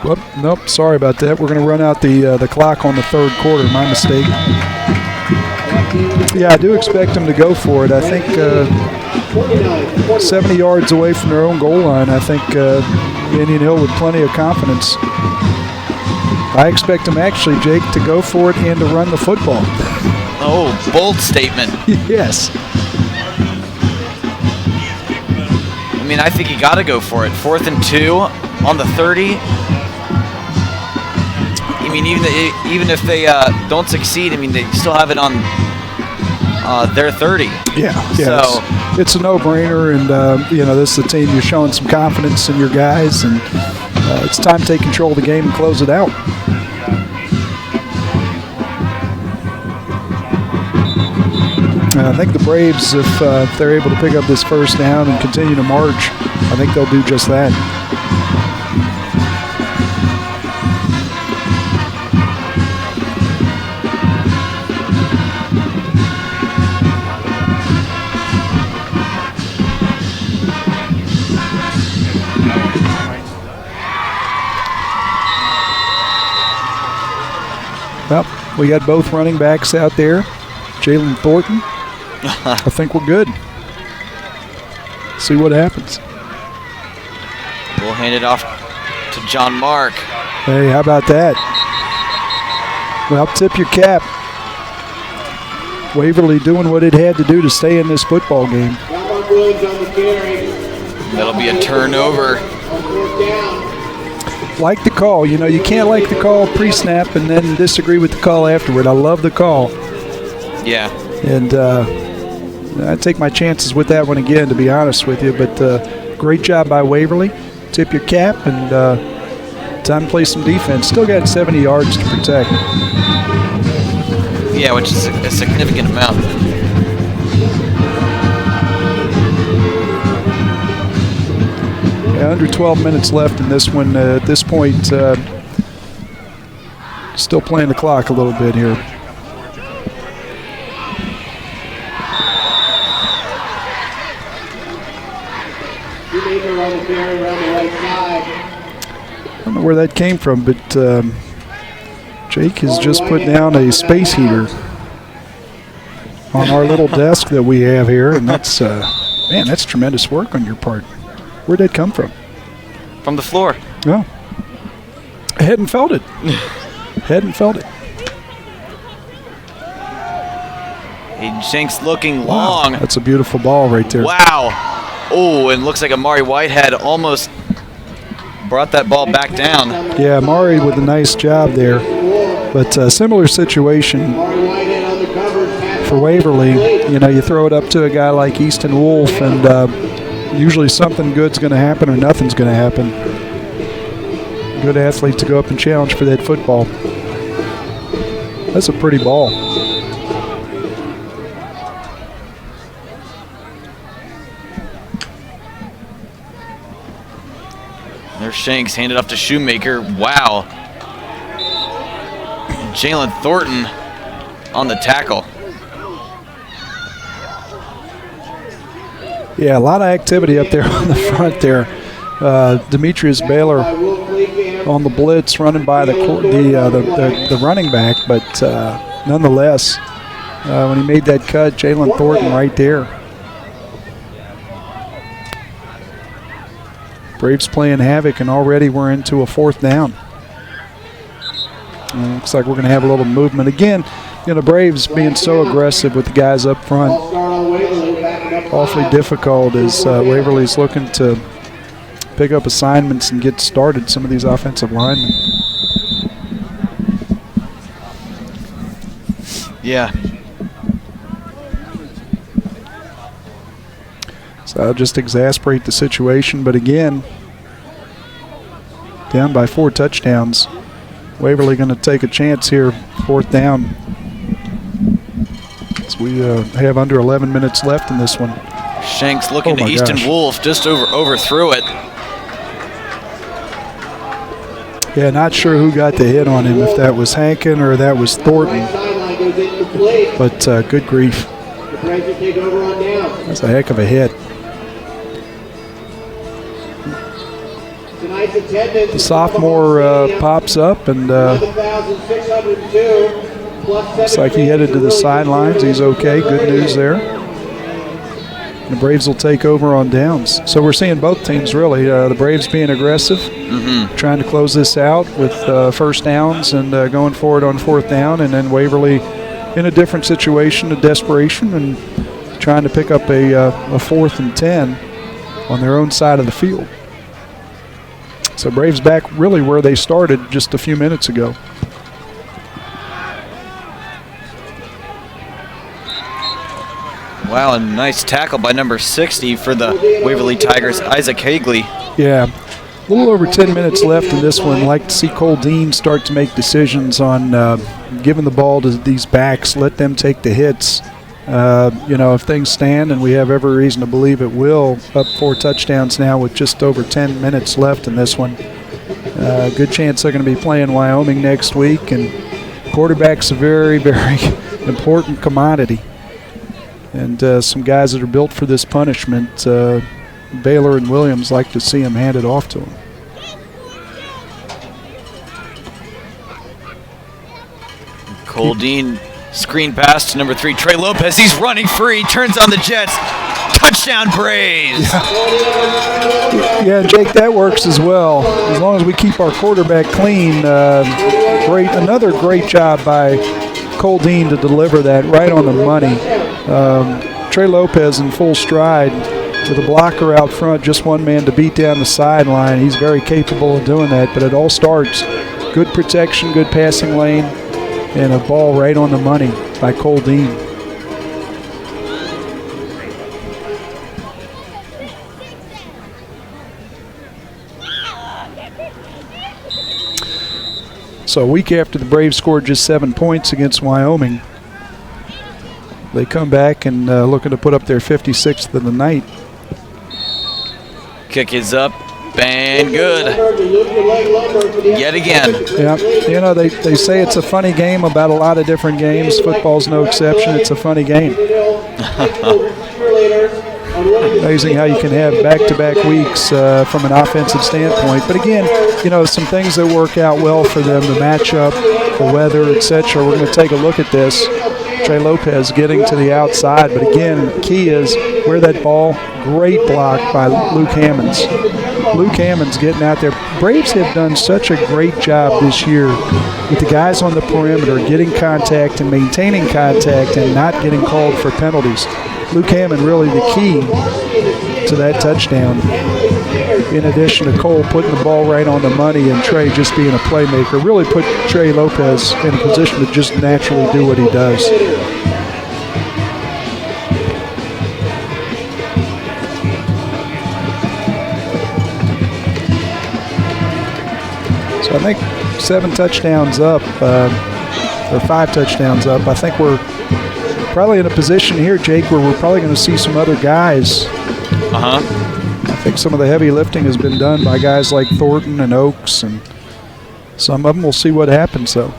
Whoop, nope, sorry about that. We're going to run out the clock on the 3rd quarter. My mistake. Yeah, I do expect them to go for it. I think 70 yards away from their own goal line. I think Indian Hill with plenty of confidence. I expect them actually, Jake, to go for it and to run the football. Oh, bold statement. Yes. I mean, I think you got to go for it. 4th and 2 on the 30. I mean, even if they don't succeed, I mean, they still have it on their 30. Yeah. So it's a no-brainer, and you know, this is the team. You're showing some confidence in your guys, and it's time to take control of the game and close it out. I think the Braves, if they're able to pick up this 1st down and continue to march, I think they'll do just that. Well, we got both running backs out there. Jalen Thornton. I think we're good. See what happens. We'll hand it off to John Mark. Hey, how about that? Well, tip your cap. Waverly doing what it had to do to stay in this football game. That'll be a turnover. Like the call. You know, you can't like the call pre-snap and then disagree with the call afterward. I love the call. Yeah. And I take my chances with that one again, to be honest with you. But great job by Waverly. Tip your cap, and time to play some defense. Still got 70 yards to protect. Yeah, which is a significant amount. Yeah, under 12 minutes left in this one. At this point, still playing the clock a little bit here. I don't know where that came from, but Jake has just put down a space heater on our little desk that we have here, and that's man, that's tremendous work on your part. Where'd that come from? From the floor. No. I hadn't felt it. Hadn't felt it. Hayden Shanks looking Wow, long. that's a beautiful ball right there. Wow. Oh, and looks like Amari Whitehead almost brought that ball back down. Yeah, Amari with a nice job there. But similar situation for Waverly. You know, you throw it up to a guy like Easton Wolf, and usually something good's going to happen or nothing's going to happen. Good athlete to go up and challenge for that football. That's a pretty ball. There's Shanks handed off to Shoemaker. Wow. Jalen Thornton on the tackle. Yeah, a lot of activity up there on the front there. Demetrius Baylor on the blitz, running by the running back, but nonetheless, when he made that cut, Jalen Thornton right there. Braves playing havoc, and already we're into a 4th down. And it looks like we're going to have a little movement again. Braves being so aggressive with the guys up front, awfully difficult as Waverly's looking to pick up assignments and get started, some of these offensive linemen. Yeah. So I'll just exasperate the situation, but again, down by 4 touchdowns. Waverly going to take a chance here, 4th down. So we have under 11 minutes left in this one. Shanks looking to Easton Wolf, just overthrew it. Yeah, not sure who got the hit on him, if that was Hankin or that was Thornton. But good grief. That's a heck of a hit. The sophomore pops up and looks like he headed to the sidelines. He's okay. Good news there. The Braves will take over on downs. So we're seeing both teams really. The Braves being aggressive, trying to close this out with 1st downs and going forward on 4th down, and then Waverly in a different situation, a desperation, and trying to pick up a 4th and 10 on their own side of the field. So Braves back really where they started just a few minutes ago. Wow, a nice tackle by number 60 for the Waverly Tigers, Isaac Hagley. Yeah, a little over 10 minutes left in this one. Like to see Cole Dean start to make decisions on giving the ball to these backs, let them take the hits. If things stand, and we have every reason to believe it will, up 4 touchdowns now with just over 10 minutes left in this one. Good chance they're going to be playing Wyoming next week, and quarterback's a very, very important commodity. And some guys that are built for this punishment, Baylor and Williams, like to see him handed off to them. Cole Dean, screen pass to number 3, Trey Lopez. He's running free, turns on the Jets. Touchdown Braves! Yeah, Jake, that works as well. As long as we keep our quarterback clean. Another great job by Cole Dean to deliver that right on the money. Trey Lopez in full stride with a blocker out front, just one man to beat down the sideline. He's very capable of doing that, but it all starts. Good protection, good passing lane, and a ball right on the money by Cole Dean. So a week after the Braves scored just 7 points against Wyoming, they come back and looking to put up their 56th of the night. Kick is up and good. Yet again. Yeah, they say it's a funny game about a lot of different games. Football's no exception. It's a funny game. Amazing how you can have back-to-back weeks from an offensive standpoint. But again, some things that work out well for them, the matchup, the weather, etc. We're going to take a look at this. Trey Lopez getting to the outside, but again, the key is where that ball, great block by Luke Hammonds. Luke Hammonds getting out there. Braves have done such a great job this year with the guys on the perimeter getting contact and maintaining contact and not getting called for penalties. Luke Hammond really the key to that touchdown. In addition to Cole putting the ball right on the money and Trey just being a playmaker, really put Trey Lopez in a position to just naturally do what he does. So I think 7 touchdowns up, or 5 touchdowns up. I think we're probably in a position here, Jake, where we're probably going to see some other guys. I think some of the heavy lifting has been done by guys like Thornton and Oaks, and some of them. We'll see what happens, though.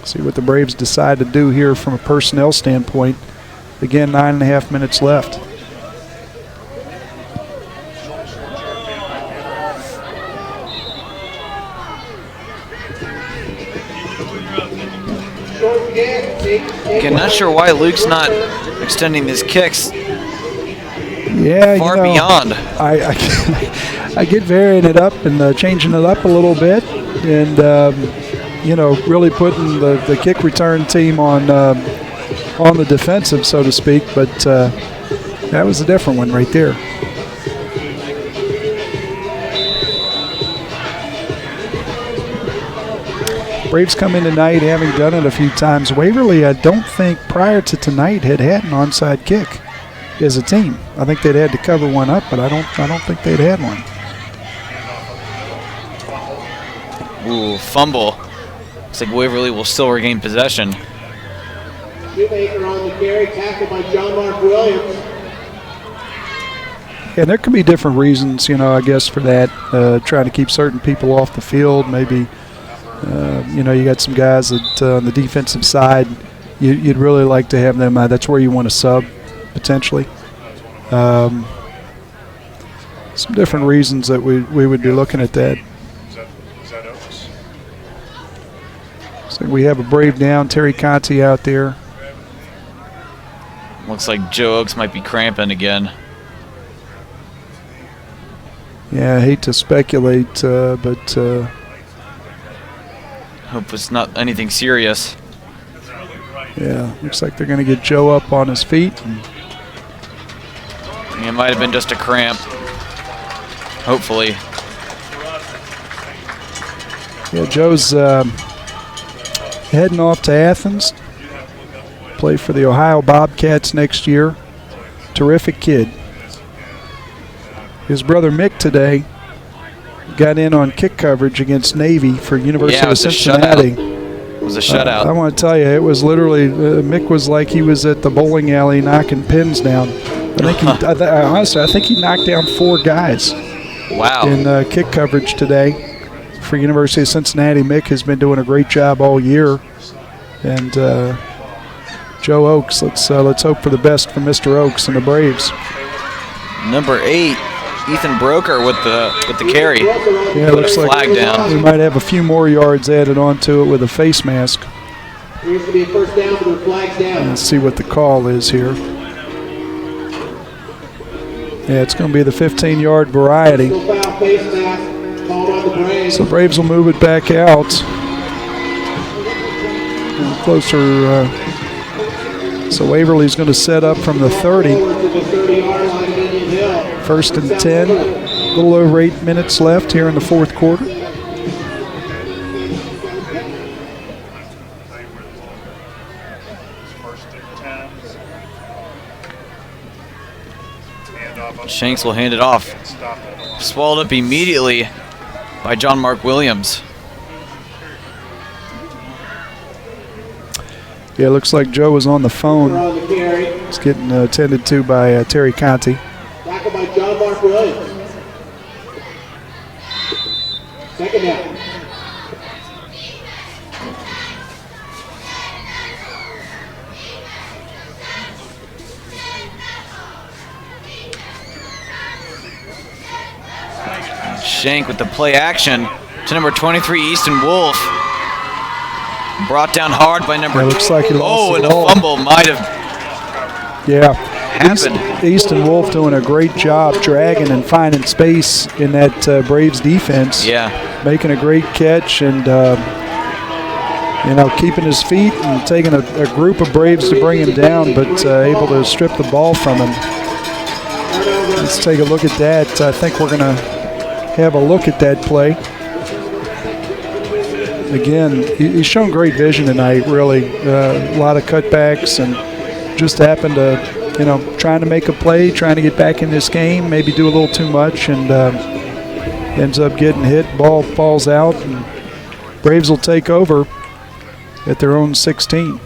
See what the Braves decide to do here from a personnel standpoint. Again, 9.5 minutes left. Again, not sure why Luke's not extending his kicks far beyond. I get varying it up and changing it up a little bit, and really putting the kick return team on the defensive, so to speak. But that was a different one right there. Braves come in tonight having done it a few times. Waverly, I don't think prior to tonight had an onside kick as a team. I think they'd had to cover one up, but I don't think they'd had one. Ooh, fumble. Looks like Waverly will still regain possession. Shoemaker on the carry, tackled by John Mark Williams. And there can be different reasons, I guess, for that. Trying to keep certain people off the field, maybe. You got some guys that on the defensive side, you'd really like to have them. That's where you want to sub, potentially. Some different reasons that we would be looking at that. So we have a Brave down, Terry Conti out there. Looks like Joe Oakes might be cramping again. Yeah, I hate to speculate, but... hope it's not anything serious. Yeah, looks like they're going to get Joe up on his feet. It might have been just a cramp. Hopefully. Yeah, Joe's heading off to Athens. Play for the Ohio Bobcats next year. Terrific kid. His brother Mick today got in on kick coverage against Navy for University of Cincinnati. It was a shutout. I want to tell you, it was literally Mick was like he was at the bowling alley knocking pins down. Honestly, I think he knocked down 4 guys. Wow. In kick coverage today for University of Cincinnati. Mick has been doing a great job all year, and Joe Oakes. Let's hope for the best for Mr. Oakes and the Braves. Number 8. Ethan Broker with the carry. Yeah, looks like flag down. We might have a few more yards added onto it with a face mask. Here's to be a first down, but the flag's down. Let's see what the call is here. Yeah, it's going to be the 15-yard variety. Foul face mask called on the Braves. So Braves will move it back out. And closer. So Waverly's going to set up from the 30. 1st and 10. A little over 8 minutes left here in the 4th quarter. Shanks will hand it off. Swallowed up immediately by John Mark Williams. Yeah, it looks like Joe was on the phone. He's getting attended to by Terry Conti. Tackled by John Mark Williams. Second down. Shank with the play action to number 23, Easton Wolf. Brought down hard by number 2. Looks like he lost and the a ball. fumble might have happened. Easton Wolf doing a great job dragging and finding space in that Braves defense. Yeah. Making a great catch and, keeping his feet and taking a group of Braves to bring him down, but able to strip the ball from him. Let's take a look at that. I think we're going to have a look at that play. Again, he's shown great vision tonight, really. A lot of cutbacks and just happened to, trying to make a play, trying to get back in this game, maybe do a little too much, and ends up getting hit. Ball falls out, and Braves will take over at their own 16.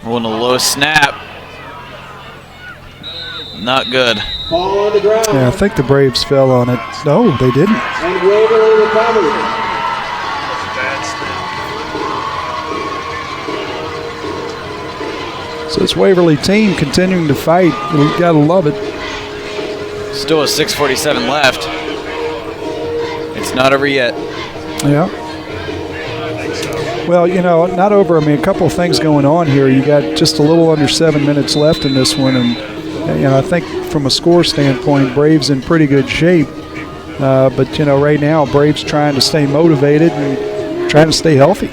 Oh, and a low snap. Not good. Ball on the ground. Yeah, I think the Braves fell on it. No, they didn't. And Waverly recovers. So this Waverly team continuing to fight. You've got to love it. Still a 6:47 left. It's not over yet. Yeah. Well, you know, not over. I mean, a couple of things going on here. You got just a little under 7 minutes left in this one, and you know, I think from a score standpoint, Braves in pretty good shape. But you know, right now, Braves trying to stay motivated and trying to stay healthy.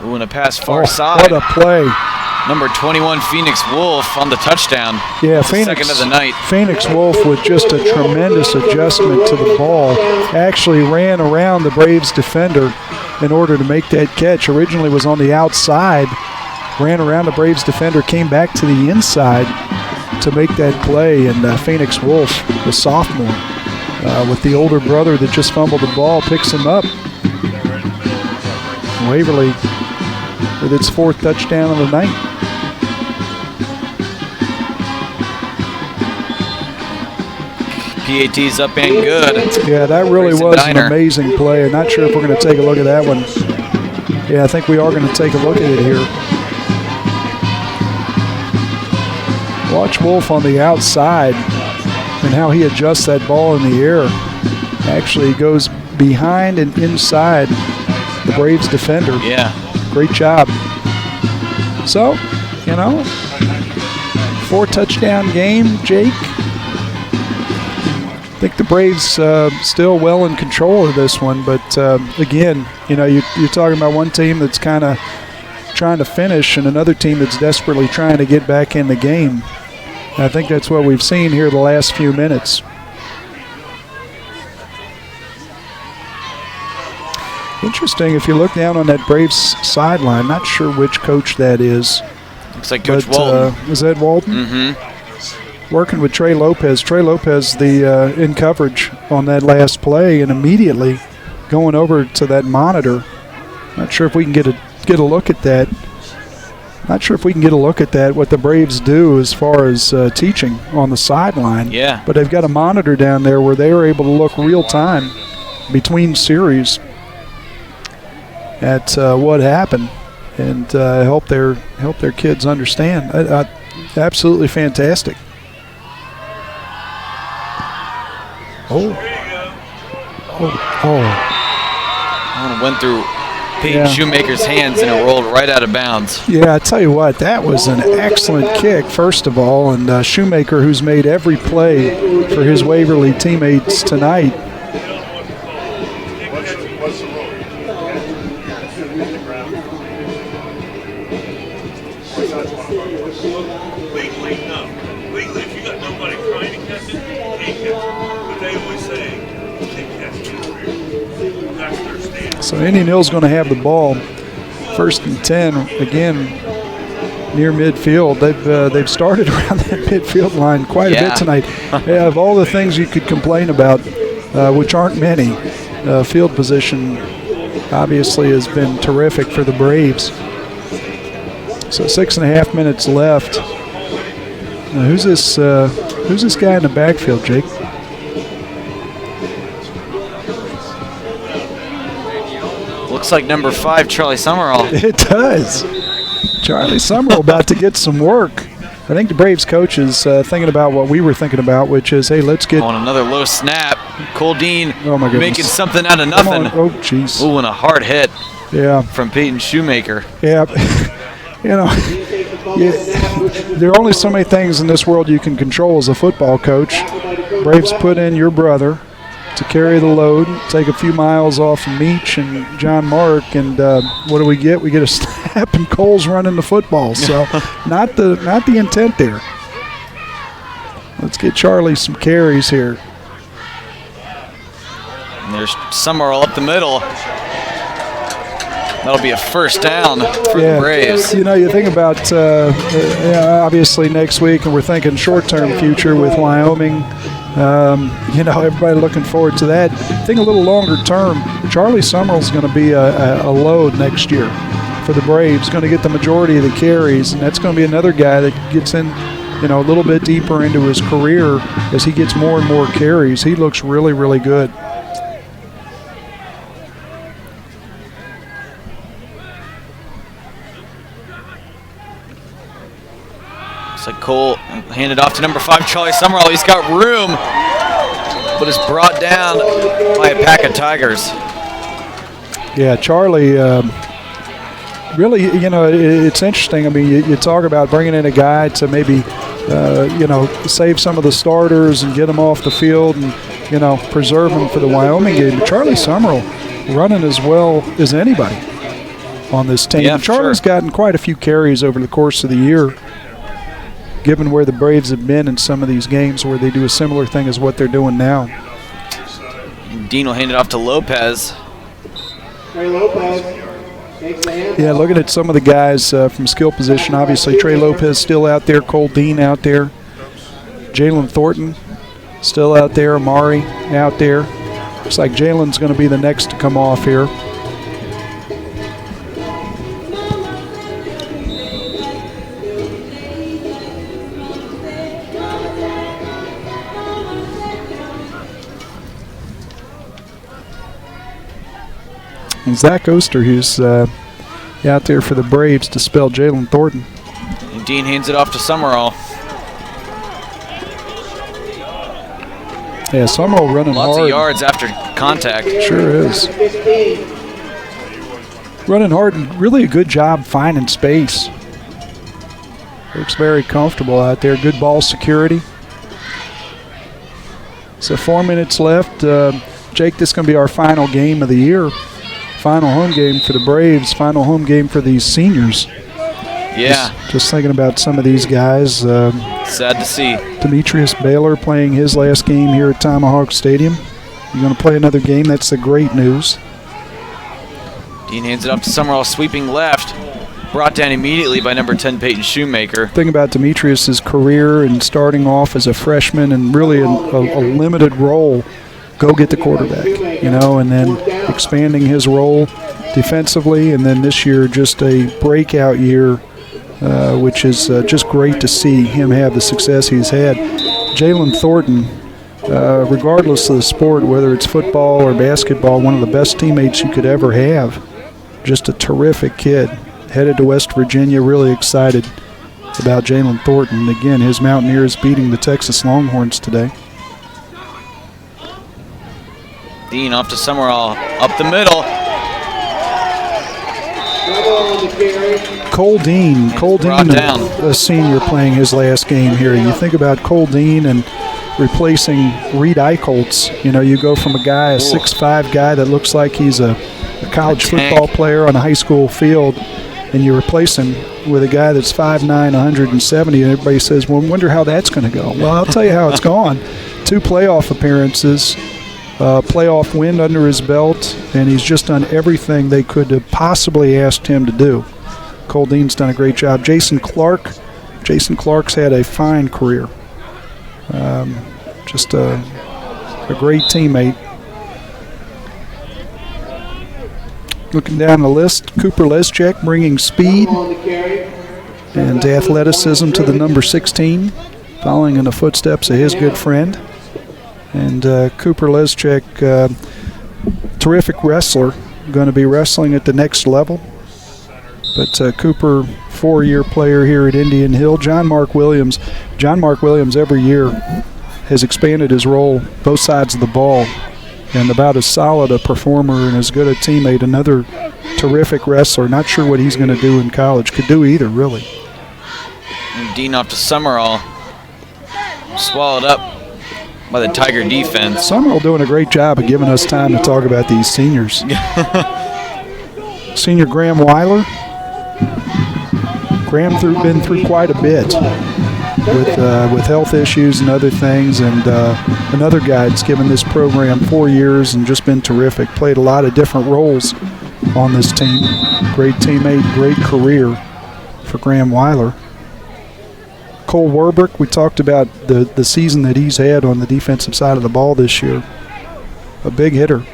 Ooh, and a pass far side. What a play. Number 21, Phoenix Wolf on the touchdown. Yeah, That's the second of the night. Phoenix Wolf with just a tremendous adjustment to the ball. Actually ran around the Braves defender in order to make that catch. Originally was on the outside. Ran around the Braves defender, came back to the inside to make that play. And Phoenix Wolf, the sophomore, with the older brother that just fumbled the ball, picks him up. Waverly with its 4th touchdown of the night. PAT's up and good. Yeah, that really was an amazing play. I'm not sure if we're going to take a look at that one. Yeah, I think we are going to take a look at it here. Watch Wolf on the outside and how he adjusts that ball in the air. Actually goes behind and inside the Braves defender. Yeah. Great job. So, you know, 4-touchdown game, Jake. I think the Braves still well in control of this one, but again, you know, you're talking about one team that's kind of trying to finish and another team that's desperately trying to get back in the game. I think that's what we've seen here the last few minutes. Interesting, if you look down on that Braves sideline, not sure which coach that is. Looks like Coach Walton. Is that Walton? Mm-hmm. Working with Trey Lopez. Trey Lopez, the in coverage on that last play, and immediately going over to that monitor. Not sure if we can get a look at that. Not sure if we can get a look at that, what the Braves do as far as teaching on the sideline. Yeah. But they've got a monitor down there where they are able to look real time between series at what happened and help their kids understand. Absolutely fantastic. One went through Peyton Shoemaker's hands and it rolled right out of bounds. Yeah, I tell you what, that was an excellent kick, first of all, and Shoemaker, who's made every play for his Waverly teammates tonight. What's the rule? Legally, no. Legally, if you got nobody trying to catch it, you can't catch it. But they always say you can't catch it. That's their stand. So Indian Hill's going to have the ball, 1st and 10 again near midfield. They've started around that midfield line quite a bit tonight. Yeah, of all the things you could complain about, which aren't many, field position obviously has been terrific for the Braves. So 6.5 minutes left. Now who's this guy in the backfield, Jake? Looks like number 5, Charlie Summerall. It does. Charlie Summerall about to get some work. I think the Braves coach is thinking about what we were thinking about, which is, hey, let's get on another low snap. Cole Dean making something out of Come nothing. on. Oh, jeez. Ooh, and a hard hit. Yeah. From Peyton Shoemaker. Yeah. You know, there are only so many things in this world you can control as a football coach. Braves put in your brother to carry the load, take a few miles off of Meach and John Mark, and what do we get? We get a snap, and Cole's running the football. So not the intent there. Let's get Charlie some carries here. And there's Summerall up the middle. That'll be a first down for the Braves. You know, you think about obviously next week, and we're thinking short-term future with Wyoming. You know, everybody looking forward to that. I think a little longer term, Charlie Summerall's going to be a load next year. for the Braves, going to get the majority of the carries, and that's going to be another guy that gets in, a little bit deeper into his career as he gets more and more carries. He looks really, really good. Looks like Cole handed off to number 5, Charlie Summerall. He's got room, but is brought down by a pack of Tigers. Yeah, Charlie, really, it's interesting. I mean, you talk about bringing in a guy to maybe, save some of the starters and get them off the field and, preserve them for the Wyoming game. But Charlie Summerall running as well as anybody on this team. Yeah, Charlie's gotten quite a few carries over the course of the year, given where the Braves have been in some of these games where they do a similar thing as what they're doing now. Dean will hand it off to Lopez. Trey Lopez takes the hand. Yeah, looking at some of the guys from skill position, obviously Trey Lopez still out there, Cole Dean out there, Jalen Thornton still out there, Amari out there. Looks like Jalen's going to be the next to come off here. And Zach Oster, who's out there for the Braves to spell Jalen Thornton. And Dean hands it off to Summerall. Yeah, Summerall running Lots hard. of yards after contact. Sure is. Running hard and really a good job finding space. Looks very comfortable out there. Good ball security. So 4 minutes left. Jake, this is going to be our final game of the year. Final home game for the Braves. Final home game for these seniors. Yeah. Just thinking about some of these guys. Sad to see. Demetrius Baylor playing his last game here at Tomahawk Stadium. You're going to play another game. That's the great news. Dean hands it up to Summerall, sweeping left. Brought down immediately by number 10, Peyton Shoemaker. Thing about Demetrius's career and starting off as a freshman and really a limited role, go get the quarterback, and then expanding his role defensively, and then this year just a breakout year, which is just great to see him have the success he's had. Jalen Thornton, regardless of the sport, whether it's football or basketball, one of the best teammates you could ever have. Just a terrific kid. Headed to West Virginia, really excited about Jalen Thornton. Again, his Mountaineers beating the Texas Longhorns today. Dean off to Summerall, up the middle. Cole Dean, a senior playing his last game here. You think about Cole Dean and replacing Reed Eichholtz. You go from a guy, a 6'5" guy that looks like he's a college football player on a high school field, and you replace him with a guy that's 5'9", 170, and everybody says, well, I wonder how that's going to go. Well, I'll tell you how it's gone. 2 playoff appearances, playoff win under his belt, and he's just done everything they could have possibly asked him to do. Cole Dean's done a great job. Jason Clark's had a fine career. Just a great teammate. Looking down the list, Cooper Leschek bringing speed and athleticism to the number 16, following in the footsteps of his good friend. And Cooper Leschek, terrific wrestler, going to be wrestling at the next level. But Cooper, 4-year player here at Indian Hill. John Mark Williams every year has expanded his role both sides of the ball, and about as solid a performer and as good a teammate. Another terrific wrestler. Not sure what he's going to do in college. Could do either, really. And Dean off to Summerall. Swallowed up by the Tiger defense. Summerall doing a great job of giving us time to talk about these seniors. Senior Graham Weiler. Graham been through quite a bit with health issues and other things, and another guy that's given this program 4 years and just been terrific. Played a lot of different roles on this team. Great teammate, great career for Graham Weiler. Cole Warbrick, we talked about the season that he's had on the defensive side of the ball this year. A big hitter,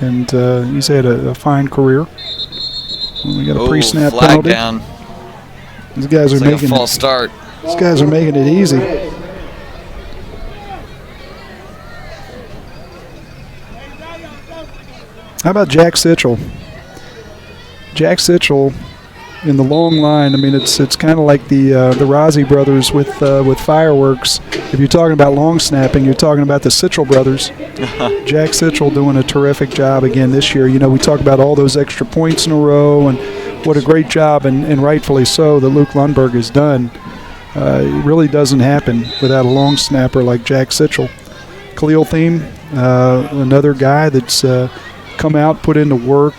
and he's had a fine career. Well, we got a pre-snap flag penalty. down. These guys are It's like making a false start. These guys are making it easy. How about Jack Sitchell? Jack Sitchell in the long line. I mean, it's kind of like the Rossi brothers with fireworks. If you're talking about long snapping, you're talking about the Sitchell brothers. Jack Sitchell doing a terrific job again this year. You know, we talk about all those extra points in a row and what a great job, and rightfully so, that Luke Lundberg has done. It really doesn't happen without a long snapper like Jack Sitchell. Khalil Thiem, another guy that's come out, put into work.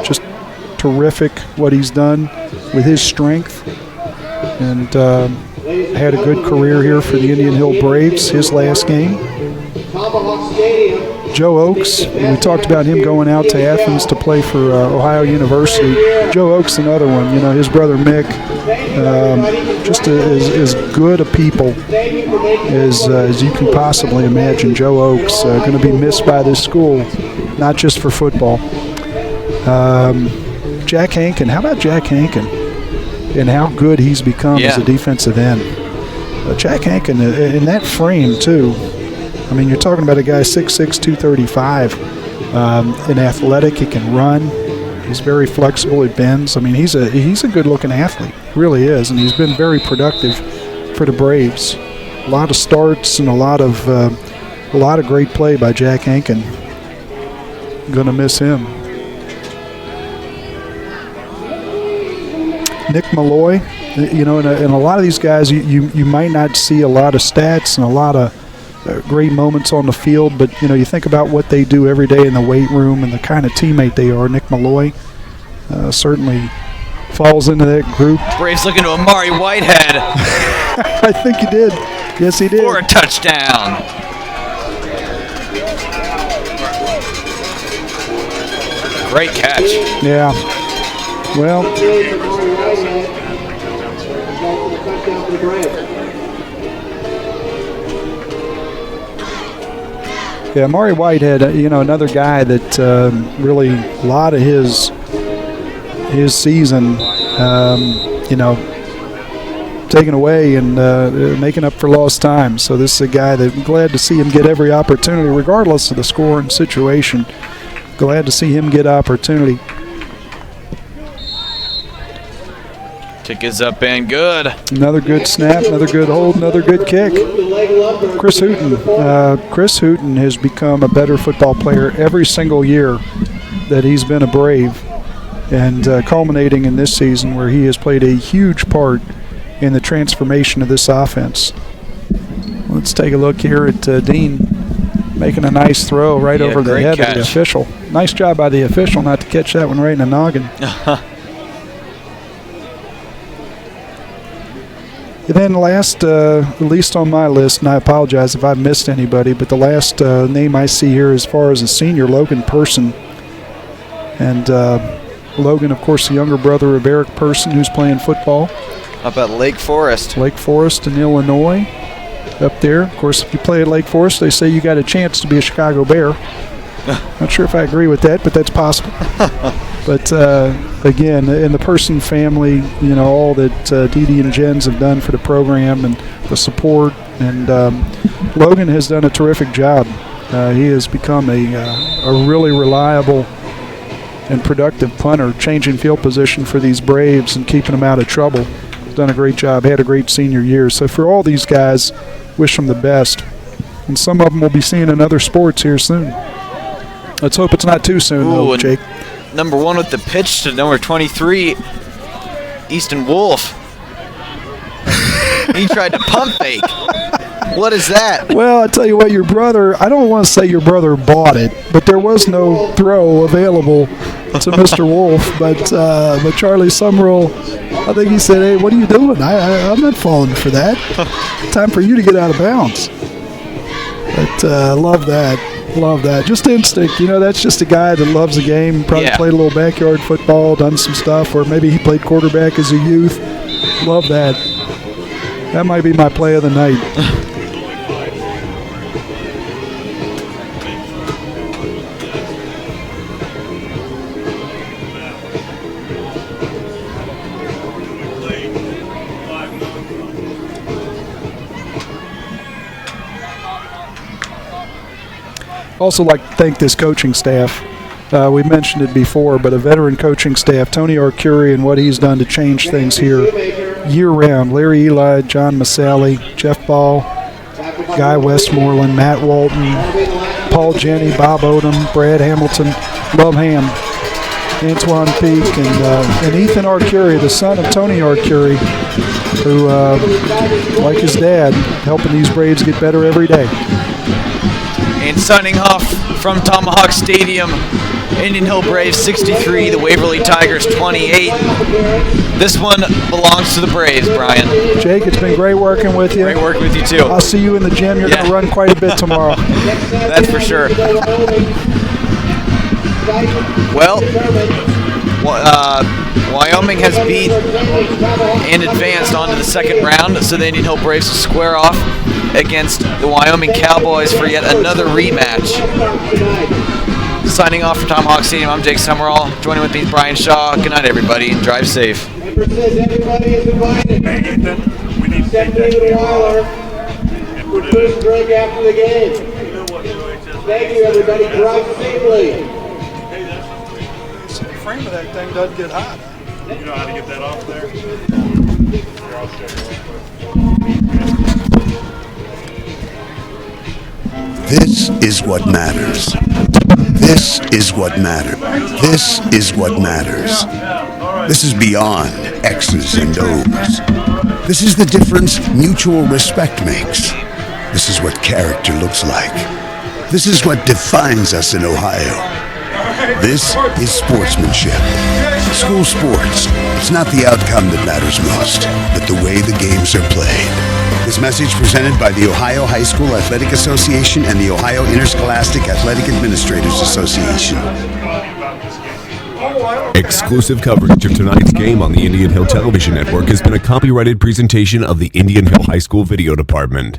Just terrific what he's done with his strength. And had a good career here for the Indian Hill Braves, his last game. Joe Oakes, we talked about him going out to Athens to play for Ohio University. Joe Oakes, another one. You know, his brother Mick, just as good a people as you can possibly imagine. Joe Oakes going to be missed by this school, not just for football. Jack Hankin, how about Jack Hankin and how good he's become as a defensive end? Jack Hankin in that frame too. I mean, you're talking about a guy 6'6", 235, and athletic. He can run. He's very flexible. It bends. I mean, he's a good-looking athlete. He really is, and he's been very productive for the Braves. A lot of starts and a lot of great play by Jack Hankin. Going to miss him. Nick Malloy, you know, and a lot of these guys, you might not see a lot of stats and a lot of great moments on the field, but you know, you think about what they do every day in the weight room and the kind of teammate they are. Nick Malloy certainly falls into that group. Braves looking to Amari Whitehead. I think he did. Yes, he did. For a touchdown. Great catch. Yeah. Well, yeah, Amari Whitehead, you know, another guy that really a lot of his season, you know, taken away and making up for lost time. So this is a guy that I'm glad to see him get every opportunity, regardless of the score and situation. Glad to see him get opportunity. Kick is up and good. Another good snap, another good hold, another good kick. Chris Hooten has become a better football player every single year that he's been a Brave, and culminating in this season where he has played a huge part in the transformation of this offense. Let's take a look here at Dean making a nice throw right over the head of the official. Nice job by the official not to catch that one right in the noggin. And then last, at least on my list, and I apologize if I've missed anybody, but the last name I see here as far as a senior, Logan Person. And Logan, of course, the younger brother of Eric Person, who's playing football. How about Lake Forest? Lake Forest in Illinois up there. Of course, if you play at Lake Forest, they say you got a chance to be a Chicago Bear. Not sure if I agree with that, but that's possible. But again, in the Person family, you know, all that Dee Dee and Jens have done for the program and the support, and Logan has done a terrific job. He has become a really reliable and productive punter, changing field position for these Braves and keeping them out of trouble. He's done a great job, had a great senior year. So for all these guys, wish them the best. And some of them will be seeing in other sports here soon. Let's hope it's not too soon, though, Jake. Number 1 with the pitch to number 23, Easton Wolf. He tried to pump fake. What is that? Well, I tell you what, your brother, I don't want to say your brother bought it, but there was no throw available to Mr. Wolf. But Charlie Summerall, I think he said, hey, what are you doing? I'm not falling for that. Time for you to get out of bounds. But love that. Love that. Just instinct. You know, that's just a guy that loves the game. Probably played a little backyard football, done some stuff, or maybe he played quarterback as a youth. Love that. That might be my play of the night. Also like to thank this coaching staff. We mentioned it before, but a veteran coaching staff, Tony Arcuri and what he's done to change things here year-round. Larry Eli, John Maselli, Jeff Ball, Guy Westmoreland, Matt Walton, Paul Jenny, Bob Odom, Brad Hamilton, Love Ham, Antoine Peak, and Ethan Arcuri, the son of Tony Arcuri, who, like his dad, helping these Braves get better every day. And signing off from Tomahawk Stadium, Indian Hill Braves 63, the Waverly Tigers 28. This one belongs to the Braves, Brian. Jake, it's been great working with you. Great working with you too. I'll see you in the gym. You're going to run quite a bit tomorrow. That's for sure. Well, Wyoming has beat and advanced on to the second round, so the Indian Hill Braves will square off against the Wyoming Cowboys for yet another rematch. Signing off from Tomahawk Stadium, I'm Jake Summerall. Joining with me is Brian Shaw. Good night, everybody, and drive safe. Everybody is invited. Hey, Ethan, we need to take Stephanie that the camera Weiler and for put it first break after the game. Thank you, everybody. Drive safely. The frame of that thing doesn't get hot. You know how to get that off there? Here, I'll show you real quick. This is what matters. This is what matters. This is what matters. This is beyond X's and O's. This is the difference mutual respect makes. This is what character looks like. This is what defines us in Ohio. This is sportsmanship. School sports. It's not the outcome that matters most, but the way the games are played. This message presented by the Ohio High School Athletic Association and the Ohio Interscholastic Athletic Administrators Association. Exclusive coverage of tonight's game on the Indian Hill Television Network has been a copyrighted presentation of the Indian Hill High School Video Department.